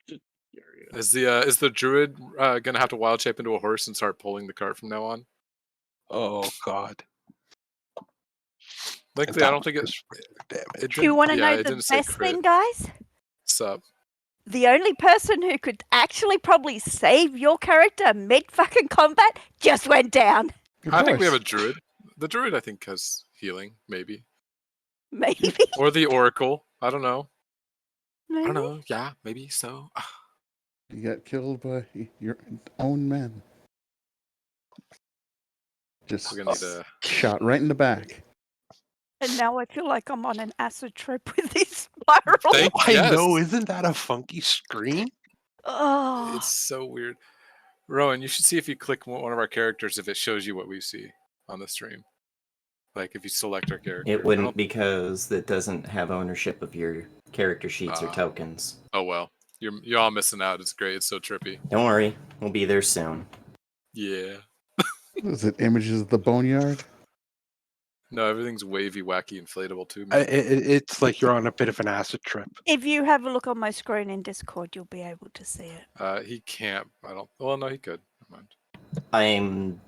Just curious. Is the druid gonna have to wild shape into a horse and start pulling the cart from now on? Oh God. Thankfully, I don't think Just damage. it Do you didn't. want to Yeah, know it the didn't say best crit. thing, guys? Sup? The only person who could actually probably save your character mid fucking combat just went down. Of I think we have course. a druid. The druid, I think, has healing, maybe, Maybe. or the oracle. I don't know. I Maybe. don't know. Yeah, maybe so. You got killed by your own men. Just We're gonna need a. shot right in the back. And now I feel like I'm on an acid trip with this spiral. Thank I yes. know, isn't that a funky screen? Oh, It's so weird. Rowan, you should see if you click one of our characters if it shows you what we see on the stream. Like if you select our character. It wouldn't because it doesn't have ownership of your character sheets or Ah. tokens. Oh well, you're all missing out. It's great. It's so trippy. Don't worry, we'll be there soon. Yeah. Is it images of the boneyard? No, everything's wavy, wacky, inflatable too. It's like you're on a bit of an acid trip. if you have a look on my screen in Discord, you'll be able to see it. He can't. I don't. Well, no, he could. Never mind.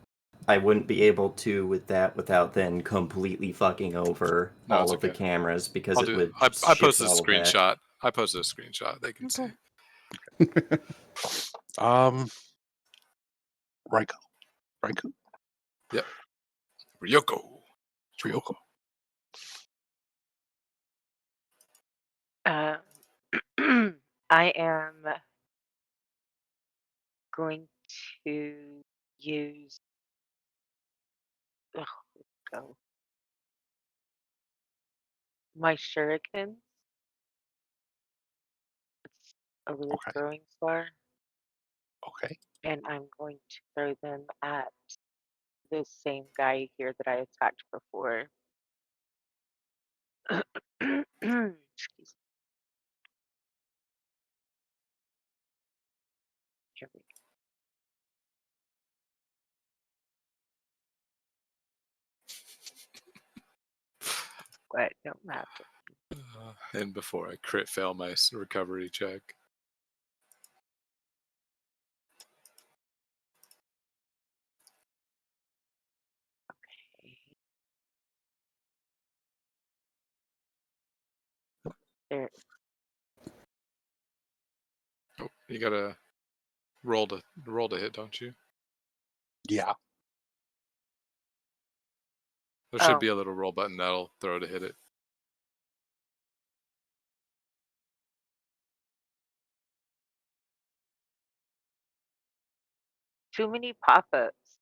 I wouldn't be able to with that without then completely fucking over No, all it's of the okay. cameras because I'll it do. would. I shift posted a all of that. screenshot. I posted a screenshot. They can Okay. see. Raikou. Yep. Ryoko. Ryoko. I am going to use. Ugh, let's go. My shurikens. It's a little Okay. throwing star, Okay. and I'm going to throw them at this same guy here that I attacked before. Excuse me. Here we go. What? Don't laugh. And before I crit fail my recovery check. There. Oh, you gotta roll to hit, don't you? Yeah. There should Oh, be a little roll button that'll throw to hit it. too many pop-ups.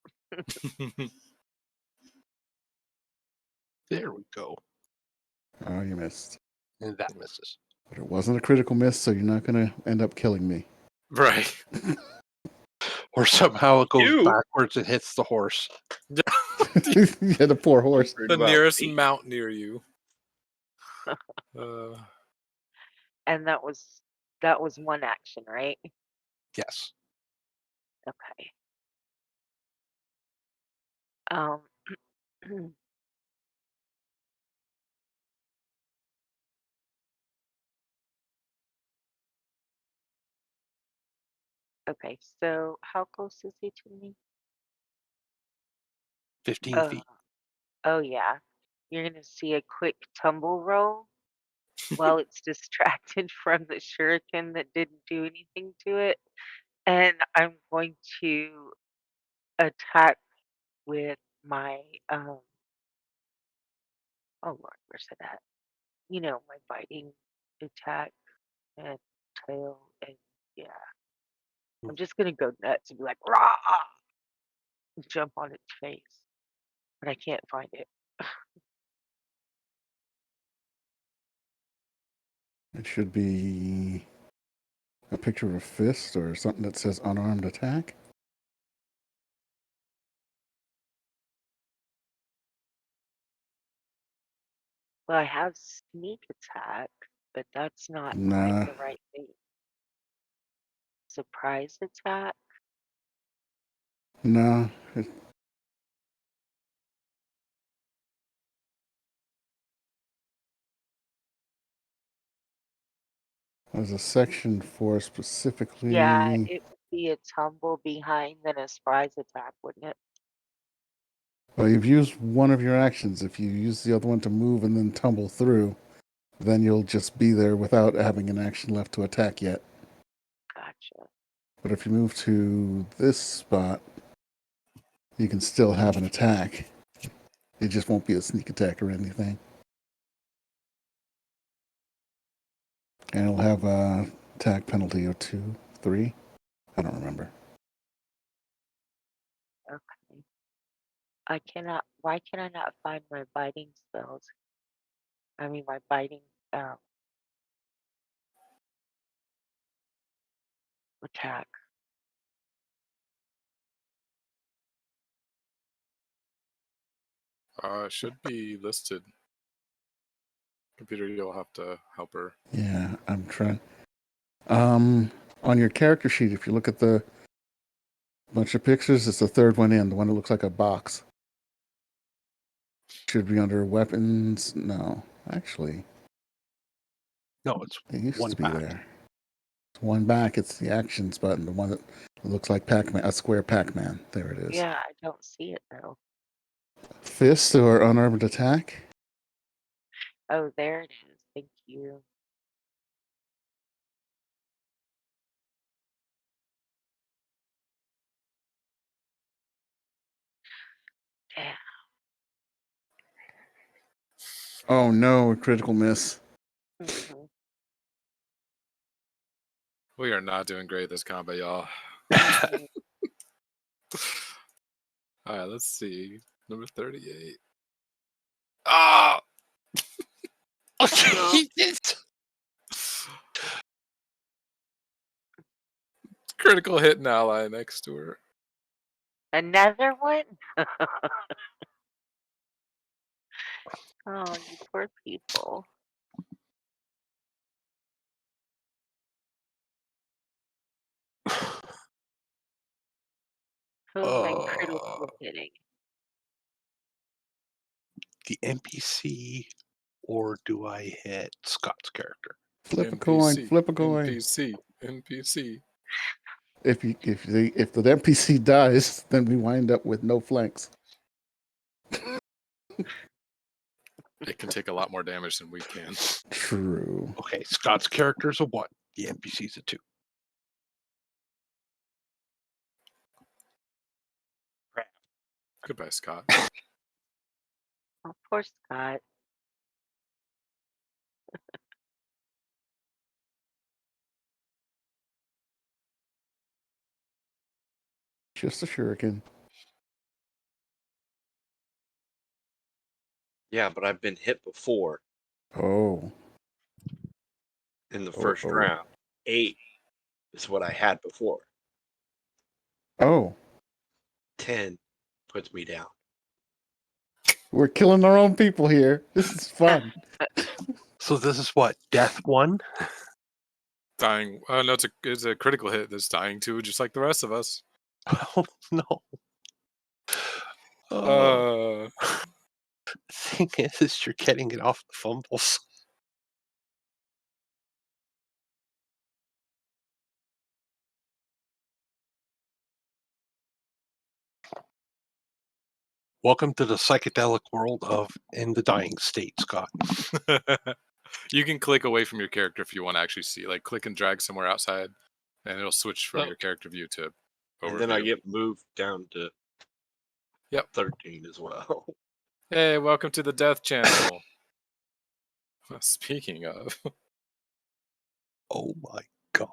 There we go. Oh, you missed. And that misses. But it wasn't a critical miss, so you're not going to end up killing me. Right. Or somehow it goes You? backwards and hits the horse. Yeah, the poor horse. The nearest mount near you. And that was one action, right? Yes. Okay. Um okay, so how close is he to me? 15 feet. Oh yeah. You're gonna see a quick tumble roll while it's distracted from the shuriken that didn't do anything to it. And I'm going to attack with my oh Lord, where's it at? My biting attack and tail and yeah. I'm just gonna go nuts and be like rah and jump on its face. But I can't find it. It should be a picture of a fist or something that says unarmed attack. Well, I have sneak attack, but that's not Nah, the right thing. Surprise attack? nah. There's a section for Yeah, specifically. it would be a tumble behind then a surprise attack, wouldn't it? Well, you've used one of your actions. If you use the other one to move and then tumble through, then you'll just be there without having an action left to attack yet. Gotcha. But if you move to this spot, you can still have an attack. It just won't be a sneak attack or anything. And it'll have a attack penalty of 2, 3. I don't remember. Okay. Why can I not find my biting spells? I mean, my biting attack. It should be listed. Computer, you'll have to help her. Yeah, I'm trying. On your character sheet, if you look at the bunch of pictures, it's the third one in, the one that looks like a box. Should be under weapons. No, actually, No, it's it used one to be back. there. It's one back. It's the actions button, the one that looks like Pac-Man, a square Pac-Man. There it is. Yeah, I don't see it though. Fist or unarmed attack. Oh, there it is. Thank you. Damn. Oh no, a critical miss. Mhm. We are not doing great this combat, y'all. Mhm. All right, let's see. Number 38. Ah! Critical hit an ally next to her. Another one? Oh, you poor people. Who am I critical hitting? The NPC or do I hit Scott's character? Flip a coin. Flip a coin. NPC. If the NPC dies, then we wind up with no flanks. It can take a lot more damage than we can. True. Okay, Scott's character is a 1. The NPC's a 2. Goodbye, Scott. Oh, poor Scott. Just a shuriken. Yeah, but I've been hit before Oh. in the first oh. round. 8 is what I had before. Oh. 10 puts me down. We're killing our own people here. This is fun. So this is what? Death 1? Dying. Oh no, it's a critical hit. That's dying too, just like the rest of us. Oh, no. Oh. The thing is you're getting it off the fumbles. Welcome to the psychedelic world of In the Dying State, Scott. You can click away from your character if you want to actually see. Like, click and drag somewhere outside, and it'll switch from your character view to overview. And then I get moved down to 13 as well. Hey, welcome to the Death Channel. Speaking of. Oh my god.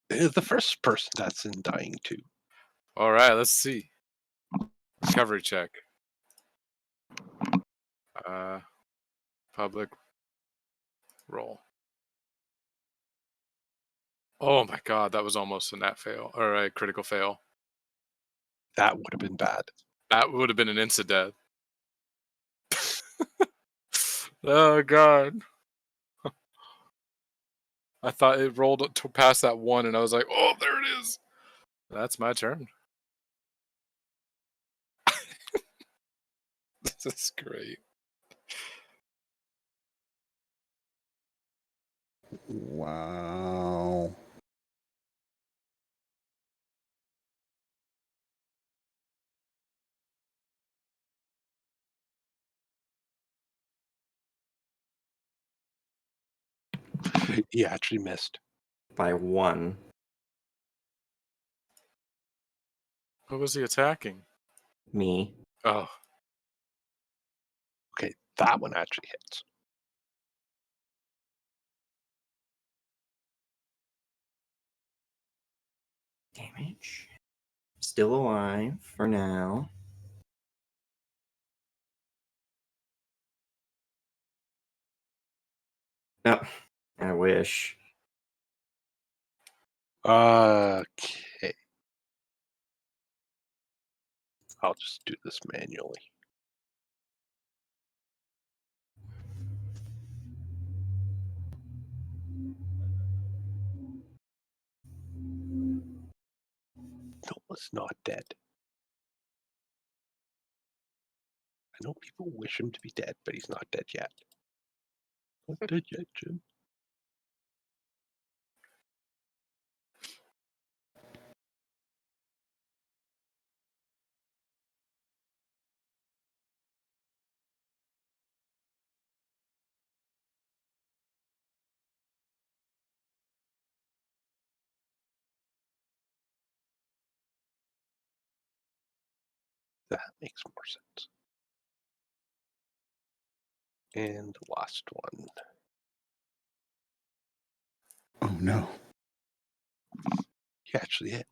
The first person that's in Dying 2. All right, let's see. Recovery check. Public roll. Oh my god, that was almost a nat fail or a critical fail. That would have been bad. That would have been an instant death. Oh god. I thought it rolled to past that 1 and I was like, oh, there it is. That's my turn. This is great. Wow. You actually missed. By 1. What was he attacking? Me. Oh. Okay, that one actually hits. Damage. Still alive for now. Oh, I wish. Okay. I'll just do this manually. No, it's not dead. I know people wish him to be dead, but he's not dead yet. Not dead yet, Jim. That makes more sense. And the last one. Oh no. He actually hit.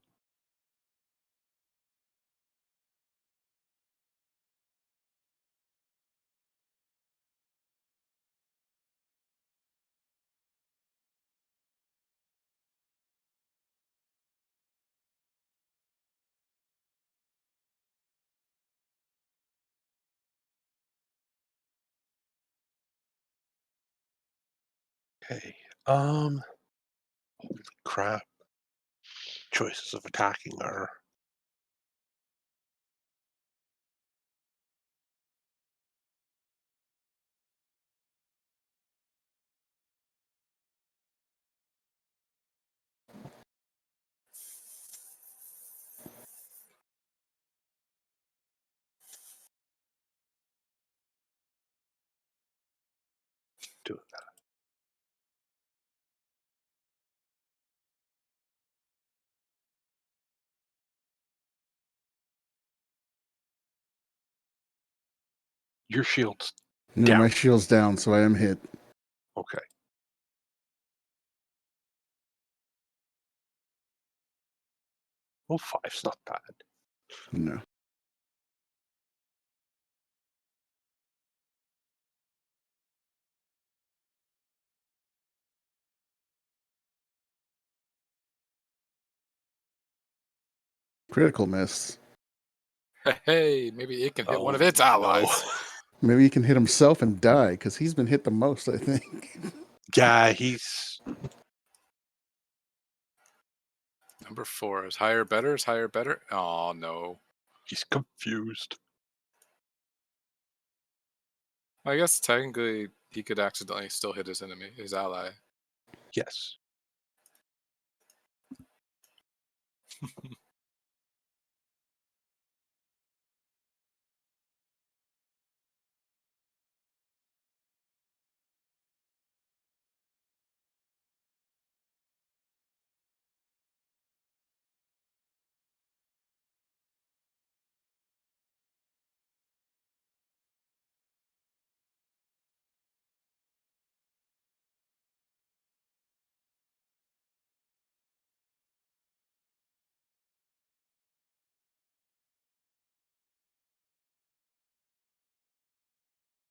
Okay. Holy crap. Choices of attacking are doing that. Your shield's No, down. my shield's down, so I am hit. Okay. Well, 5's not bad. No. Critical miss. Hey, maybe it can hit one of Oh, its allies. no. Maybe he can hit himself and die because he's been hit the most, I think. Yeah, he's Number 4 is higher better. Is higher better? Oh no. he's confused. I guess technically he could accidentally still hit his enemy, his ally. Yes.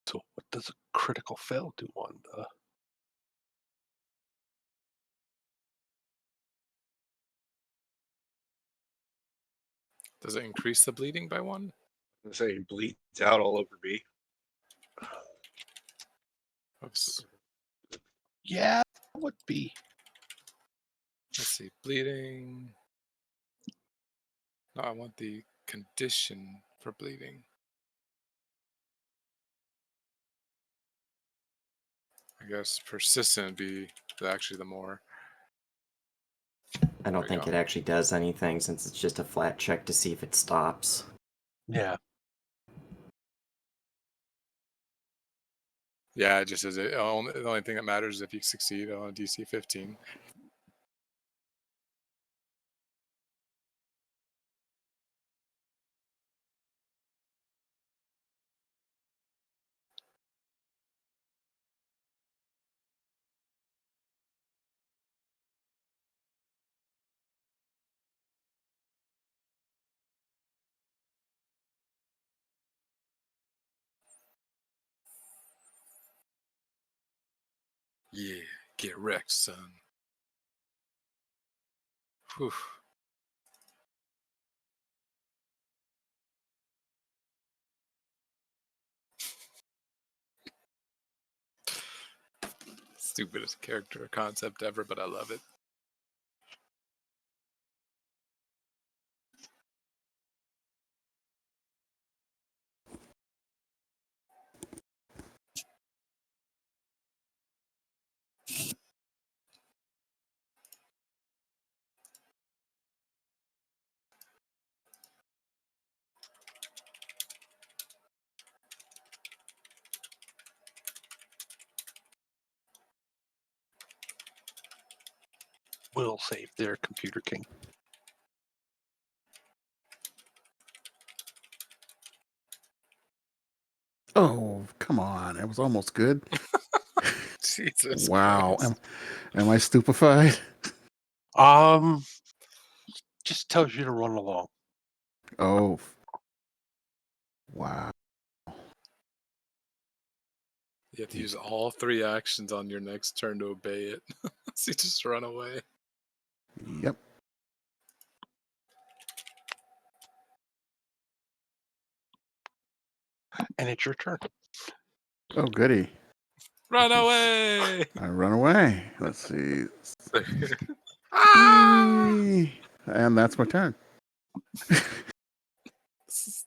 So what does a critical fail do on the... Does it increase the bleeding by 1? I say he bleeds out all over me. Oops. Yeah, that would be. Let's see. Bleeding. No, I want the condition for bleeding. I guess persistent would be actually the more. I don't we think go. it actually does anything since it's just a flat check to see if it stops. Yeah. Yeah, it just is. The only thing that matters is if you succeed on a DC 15. Yeah, get wrecked, son. Whew. Stupidest character concept ever, but I love it. Will save their computer king. Oh, come on. It was almost good. Jesus Wow. Christ. Am I stupefied? Just tells you to run along. Oh. Wow. You have to use all 3 actions on your next turn to obey it. So you just run away. Yep. And it's your turn. Oh, goody. Run away! I run away. Let's see. Ah! Whee! And that's my turn. This is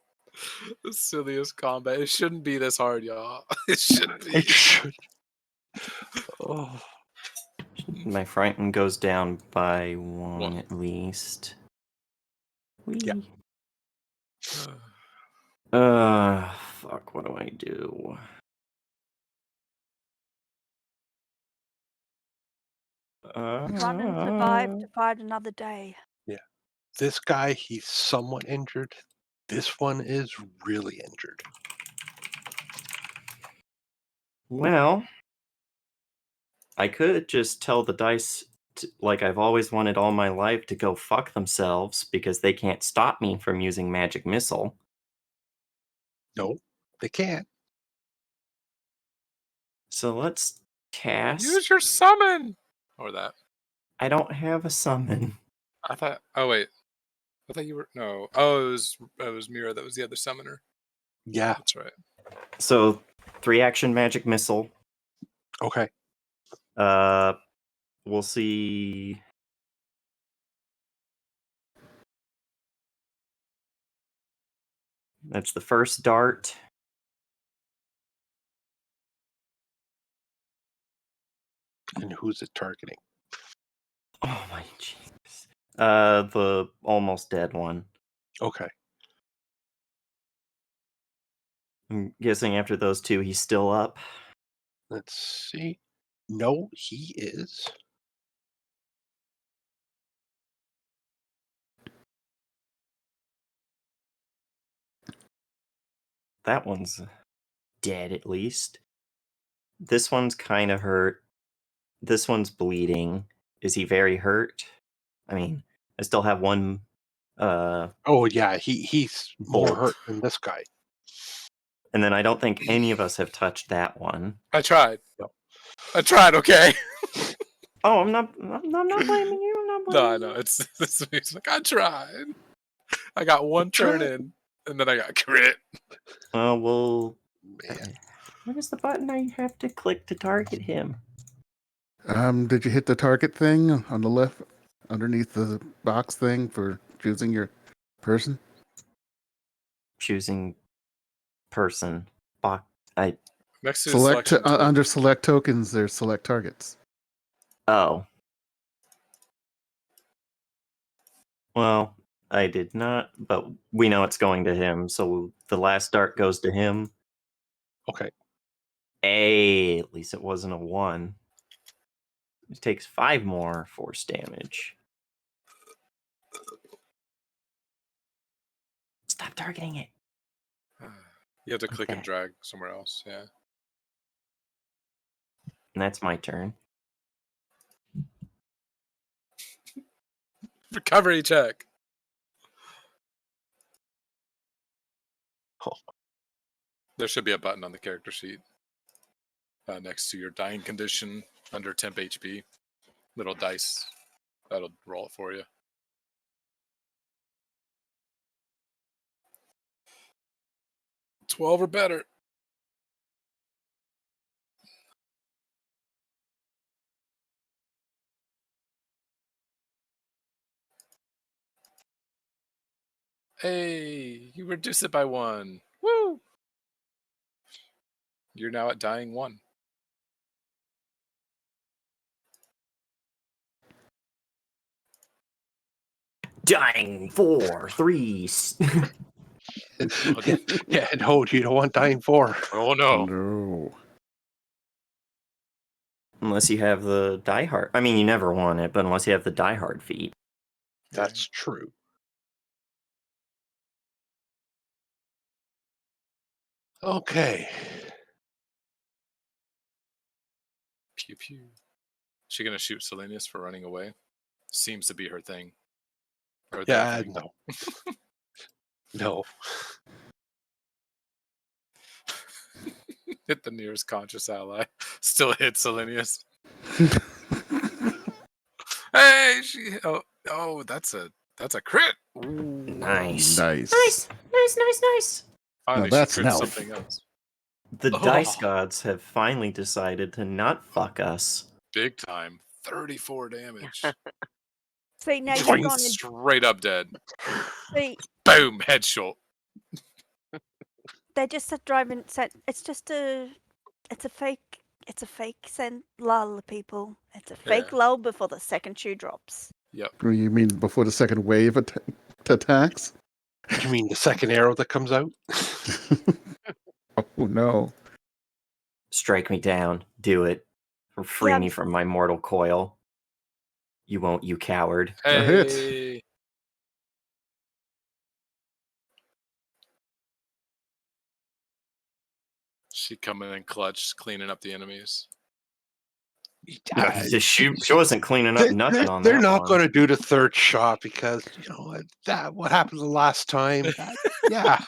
the silliest combat. It shouldn't be this hard, y'all. It shouldn't be. It should. Oh. My frighten goes down by 1 1. at least. Yeah. Whee. Fuck, what do I do? Run and survive to fight another day. This guy, he's somewhat injured. This one is really injured. Well, I could just tell the dice, like I've always wanted all my life, to go fuck themselves because they can't stop me from using magic missile. No, they can't. So let's cast. Use your summon! Or that. I don't have a summon. I thought. Oh, wait. I thought you were. No. Oh, it was Mira that was the other summoner. Yeah. That's right. So 3-action magic missile. Okay. We'll see. That's the first dart. And who's it targeting? Oh my Jesus. The almost dead one. Okay. I'm guessing after those two, he's still up. Let's see. No, he is. That one's dead at least. This one's kind of hurt. This one's bleeding. Is he very hurt? I mean, I still have one. Oh yeah, he's more Bolt. hurt than this guy. And then I don't think any of us have touched that one. I tried. No. I tried, okay? Oh, I'm not blaming you. I'm not blaming No, I you. know. It's like, I tried. I got one turn in, and then I got crit. Well, Man. what is the button I have to click to target him? Did you hit the target thing on the left, underneath the box thing for choosing your person? Choosing person. Next to Select selection tool. under select tokens. There's select targets. Oh. Well, I did not, but we know it's going to him, so the last dart goes to him. Okay. At least it wasn't a 1. It takes 5 more force damage. Stop targeting it. You have to click and Okay. drag somewhere else, yeah. And that's my turn. Recovery check. Oh. There should be a button on the character sheet next to your dying condition under temp HP. Little dice. That'll roll it for you. $12 or better. Hey, you reduce it by 1. Woo! You're now at dying 1. Dying 4, 3. Yeah, no, you don't want dying 4. Oh no. No. Unless you have the Die Hard. I mean, you never want it, but unless you have the Die Hard feat. That's true. Okay. Pew pew. She gonna shoot Selenius for running away? Seems to be her thing. Or their Yeah, thing. no. No. Hit the nearest conscious ally. Still hit Selenius. Hey, oh, that's a crit. Nice. Nice. Nice. Finally, that's she an crit elf. something else. The Oh. Dice Gods have finally decided to not fuck us. Big time. 34 damage. See, now you've Boing, gone in. straight up dead. See, Boom, headshot. they're just a driving set. It's a fake send lull, people. It's a fake Yeah. lull before the second shoe drops. Yep. You mean before the second wave attacks? You mean the second arrow that comes out? Oh no. Strike me down. Do it. Free Yeah, me from my mortal coil. You won't, you coward. A hit. Hey. She coming in clutch, cleaning up the enemies. Yeah, she wasn't cleaning up nothing on They're that not one. going to do the third shot because that what happened the last time. Yeah,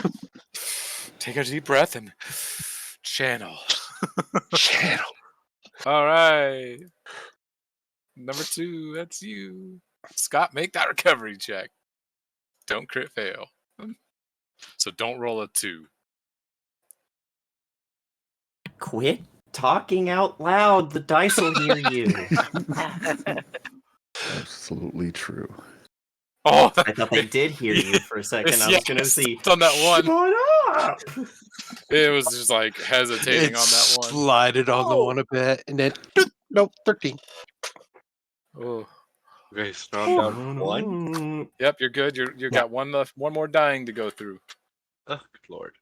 Take a deep breath and channel. channel. All right. Number 2, that's you. Scott, make that recovery check. Don't crit fail. So don't roll a 2. Quit talking out loud. The dice will hear you. Absolutely true. Oh, I thought they did hear you for a second. I was going to see. on that one. Shut up! It was just like hesitating It on that one. slided on the one a bit, and then nope, 13. Oh, Okay, so now I'm down to 1. yep, you're good. You got one left, one more dying to go through. Oh, good lord.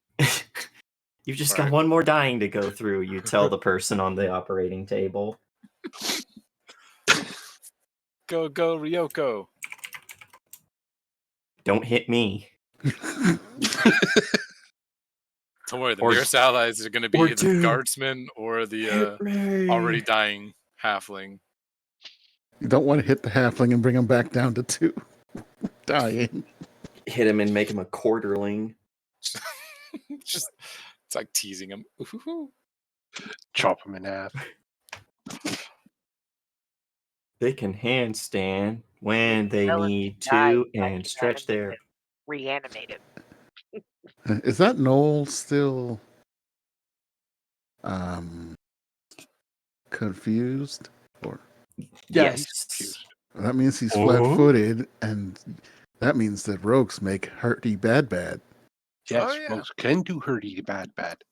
You've just Right. got one more dying to go through, you tell the person on the operating table. Go, Ryoko. Don't hit me. Don't worry, the Or- nearest allies are going to or be the two. guardsman or the Hit me. already dying halfling. You don't want to hit the halfling and bring him back down to 2. Dying. Hit him and make him a quarterling. Just, it's like teasing him. Ooh. Chop him in half. They can handstand when they Well, if need he dies, to I and can stretch their. reanimate him. Is that Noel still confused? Or Yeah, he's Yes. confused. that means he's Oh. flat-footed, and that means that rogues make hurty bad. Yes, Oh, yeah. most can do hurty bad.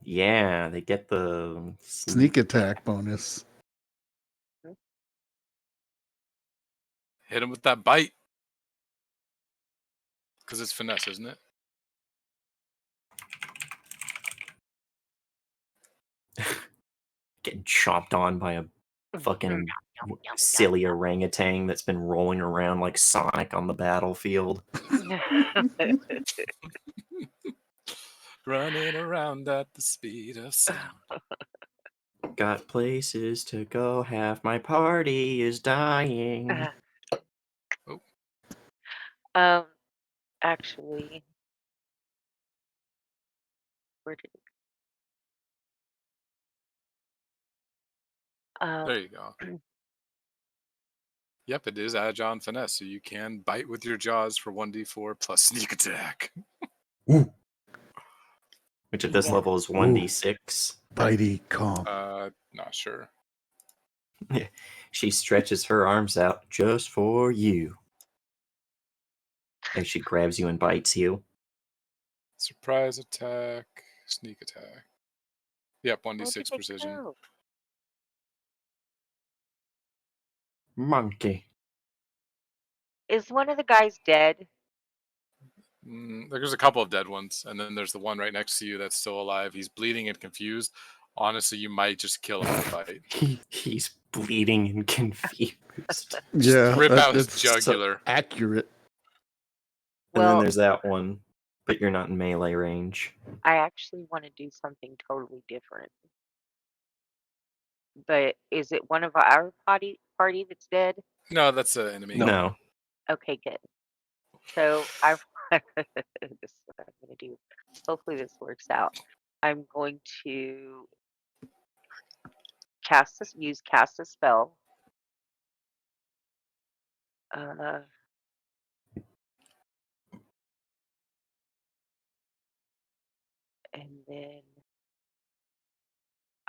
Yeah, they get the Sneak attack bonus. Hit him with that bite. Because it's finesse, isn't it? Getting chopped on by a fucking silly orangutan that's been rolling around like Sonic on the battlefield. Running around at the speed of sound. Got places to go, half my party is dying. Actually, where did it? There you go. Yep, it is agile and finesse, so you can bite with your jaws for 1d4 plus sneak attack. Which at this Yeah. level is 1d6. Bitey comp. Not sure. She stretches her arms out just for you. And she grabs you and bites you. Surprise attack, sneak attack. Yep, Where did 1d6 they precision. go? Monkey. Is one of the guys dead? There's a couple of dead ones, and then there's the one right next to you that's still alive. He's bleeding and confused. Honestly, you might just kill him with a bite. He's bleeding and confused. Yeah, Rip out his that's jugular. accurate. And then Well, there's that one, but you're not in melee range. I actually want to do something totally different. But is it one of our party that's dead? No, that's an enemy. No. Okay, good. So I this is what I'm gonna do. Hopefully this works out. I'm going to cast a spell. And then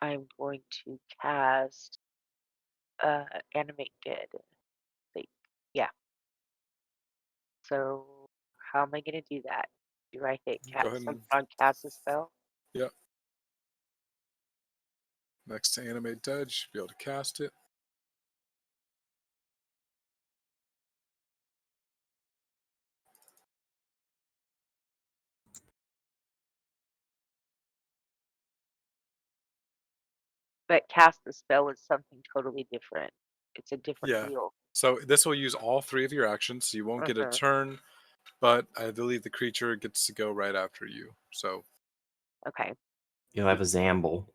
I'm going to cast animate dead. Yeah. So how am I gonna do that? Do I hit Go ahead and- cast a spell? Yep. Next to animate dead, should be able to cast it. But cast the spell is something totally different. It's a different Yeah. heal. So this will use all 3 of your actions. So you won't get a turn, but I believe the creature gets to go right after you. So Okay. You'll have a Zamble.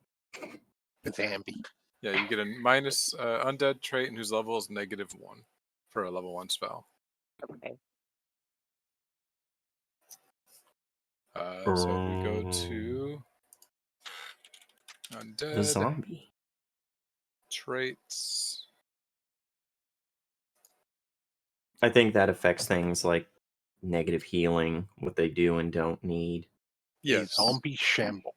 It's Ambi. yeah, you get a minus undead trait and whose level is -1 for a level 1 spell. Okay. So if we go to the undead zombie. traits. I think that affects things like negative healing, what they do and don't need. A Yes. zombie shamble.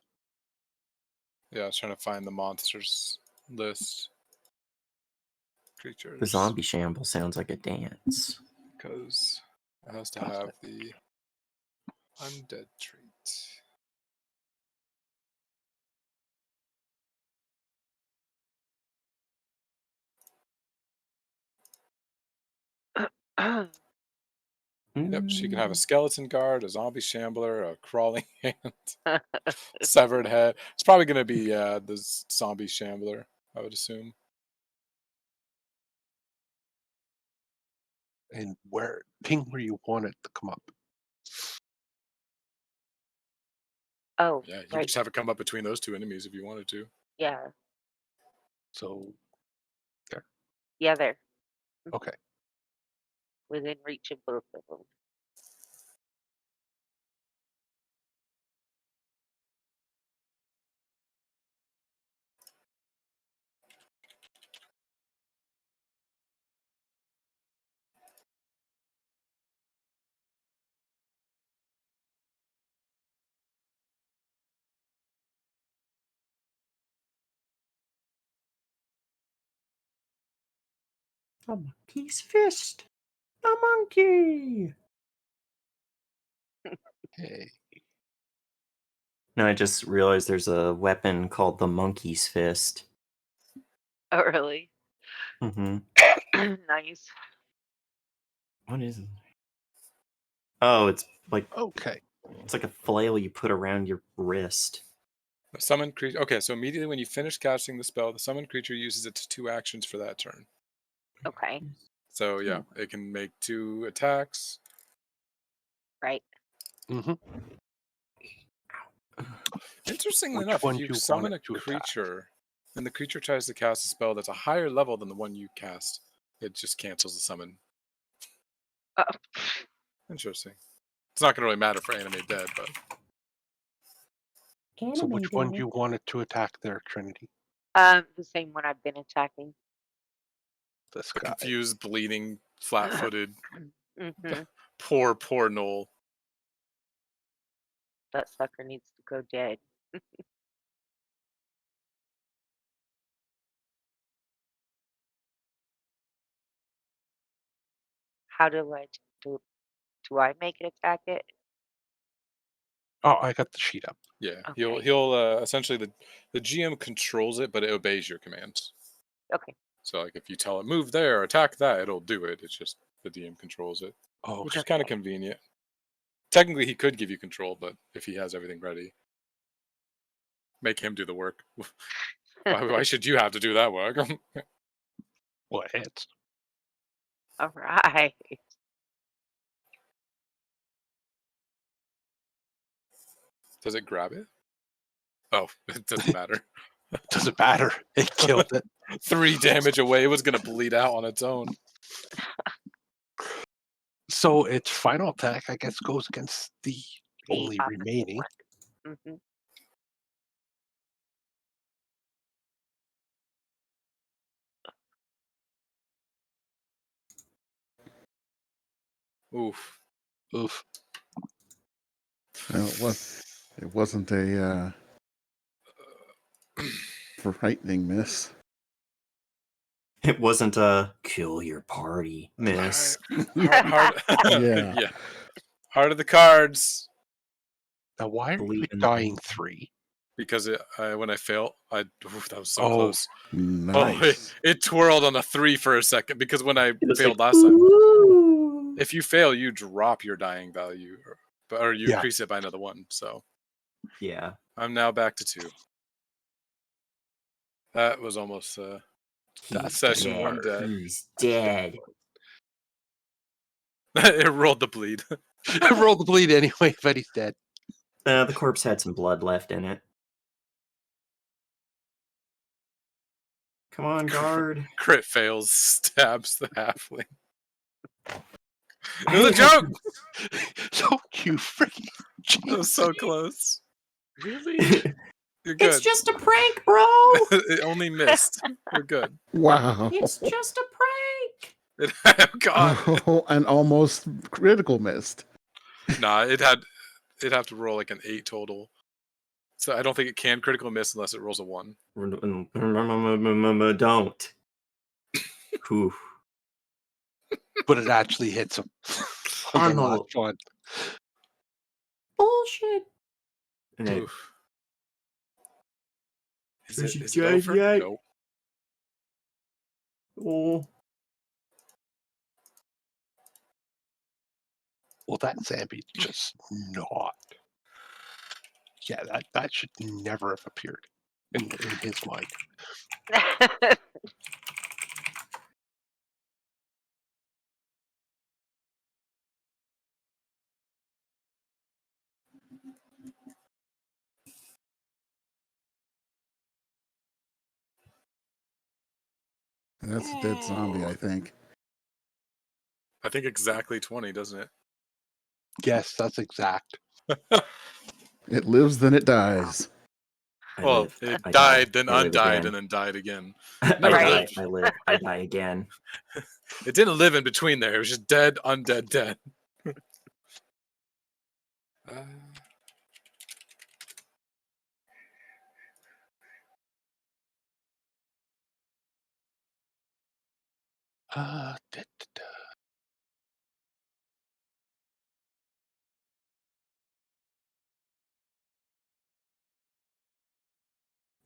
Yeah, I was trying to find the monsters list. Creatures. The zombie shamble sounds like a dance. Because it has to have the undead trait. Yep, she can have a skeleton guard, a zombie shambler, a crawling hand, severed head. It's probably going to be the zombie shambler, I would assume. And ping where you want it to come up. Oh, Yeah, you right. could just have it come up between those 2 enemies if you wanted to. Yeah. So there. Yeah, there. Okay. Within reach of both of them. A monkey's fist. A monkey. Hey. No, I just realized there's a weapon called the monkey's fist. Oh, really? Mm-hmm. Nice. What is it? Oh, it's like Okay. a flail you put around your wrist. A summoned creature. Okay, so immediately when you finish casting the spell, the summoned creature uses its 2 actions for that turn. Okay. So yeah, it can make 2 attacks. Right. Mm-hmm. Interestingly Which enough, one if do you you want summon it a to attack? creature and the creature tries to cast a spell that's a higher level than the one you cast, it just cancels the summon. Uh, Interesting. It's not going to really matter for Anime Dead, but So which one do you want it to attack there, Trinity? the same one I've been attacking. This the guy. confused, bleeding, flat-footed, Mm-hmm. poor Noel. That sucker needs to go dead. How do I do I make it attack it? Oh, I got the sheet up. Yeah, Okay. he'll essentially the GM controls it, but it obeys your commands. Okay. So like if you tell it move there, attack that, it'll do it. It's just the DM controls it, Oh, which okay. is kind of convenient. Technically, he could give you control, but if he has everything ready, make him do the work. Why should you have to do that work? Well, it hits. All right. Does it grab it? Oh, it doesn't matter. Doesn't matter. It killed it. 3 damage away. It was going to bleed out on its own. So its final attack, I guess, goes against the only opposite remaining. one. Mm-hmm. Oof. Oof. No, it wasn't a frightening miss. It wasn't a kill your party miss. Hard. Yeah. Yeah. Heart of the cards. Now, why are you Believe in dying them. 3? Because when I fail, that was so Oh, close. Nice. Oh, it twirled on a 3 for a second because when I It was failed like, last time, "Ooh." if you fail, you drop your dying value, or you Yeah. increase it by another 1. So Yeah. I'm now back to 2. That was almost He's Session dead. 1 dead. He's dead. It rolled the bleed. Roll the bleed anyway, but he's dead. The corpse had some blood left in it. Come on, guard. Crit fails, stabs the halfling. It was a joke! So you freaking It was so close. Really? You're good. It's just a prank, bro. It only missed. You're good. Wow. It's just a prank. Oh, God. Oh, an almost critical missed. Nah, it'd have to roll like an 8 total. So I don't think it can critical miss unless it rolls a 1. Don't. Whew. But it actually hits him. On the last one. Bullshit. And then, Oof. Is Is it it over? dead yet? No. oh, Well, that zombie just not. Yeah, that should never have appeared in his mind. That's a dead zombie, I think. I think exactly 20, doesn't it? Yes, that's exact. It lives, then it dies. I Well, live. it I died, die, then I live undied, again. and then died again. I Never die, lived. I live. I die again. It didn't live in between there. It was just dead, undead, dead. Da, da, da.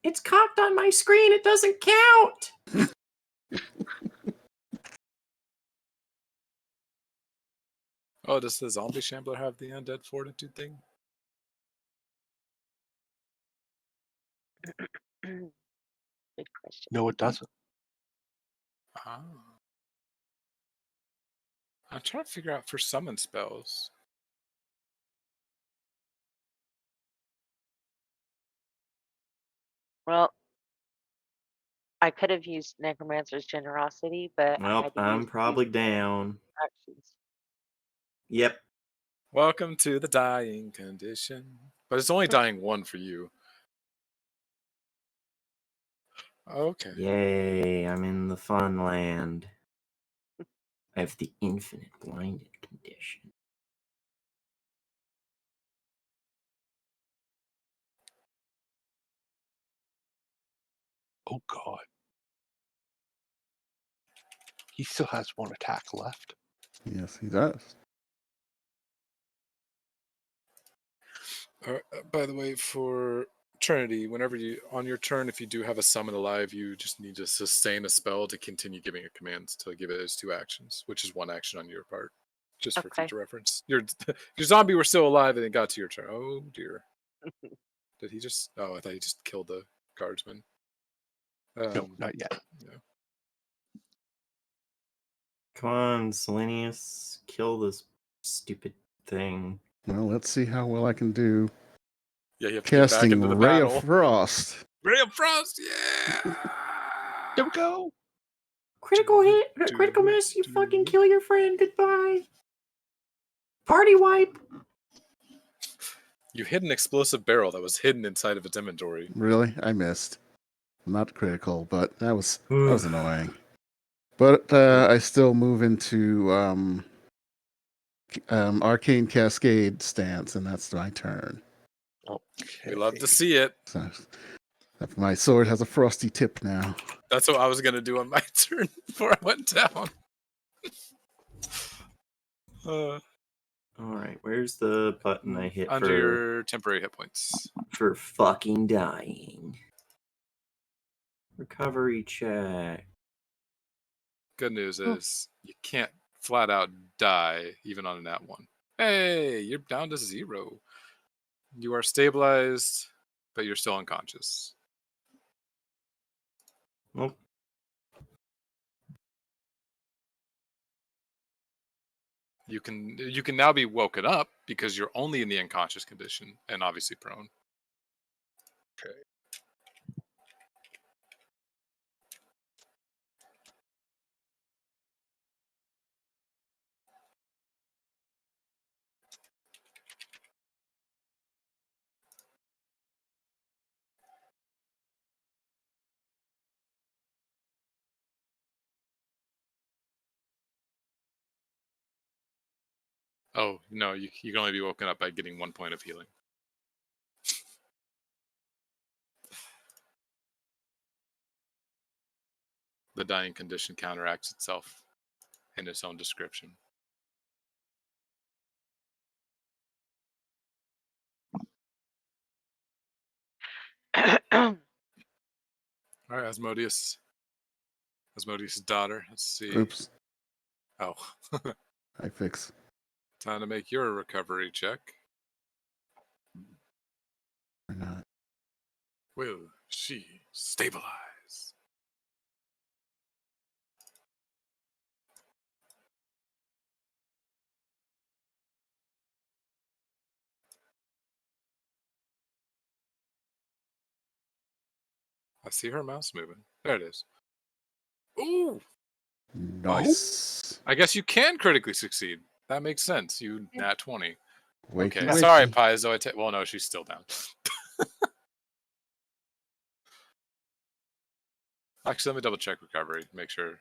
It's cocked on my screen. It doesn't count. Oh, does the zombie shambler have the undead fortitude thing? Good question. No, it doesn't. Ah. I'm trying to figure out for summon spells. Well, I could have used Necromancer's Generosity, but I Well, had to I'm use probably two down. actions. Yep. Welcome to the dying condition. But it's only dying 1 for you. Okay. Yay, I'm in the fun land. I have the infinite blinded condition. Oh God. He still has one attack left. Yes, he does. By the way, for Trinity, whenever you on your turn, if you do have a summon alive, you just need to sustain a spell to continue giving a command to give it as 2 actions, which is 1 action on your part, just for Okay. future reference. Your zombie were still alive and it got to your turn. Oh dear. Did he just? Oh, I thought he just killed the guardsman. No, not yet. No. Come on, Selenius. Kill this stupid thing. Well, let's see how well I can do Yeah, you have to get back casting into the Ray battle. of Frost. Ray of Frost, yeah. There we go. Critical hit, critical miss, you fucking kill your friend. Goodbye. Party wipe. You hit an explosive barrel that was hidden inside of its inventory. Really? I missed. Not critical, but that was annoying. But I still move into Arcane Cascade stance, and that's my turn. Okay. We love to see it. So my sword has a frosty tip now. That's what I was gonna do on my turn before I went down. All right, where's the button I hit Under for your temporary hit points. for fucking dying? Recovery check. Good news is you can't flat out die even on a nat 1. Hey, you're down to 0. You are stabilized, but you're still unconscious. Nope. You can now be woken up because you're only in the unconscious condition and obviously prone. Okay. Oh no, you can only be woken up by getting 1 point of healing. The dying condition counteracts itself in its own description. All right, Asmodeus' daughter. Let's see. Oops. Oh, I fix. time to make your recovery check. Or not. Will she stabilize? I see her mouse moving. There it is. Ooh! Nice. I guess you can critically succeed. That makes sense. You nat 20. Wakey, Okay, wakey. sorry, Paizo. Well, no, she's still down. Actually, let me double check recovery. Make sure.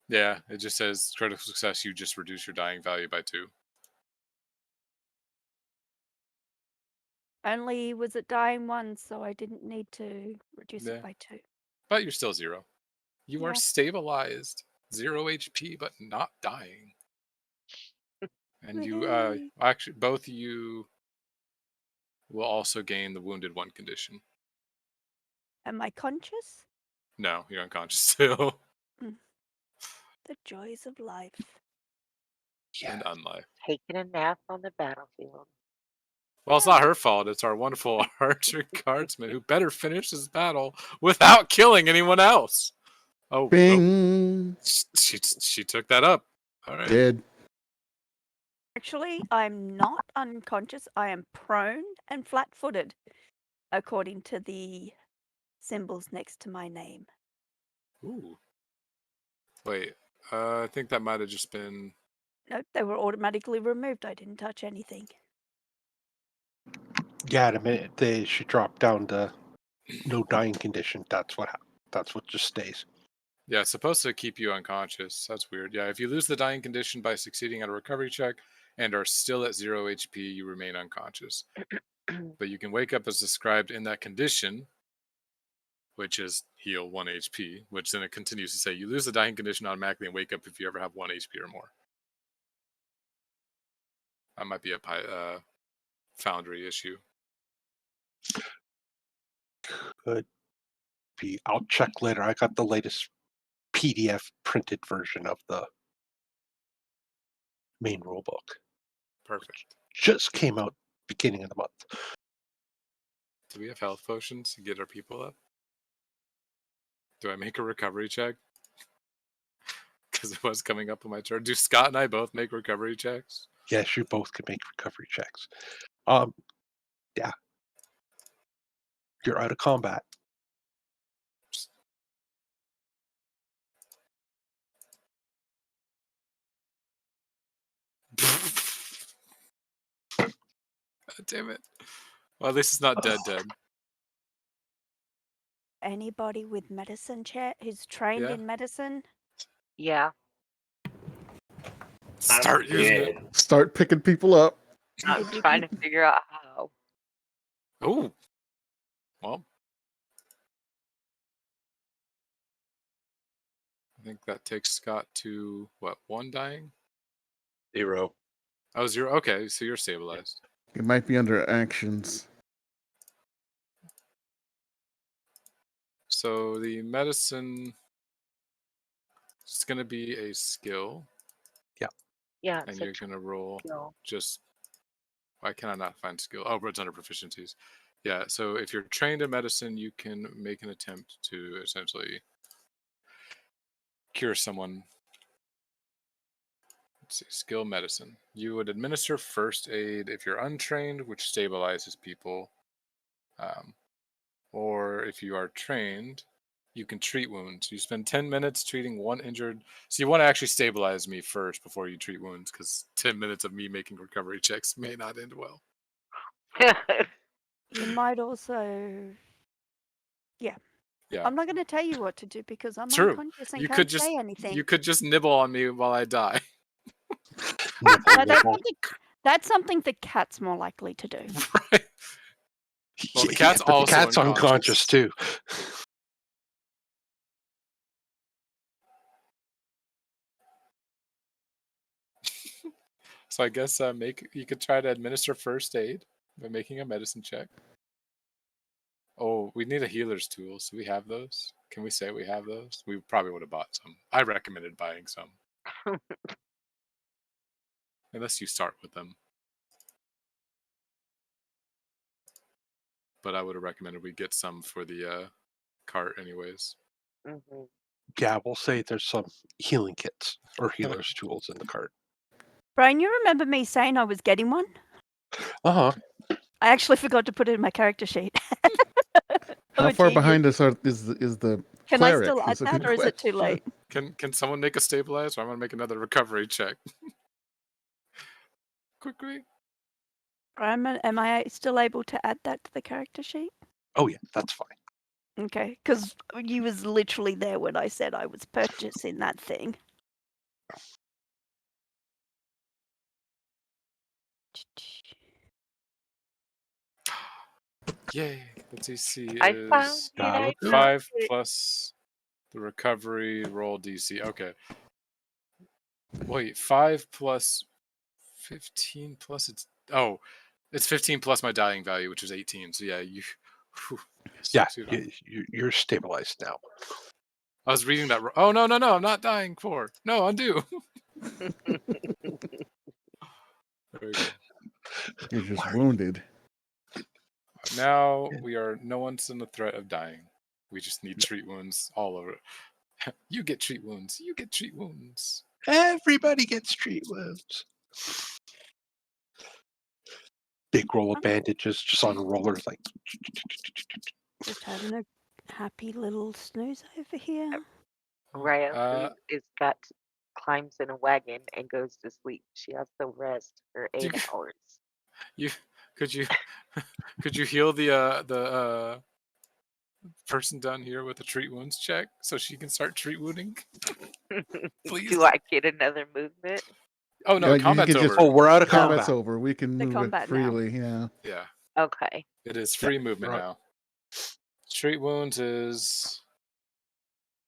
Yeah, it just says critical success. You just reduce your dying value by 2. Only was it dying once, so I didn't need to reduce Yeah. it by 2. But you're still 0. You are Yeah. stabilized. 0 HP, but not dying. And you, Woohoo. actually, both of you will also gain the wounded 1 condition. Am I conscious? No, you're unconscious still. The joys of life. Yeah. And unlife. Taking a nap on the battlefield. Well, it's not her fault. It's our wonderful archer guardsman who better finish his battle without killing anyone else. Oh, Bing. she took that up. All right. Dead. Actually, I'm not unconscious. I am prone and flat-footed, according to the symbols next to my name. Ooh. Wait, I think that might have just been. Nope, they were automatically removed. I didn't touch anything. Yeah, in a minute she dropped down to no dying condition. That's what happened. That's what just stays. Yeah, it's supposed to keep you unconscious. That's weird. Yeah, if you lose the dying condition by succeeding at a recovery check and are still at 0 HP, you remain unconscious. But you can wake up as described in that condition, which is heal 1 HP, which then it continues to say you lose the dying condition automatically and wake up if you ever have 1 HP or more. That might be a Foundry issue. Could be. I'll check later. I got the latest PDF printed version of the main rulebook. Perfect. Just came out beginning of the month. Do we have health potions to get our people up? Do I make a recovery check? Because it was coming up on my turn. Do Scott and I both make recovery checks? Yes, you both can make recovery checks. Yeah. You're out of combat. God damn it. Well, at least it's not dead. Anybody with medicine chair who's trained Yeah. in medicine? Yeah. Start using it. Start picking people up. I'm trying to figure out how. Oh. Well. I think that takes Scott to, what, 1 dying? 0. Oh, 0. Okay, so you're stabilized. It might be under actions. So the medicine is going to be a skill. Yeah. And you're going to roll skill. just. Why can I not find skill? Oh, it's under proficiencies. Yeah, so if you're trained in medicine, you can make an attempt to essentially cure someone. Let's see. Skill medicine. You would administer first aid if you're untrained, which stabilizes people. Or if you are trained, you can treat wounds. You spend 10 minutes treating one injured. So you want to actually stabilize me first before you treat wounds, because 10 minutes of me making recovery checks may not end well. You might also. Yeah. Yeah. I'm not going to tell you what to do because I'm True. unconscious and You can't could just say anything. you could just nibble on me while I die. Nibble, No, nibble. that's something the cat's more likely to do. Right. Well, the cat's but the also cat's unconscious too. So I guess you could try to administer first aid by making a medicine check. Oh, we need a healer's tool. So we have those. Can we say we have those? We probably would have bought some. I recommended buying some. Unless you start with them. But I would have recommended we get some for the cart anyways. Mhm. Yeah, we'll say there's some healing kits or healer's tools in the cart. Brian, you remember me saying I was getting one? Uh-huh. I actually forgot to put it in my character sheet. How Oh, far genius. behind us is the Can cleric? I still add is a that, good or is it too question. late? Can someone make a stabilize? Or I'm gonna make another recovery check. Quickly. Brian, am I still able to add that to the character sheet? Oh yeah, that's fine. Okay, because you was literally there when I said I was purchasing that thing. Yay. The DC I found is it. I Gotta found 5 it. plus the recovery roll DC. Okay. Wait, 5 plus 15 plus it's 15 plus my dying value, which is 18. So yeah, whew, Yeah, suits you. you're stabilized now. I was reading that. Oh no, I'm not dying for. No, undo. Very good. You're just wounded. Now no one's in the threat of dying. We just need treat wounds all over. You get treat wounds. You get treat wounds. Everybody gets treat wounds. Big roll of bandages just on rollers, like. Just having a happy little snooze over here. Raya, who climbs in a wagon and goes to sleep. She has to rest for 8 hours. Could you heal the person down here with a treat wounds check so she can start treat wounding? Please. Do I get another movement? Oh no, You combat's can just- over. we're out of Combat's combat. over. We can The move it combat now. freely. Yeah. Yeah, Okay. it is free movement right. now. Treat wounds is.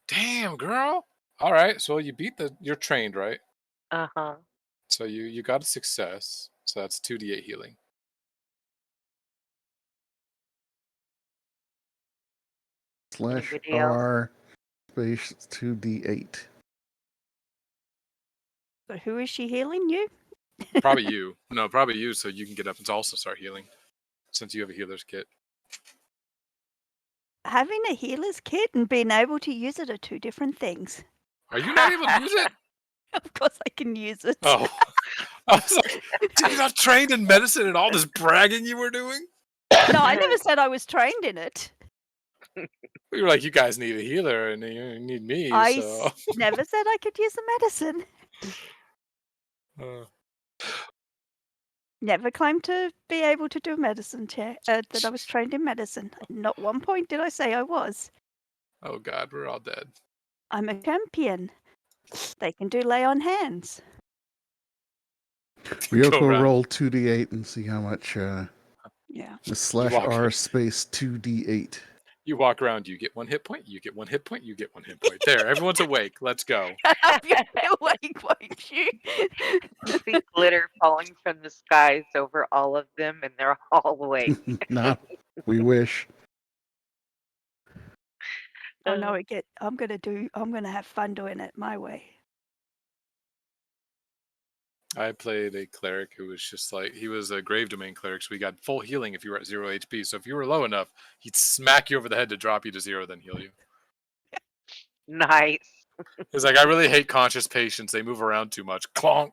Damn, girl. All right, so you beat you're trained, right? Uh-huh. So you got a success. So that's 2d8 healing. Anybody else? /R space 2d8. So who is she healing? You? Probably you. No, probably you, so you can get up and also start healing. Since you have a healer's kit. Having a healer's kit and being able to use it are two different things. Are you not able to use it? Of course I can use it. Oh. I was like, dude, you're not trained in medicine and all this bragging you were doing? No, I never said I was trained in it. We were like, you guys need a healer and you need me, I so. never said I could use the medicine. Never claimed to be able to do medicine check, that I was trained in medicine. Not one point did I say I was. Oh god, we're all dead. I'm a champion. They can do lay on hands. Ryoko around. roll 2d8 and see how much. Yeah. The /R space 2d8. You walk around, you get 1 hit point, you get 1 hit point, you get 1 hit point. There, everyone's awake. Let's go. You're awake, won't you? You see glitter falling from the skies over all of them, and they're all awake. Nah, we wish. Oh no, I'm gonna have fun doing it my way. I played a cleric who was just like, he was a grave domain cleric, so he got full healing if you were at 0 HP. So if you were low enough, he'd smack you over the head to drop you to 0, then heal you. Nice. He's like, I really hate conscious patients. They move around too much. Clonk.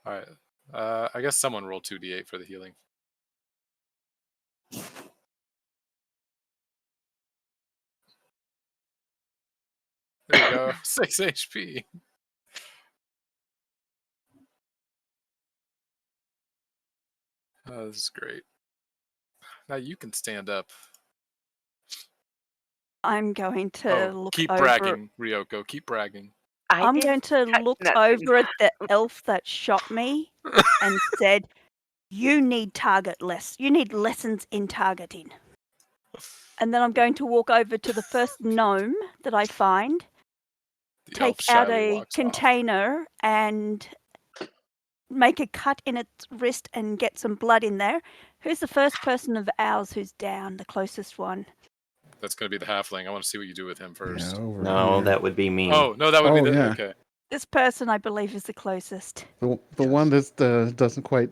All right. I guess someone roll 2d8 for the healing. There you go. 6 HP. Oh, this is great. Now you can stand up. I'm going to look keep over. bragging, Ryoko. Keep bragging. I'm going didn't to touch look nothing. over at the elf that shot me and said, "You need You need lessons in targeting." And then I'm going to walk over to the first gnome that I find, The elf take out shyly a walks off. container and make a cut in its wrist and get some blood in there. Who's the first person of ours who's down, the closest one? That's going to be the halfling. I want to see what you do with him first. Yeah, over No, here. that would be me. Oh, no, that would Oh, be the... yeah. Okay. This person, I believe, is the closest. The one that doesn't quite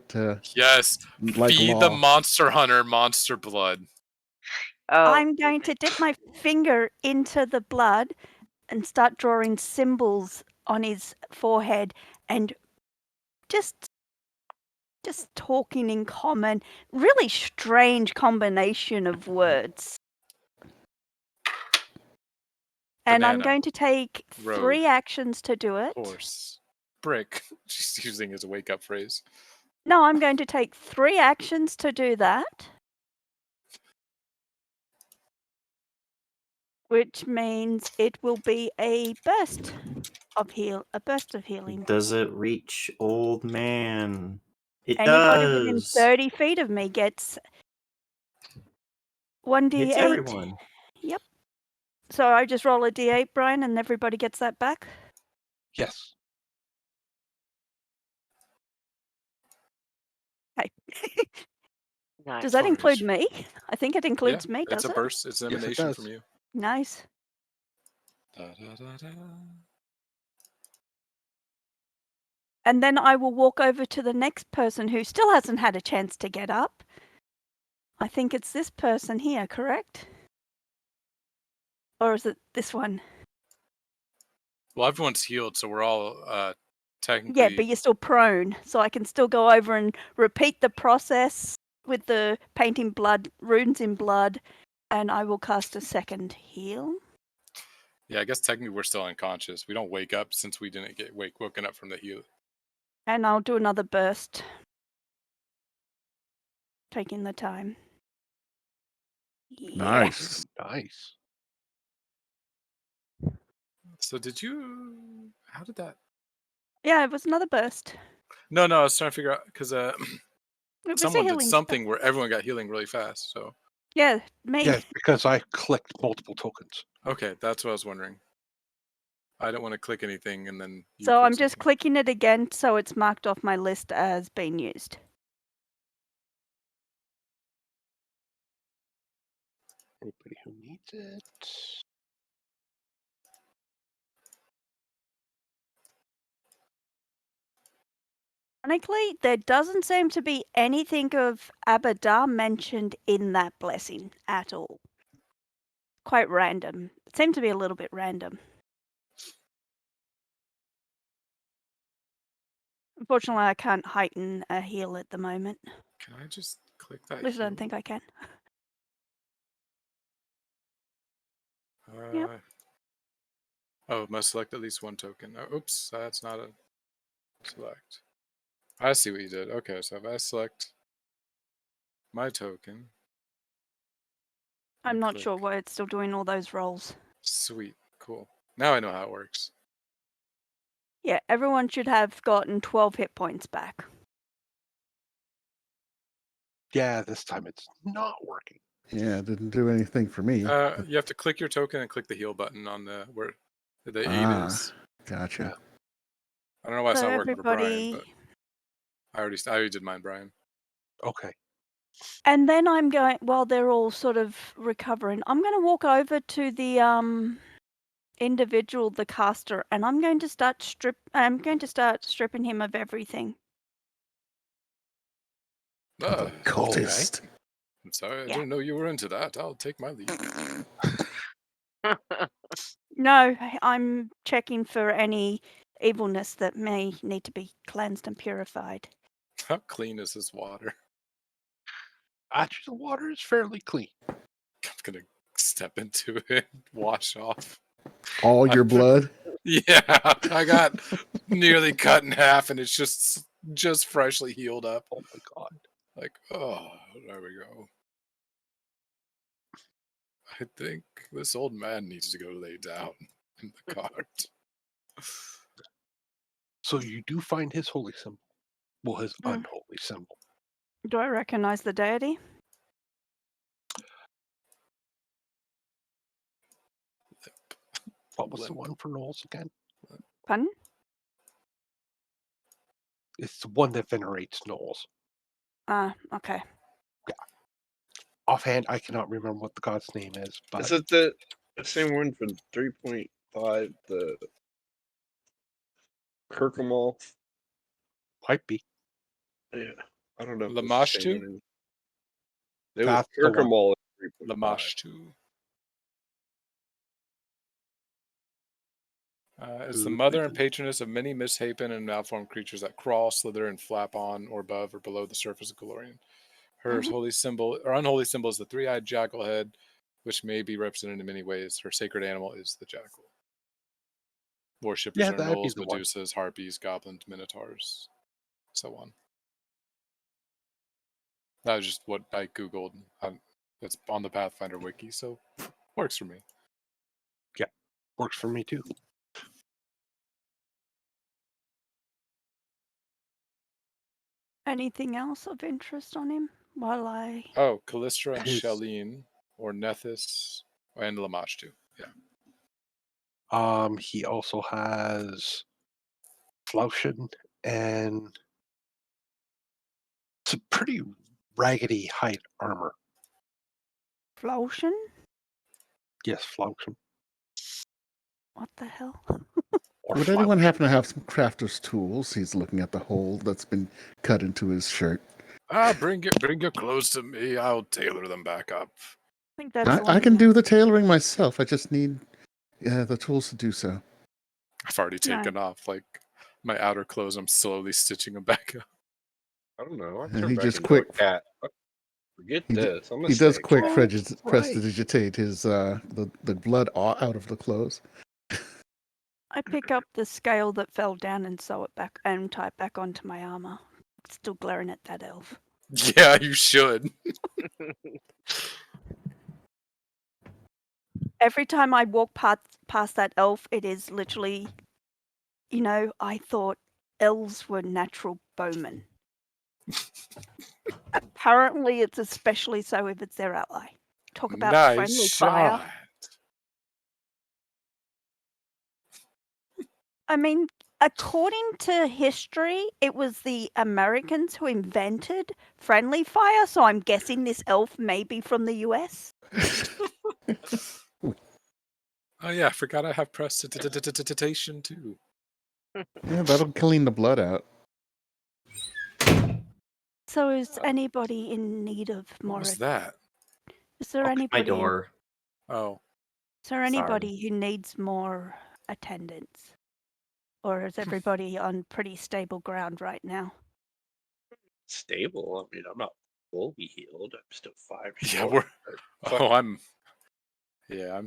Yes. like Feed the law. monster hunter monster blood. Oh, I'm going to dip my finger into the blood and start drawing symbols on his forehead and just talking in common, really strange combination of words. And I'm Banana. going to take Road. 3 actions to do it. Horse. Brick. She's using his wake-up phrase. No, I'm going to take 3 actions to do that. Which means it will be a burst of healing. Does it reach old man? It Anybody within does. 30 feet of me gets 1d8. Hits everyone. Yep. So I just roll a d8, Brian, and everybody gets that back? Yes. Okay. nice. Does that include Torres. me? I think it includes me, does It's a it? burst. It's an Yes, it emanation does. from you. Nice. Da, da, da, da. And then I will walk over to the next person who still hasn't had a chance to get up. I think it's this person here, correct? Or is it this one? Well, everyone's healed, so we're all technically... Yeah, but you're still prone, so I can still go over and repeat the process with the painting blood, runes in blood, and I will cast a second heal. Yeah, I guess technically we're still unconscious. We don't wake up since we didn't get woken up from the heal. And I'll do another burst. Taking the time. Yeah. Nice. Nice. So did you... How did that... Yeah, it was another burst. No, I was trying to figure out, because It was a someone did healing something where everyone got healing really fast, so... Yeah, me. Yes, because I clicked multiple tokens. Okay, that's what I was wondering. I don't want to click anything and then... you So click I'm just something. clicking it again so it's marked off my list as being used. Anybody who needs it. Ironically, there doesn't seem to be anything of Abadar mentioned in that blessing at all. Quite random. It seemed to be a little bit random. Unfortunately, I can't heighten a heal at the moment. Can I just click that At least I don't heal? think I can. Uh, Yep. Oh, must select at least one token. Oh, oops, that's not a select. I see what you did. Okay, so if I select my token... I'm and not click- sure why it's still doing all those rolls. Sweet, cool. Now I know how it works. Yeah, everyone should have gotten 12 hit points back. Yeah, this time it's not working. Yeah, it didn't do anything for me. You have to click your token and click the heal button on the where the aid is. Gotcha. Yeah. I don't know why it's So not working for Brian, everybody... but I already did mine, Brian. Okay. And then I'm going, while they're all sort of recovering, I'm going to walk over to the individual, the caster, and I'm going to start stripping him of everything. Oh, Cultist. I'm sorry, I Yeah. didn't know you were into that. I'll take my leave. No, I'm checking for any evilness that may need to be cleansed and purified. How clean is this water? Actually, the water is fairly clean. I'm gonna step into it, wash off. All your blood. Yeah, I got nearly cut in half, and it's just freshly healed up. Oh my god. Like, oh, there we go. I think this old man needs to go lay down in the cart. So you do find his holy symbol. Well, his Mm. unholy symbol. Do I recognize the deity? What was the Limp. one for Knowles again? Pardon? It's the one that venerates Knowles. Okay. Offhand, I cannot remember what the god's name is, but Is it the same one from 3.5, the Kirkemall? might be. Yeah, I don't know if it's the Lamash same too? one. It was That's the one. Kirkemall at 3.5. Lamash too. Is the mother and patroness of many misshapen and malformed creatures that crawl, slither, and flap on or above or below the surface of Galorian. Her holy symbol or unholy symbol is the three-eyed jackal head, which may be represented in many ways. Her sacred animal is the jackal. Worshippers Yeah, are that'd be gnolls, the one. medusas, harpies, goblins, minotaurs, so on. That was just what I googled. It's on the Pathfinder wiki, so works for me. Works for me too. Anything else of interest on him while I... Oh, Callistra and His- Shelleen, or Nethys, and Lamash too. Yeah. He also has Flaushin and some pretty raggedy hide armor. Flotion? Yes, Flaushin. What the hell? Or Would anyone happen to have some crafter's tools? He's looking at the hole that's been cut into his shirt. Bring your clothes to me. I'll tailor them back up. I think that's I can do the tailoring myself. I just need the tools to do so. I've already taken off like my outer clothes. I'm slowly stitching them back up. I don't know. I And turned he back just into quick- a cat. Forget He d- this. I'm gonna He does stay a quick cat. prestidigitate his the blood out of the clothes. I pick up the scale that fell down and sew it back and tie it back onto my armor. Still glaring at that elf. Yeah, you should. Every time I walk past that elf, it is literally, I thought elves were natural bowmen. Apparently, it's especially so if it's their ally. Talk about Nice friendly shot. fire. I mean, according to history, it was the Americans who invented friendly fire, so I'm guessing this elf may be from the US. Oh yeah, I forgot I have prestidigitation too. Yeah, that'll clean the blood out. So is anybody in need of What more? was that? Is there My anybody? door. Oh, Is there anybody who needs more attendance, or is everybody on pretty stable ground right now? Stable. I mean, I'm not fully healed. I'm still 5 yeah, short. we're. Fuck. Oh, I'm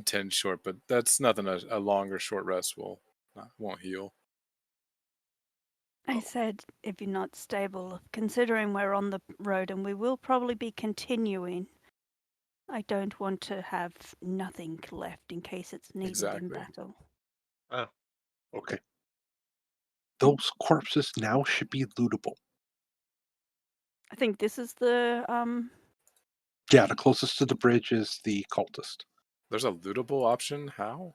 10 short, but that's nothing. A longer short rest won't heal. I said, if you're not stable, considering we're on the road and we will probably be continuing, I don't want to have nothing left in case it's needed in Exactly. battle. Okay. Those corpses now should be lootable. I think this is the Yeah, the closest to the bridge is the cultist. There's a lootable option. How?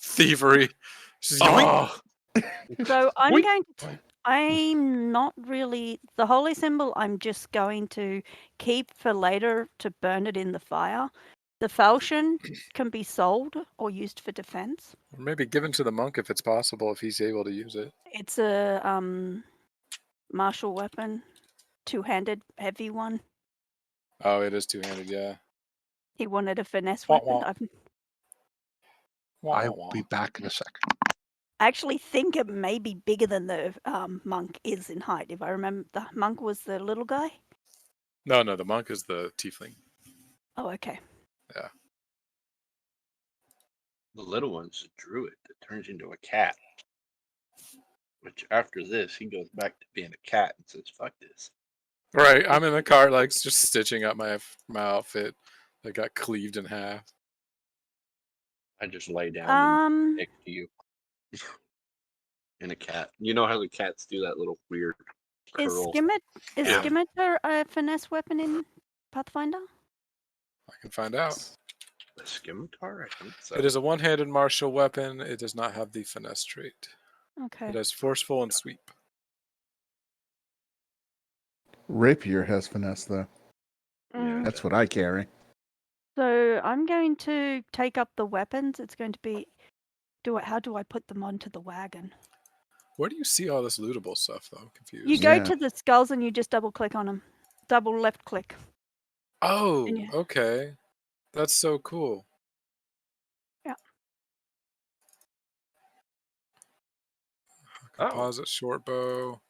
Thievery. Just yoink. Oh, So I'm Wait. going to. I'm not really the holy symbol. I'm just going to keep for later to burn it in the fire. The falchion can be sold or used for defense. Or maybe given to the monk if it's possible, if he's able to use it. It's a martial weapon. two-handed heavy one. Oh, it is two-handed, yeah. He wanted a finesse Wah, weapon. wah. I Wah, I'll wah, wah. be back in a second. actually think it may be bigger than the monk is in height. If I remember, the monk was the little guy. No, the monk is the tiefling. Oh, okay. Yeah. The little one's a druid that turns into a cat. Which after this, he goes back to being a cat and says, "Fuck this." Right, I'm in the cart, like, just stitching up my outfit that got cleaved in half. I just lay down Um, next to you. In a cat. You know how the cats do that little weird is curl? Yeah. Scimitar a finesse weapon in Pathfinder? I can find out. A scimitar? I think so. It is a one-handed martial weapon. It does not have the finesse trait. Okay. It has forceful and sweep. Rapier has finesse, though. Yeah, That's what I carry. So I'm going to take up the weapons. It's going to be. How do I put them onto the wagon? Where do you see all this lootable stuff, though? I'm confused. You go Yeah. to the skulls and you just double click on them. Double left click. Oh, And you- okay. That's so cool. Yeah. Oh. Composite short bow,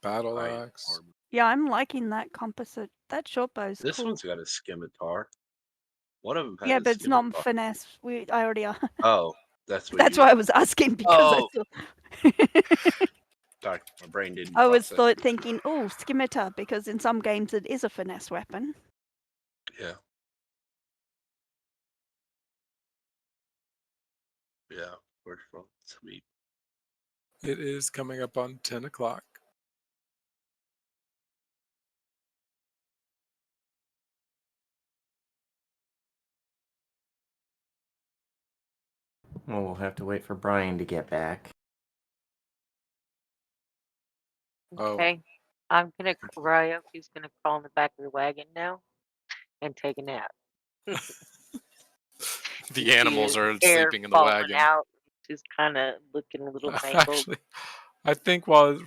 battle Iron axe. armor. Yeah, I'm liking that composite. That short bow's This cool. one's got a scimitar. One of them has Yeah, a but it's not scimitar. finesse. I already are. Oh, that's what That's you. why I was asking because Oh. I saw. Sorry, my brain didn't. I was process. thinking, oh, scimitar, because in some games it is a finesse weapon. Yeah. Yeah. Where's from? Sweet. It is coming up on 10 o'clock. Well, we'll have to wait for Brian to get back. Oh. Okay. I'm gonna Ryoki's gonna crawl in the back of the wagon now and take a nap. The animals are Hair sleeping in the falling wagon. out, just kind of looking a little mangled. Actually, I think while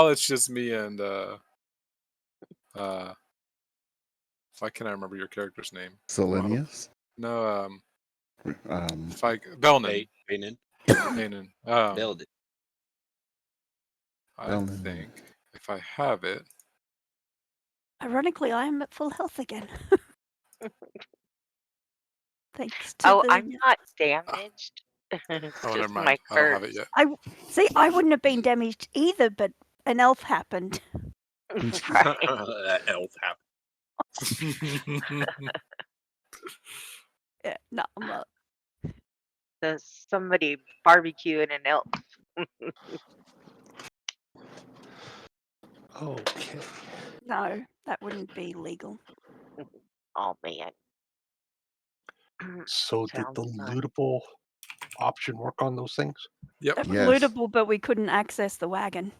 it's just me and why can't I remember your character's name? Selenius. No, Um, Belnan. Bainin. Belnan. Nailed it. I Belnan. think if I have it, Ironically, I am at full health again. Thanks to Oh, the. I'm not damaged. It's oh, never just my mind. I don't have curse. it yet. I wouldn't have been damaged either, but an elf happened. Right. That elf happened. Yeah, no, I'm not. There's somebody barbecuing an elk. Okay. No, that wouldn't be legal. Oh man. So did the Sounds fun. lootable option work on those things? Yep. It was Yes. lootable, but we couldn't access the wagon.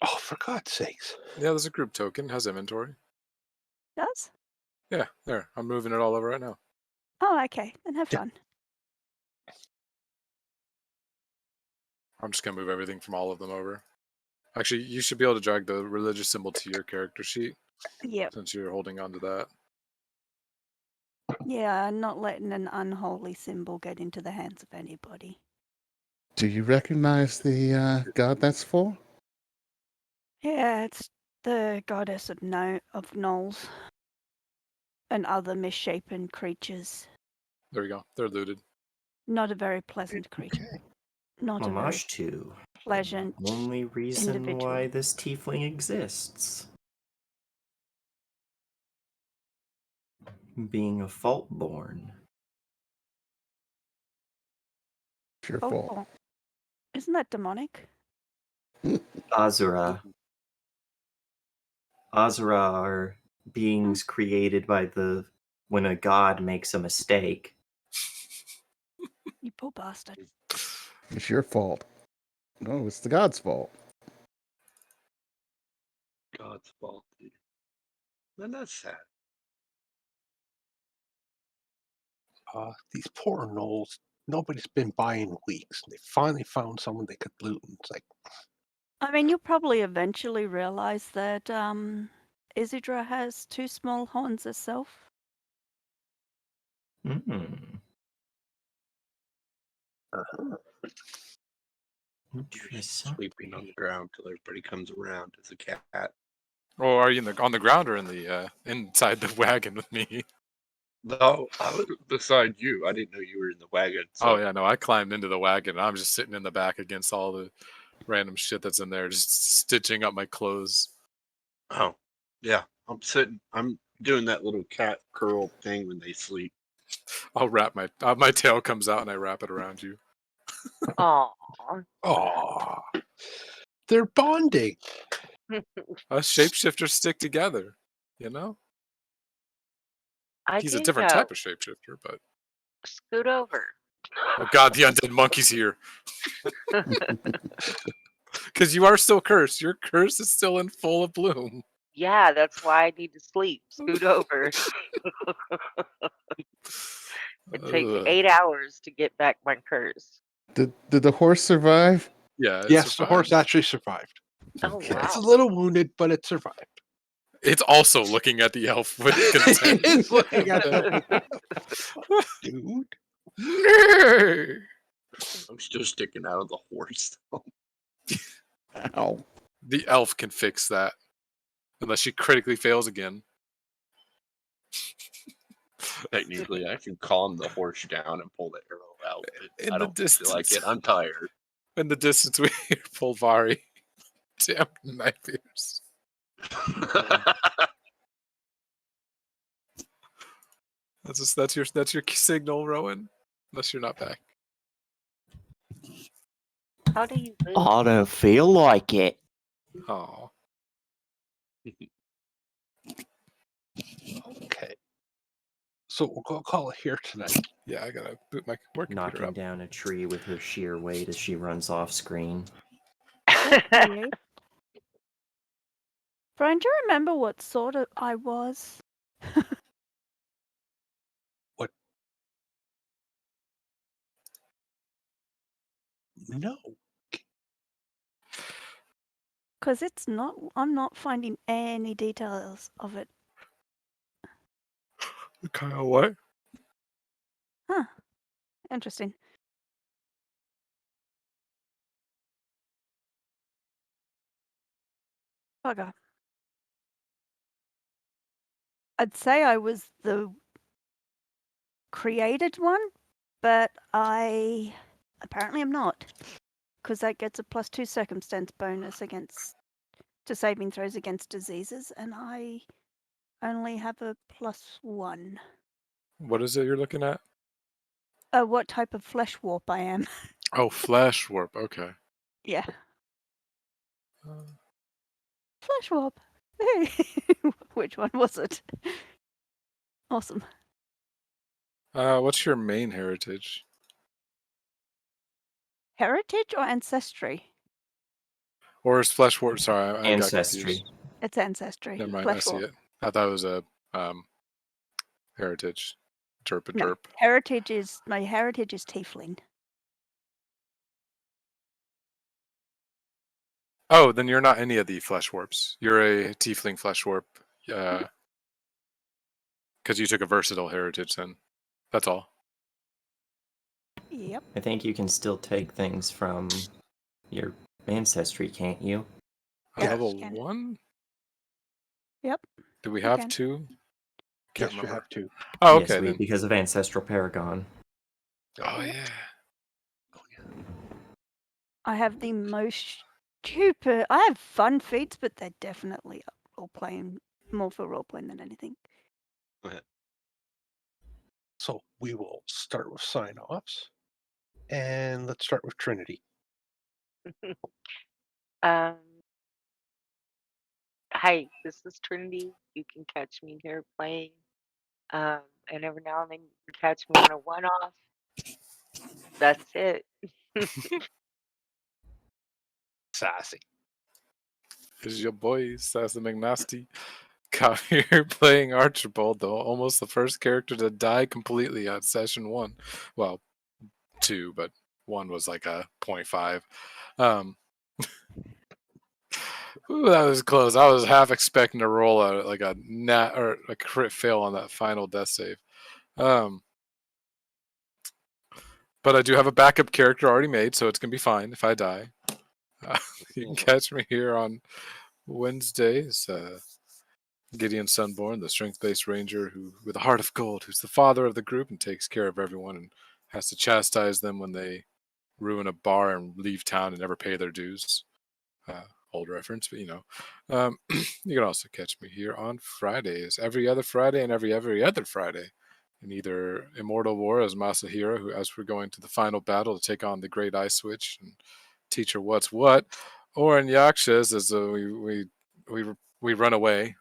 Oh, for God's sakes. Yeah, there's a group token. Has inventory. Does? Yeah, there. I'm moving it all over right now. Oh, okay. Then have Yeah. fun. I'm just gonna move everything from all of them over. Actually, you should be able to drag the religious symbol to your character sheet Yep. since you're holding on to that. Yeah, not letting an unholy symbol get into the hands of anybody. Do you recognize the god that's for? Yeah, it's the goddess of gnolls and other misshapen creatures. There we go. They're looted. Not a very pleasant creature. Okay. Not a very Homage to pleasant. only reason individual. why this tiefling exists. Being a fault-born. It's your Oh, fault. oh. Isn't that demonic? Azura. Azura are beings created by when a god makes a mistake. You poor bastard. It's your fault. No, it's the god's fault. God's fault, dude. Then that's sad. These poor gnolls. Nobody's been by in weeks. They finally found someone they could loot. And it's like, I mean, you'll probably eventually realize that Isidra has 2 small horns herself. Hmm. Uh-huh. Interesting. Sleeping on the ground till everybody comes around as a cat. Or are you on the ground or in the inside the wagon with me? No, I was beside you. I didn't know you were in the wagon. So. Oh yeah, no, I climbed into the wagon. And I'm just sitting in the back against all the random shit that's in there, just stitching up my clothes. Oh, yeah. I'm sitting. I'm doing that little cat curl thing when they sleep. I'll wrap my tail comes out and I wrap it around you. Aw. Aw, they're bonding. Us shapeshifters stick together, you know. I He's a do different know. type of shapeshifter, but Scoot over. oh god, the undead monkey's here. Because you are still cursed. Your curse is still in full bloom. Yeah, that's why I need to sleep. Scoot over. It takes Ugh. 8 hours to get back my curse. Did the horse survive? Yeah, it Yes, the horse survived. actually survived. Oh, Okay. It's a wow. little wounded, but it survived. It's also looking at the elf with contempt. It's looking at them. Dude. Nay! I'm still sticking out of the horse. Ow. The elf can fix that. Unless she critically fails again. Technically, I can calm the horse down and pull the arrow out. But In I the don't feel like distance. it. I'm tired. In the distance, we hear Pulvari. Damn nightmares. That's your signal, Rowan. Unless you're not back. How do you move? I don't feel like it. Oh, Okay. So we'll go call it here tonight. yeah. I gotta boot my work computer Knocking up. down a tree with her sheer weight as she runs off screen. Okay. Brian, do you remember what sort of I was? No. Because it's not. I'm not finding any details of it. Kyle, what? Huh. Interesting. Bugger. I'd say I was the created one, but I apparently am not. Because that gets a +2 circumstance bonus to saving throws against diseases, and I only have a +1. What is it you're looking at? What type of flesh warp I am. Oh, flash warp. Okay. Yeah. Uh, Flesh warp. Which one was it? Awesome. what's your main heritage? Heritage or ancestry? Or is flesh warp? Sorry, I got Ancestry. confused. It's ancestry. Never mind. I Flesh see warp. it. I thought it was a heritage. Derp a No, derp. my heritage is tiefling. Oh, then you're not any of the flesh warps. You're a tiefling flesh warp. Because you took a versatile heritage then. That's all. Yep. I think you can still take things from your ancestry, can't you? Yes, Level you can. 1? Yep. Do we you have can. 2? Can't Yes, you remember. have to. Oh, Yes, okay then. because of Ancestral Paragon. Oh Yep. yeah. I have the most stupid. I have fun feats, but they're definitely more for role playing than anything. So we will start with sign offs. And let's start with Trinity. Hi, this is Trinity. You can catch me here playing. And every now and then you can catch me on a one-off. That's it. Sassy. This is your boy, Sassy McNasty. Out here playing Archibald, though almost the first character to die completely on session 1. Well, 2, but 1 was like a 0.5. Ooh, that was close. I was half expecting to roll a nat or a crit fail on that final death save. But I do have a backup character already made, so it's gonna be fine if I die. You can catch me here on Wednesdays. Gideon Sunborn, the strength-based ranger who, with a heart of gold, who's the father of the group and takes care of everyone and has to chastise them when they ruin a bar and leave town and never pay their dues. Old reference, but you can also catch me here on Fridays, every other Friday and every other Friday, in either Immortal War as Masahiro, who as we're going to the final battle to take on the Great Ice Witch and teach her what's what, or in Yakshas as we run away.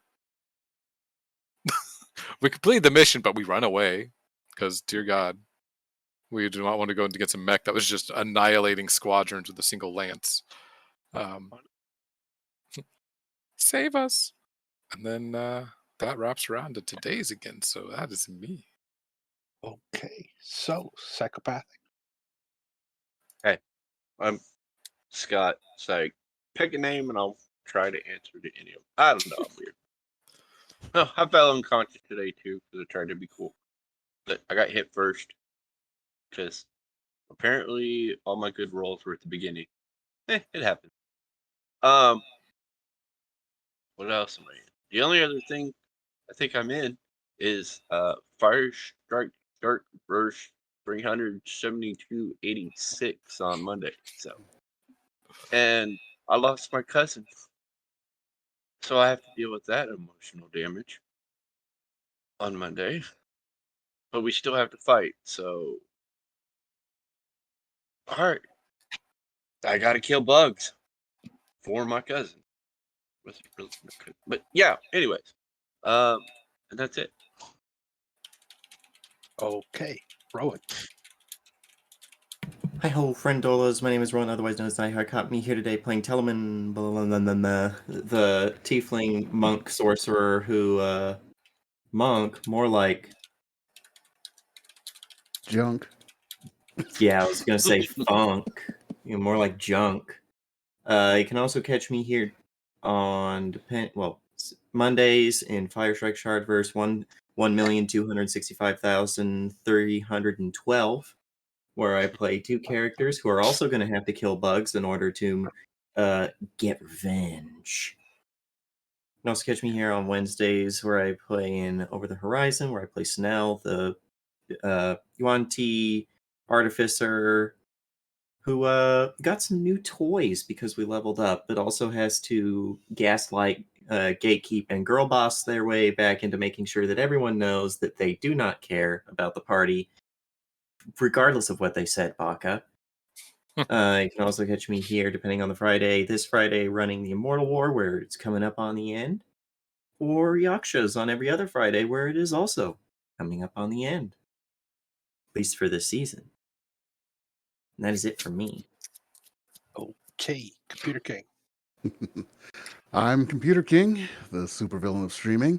We complete the mission, but we run away because, dear God, we do not want to go and get some mech that was just annihilating squadrons with a single lance. Save us. And then that wraps around to today's again. So that is me. Okay, so psychopathic. I'm Scott. It's like, pick a name and I'll try to answer to any of them. I don't know. I'm weird. No, I fell unconscious today too because I tried to be cool. But I got hit first because apparently all my good rolls were at the beginning. It happened. What else am I in? The only other thing I think I'm in is Fire Strike Dark Verse 372.86 on Monday. So, and I lost my cousin, so I have to deal with that emotional damage on Monday. But we still have to fight. So, all right, I got to kill bugs for my cousin. But yeah, anyways, and that's it. Okay, Rowan. Hi ho, friendolas. My name is Ron, otherwise known as Nightheart. Caught me here today playing Telemann, the tiefling monk sorcerer who, monk, more like, Junk. yeah, I was gonna say funk, more like junk. You can also catch me here on Mondays in Fire Strike Shardverse 1,265,312, where I play two characters who are also going to have to kill bugs in order to get revenge. You can also catch me here on Wednesdays where I play in Over the Horizon, where I play Snell, the Yuan Ti artificer who got some new toys because we leveled up, but also has to gaslight, gatekeep, and girl boss their way back into making sure that everyone knows that they do not care about the party, regardless of what they said, Baka. You can also catch me here, depending on the Friday, this Friday running the Immortal War, where it's coming up on the end, or Yakshas on every other Friday, where it is also coming up on the end, at least for this season. And that is it for me. Okay, Computer King. I'm Computer King, the supervillain of streaming.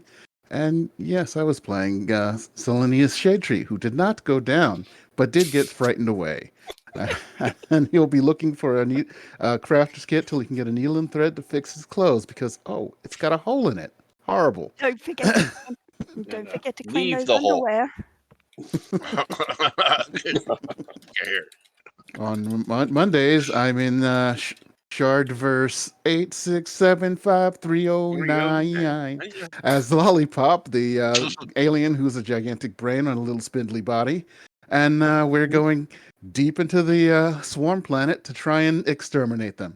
And yes, I was playing Selenius Shadetree, who did not go down, but did get frightened away. And he'll be looking for a crafter's kit till he can get a needle and thread to fix his clothes because, oh, it's got a hole in it. Horrible. Don't forget don't forget to clean Leave those the hole. underwear. Here. On Mondays, I'm in Shardverse 8675309 as Lollipop, the alien who's a gigantic brain on a little spindly body. And we're going deep into the swarm planet to try and exterminate them.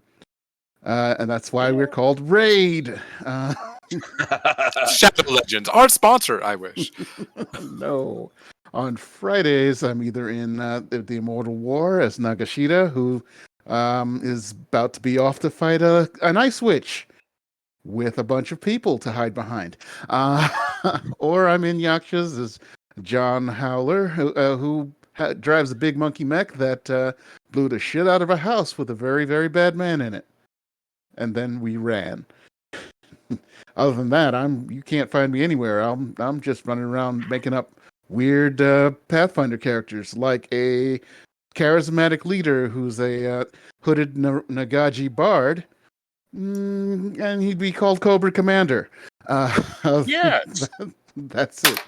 And that's why we're called Raid. Shadow Legends, our sponsor, I wish. No. On Fridays, I'm either in the Immortal War as Nagashita, who is about to be off to fight an ice witch with a bunch of people to hide behind. Or I'm in Yakshas as John Howler, who drives a big monkey mech that blew the shit out of a house with a very, very bad man in it. And then we ran. Other than that, you can't find me anywhere. I'm just running around making up weird Pathfinder characters, like a charismatic leader who's a hooded Nagaji bard And he'd be called Cobra Commander. Yes. That's it.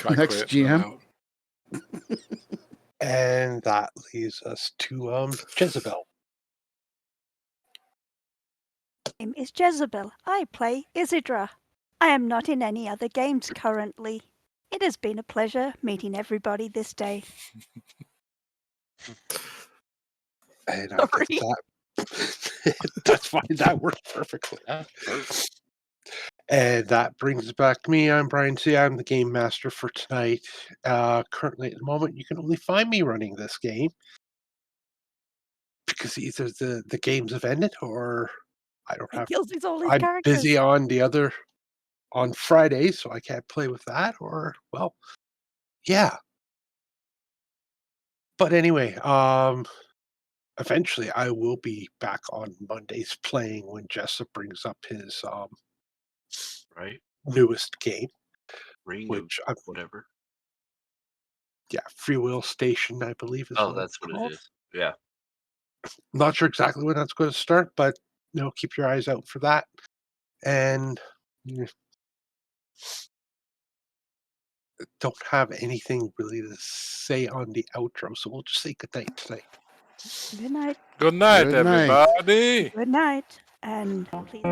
I Next quit. GM. I'm out. And that leaves us to Jezebel. My name is Jezebel. I play Isidra. I am not in any other games currently. It has been a pleasure meeting everybody this day. And I guess that's fine. That worked perfectly. And that brings us back to me. I'm Brian C. I'm the game master for tonight. Currently, at the moment, you can only find me running this game because either the games have ended or I don't He have. kills all his I'm characters. busy on Friday, so I can't play with that. Or well, yeah. But anyway, eventually I will be back on Mondays playing when Jessup brings up his Right? newest game, Ring of which I'm whatever. Free Will Station, I believe is Oh, what that's it's what called. it is. Yeah. Not sure exactly when that's going to start, but keep your eyes out for that. And don't have anything really to say on the outro, so we'll just say goodnight tonight. Good night. Good night, Good night. everybody. Good night. And please.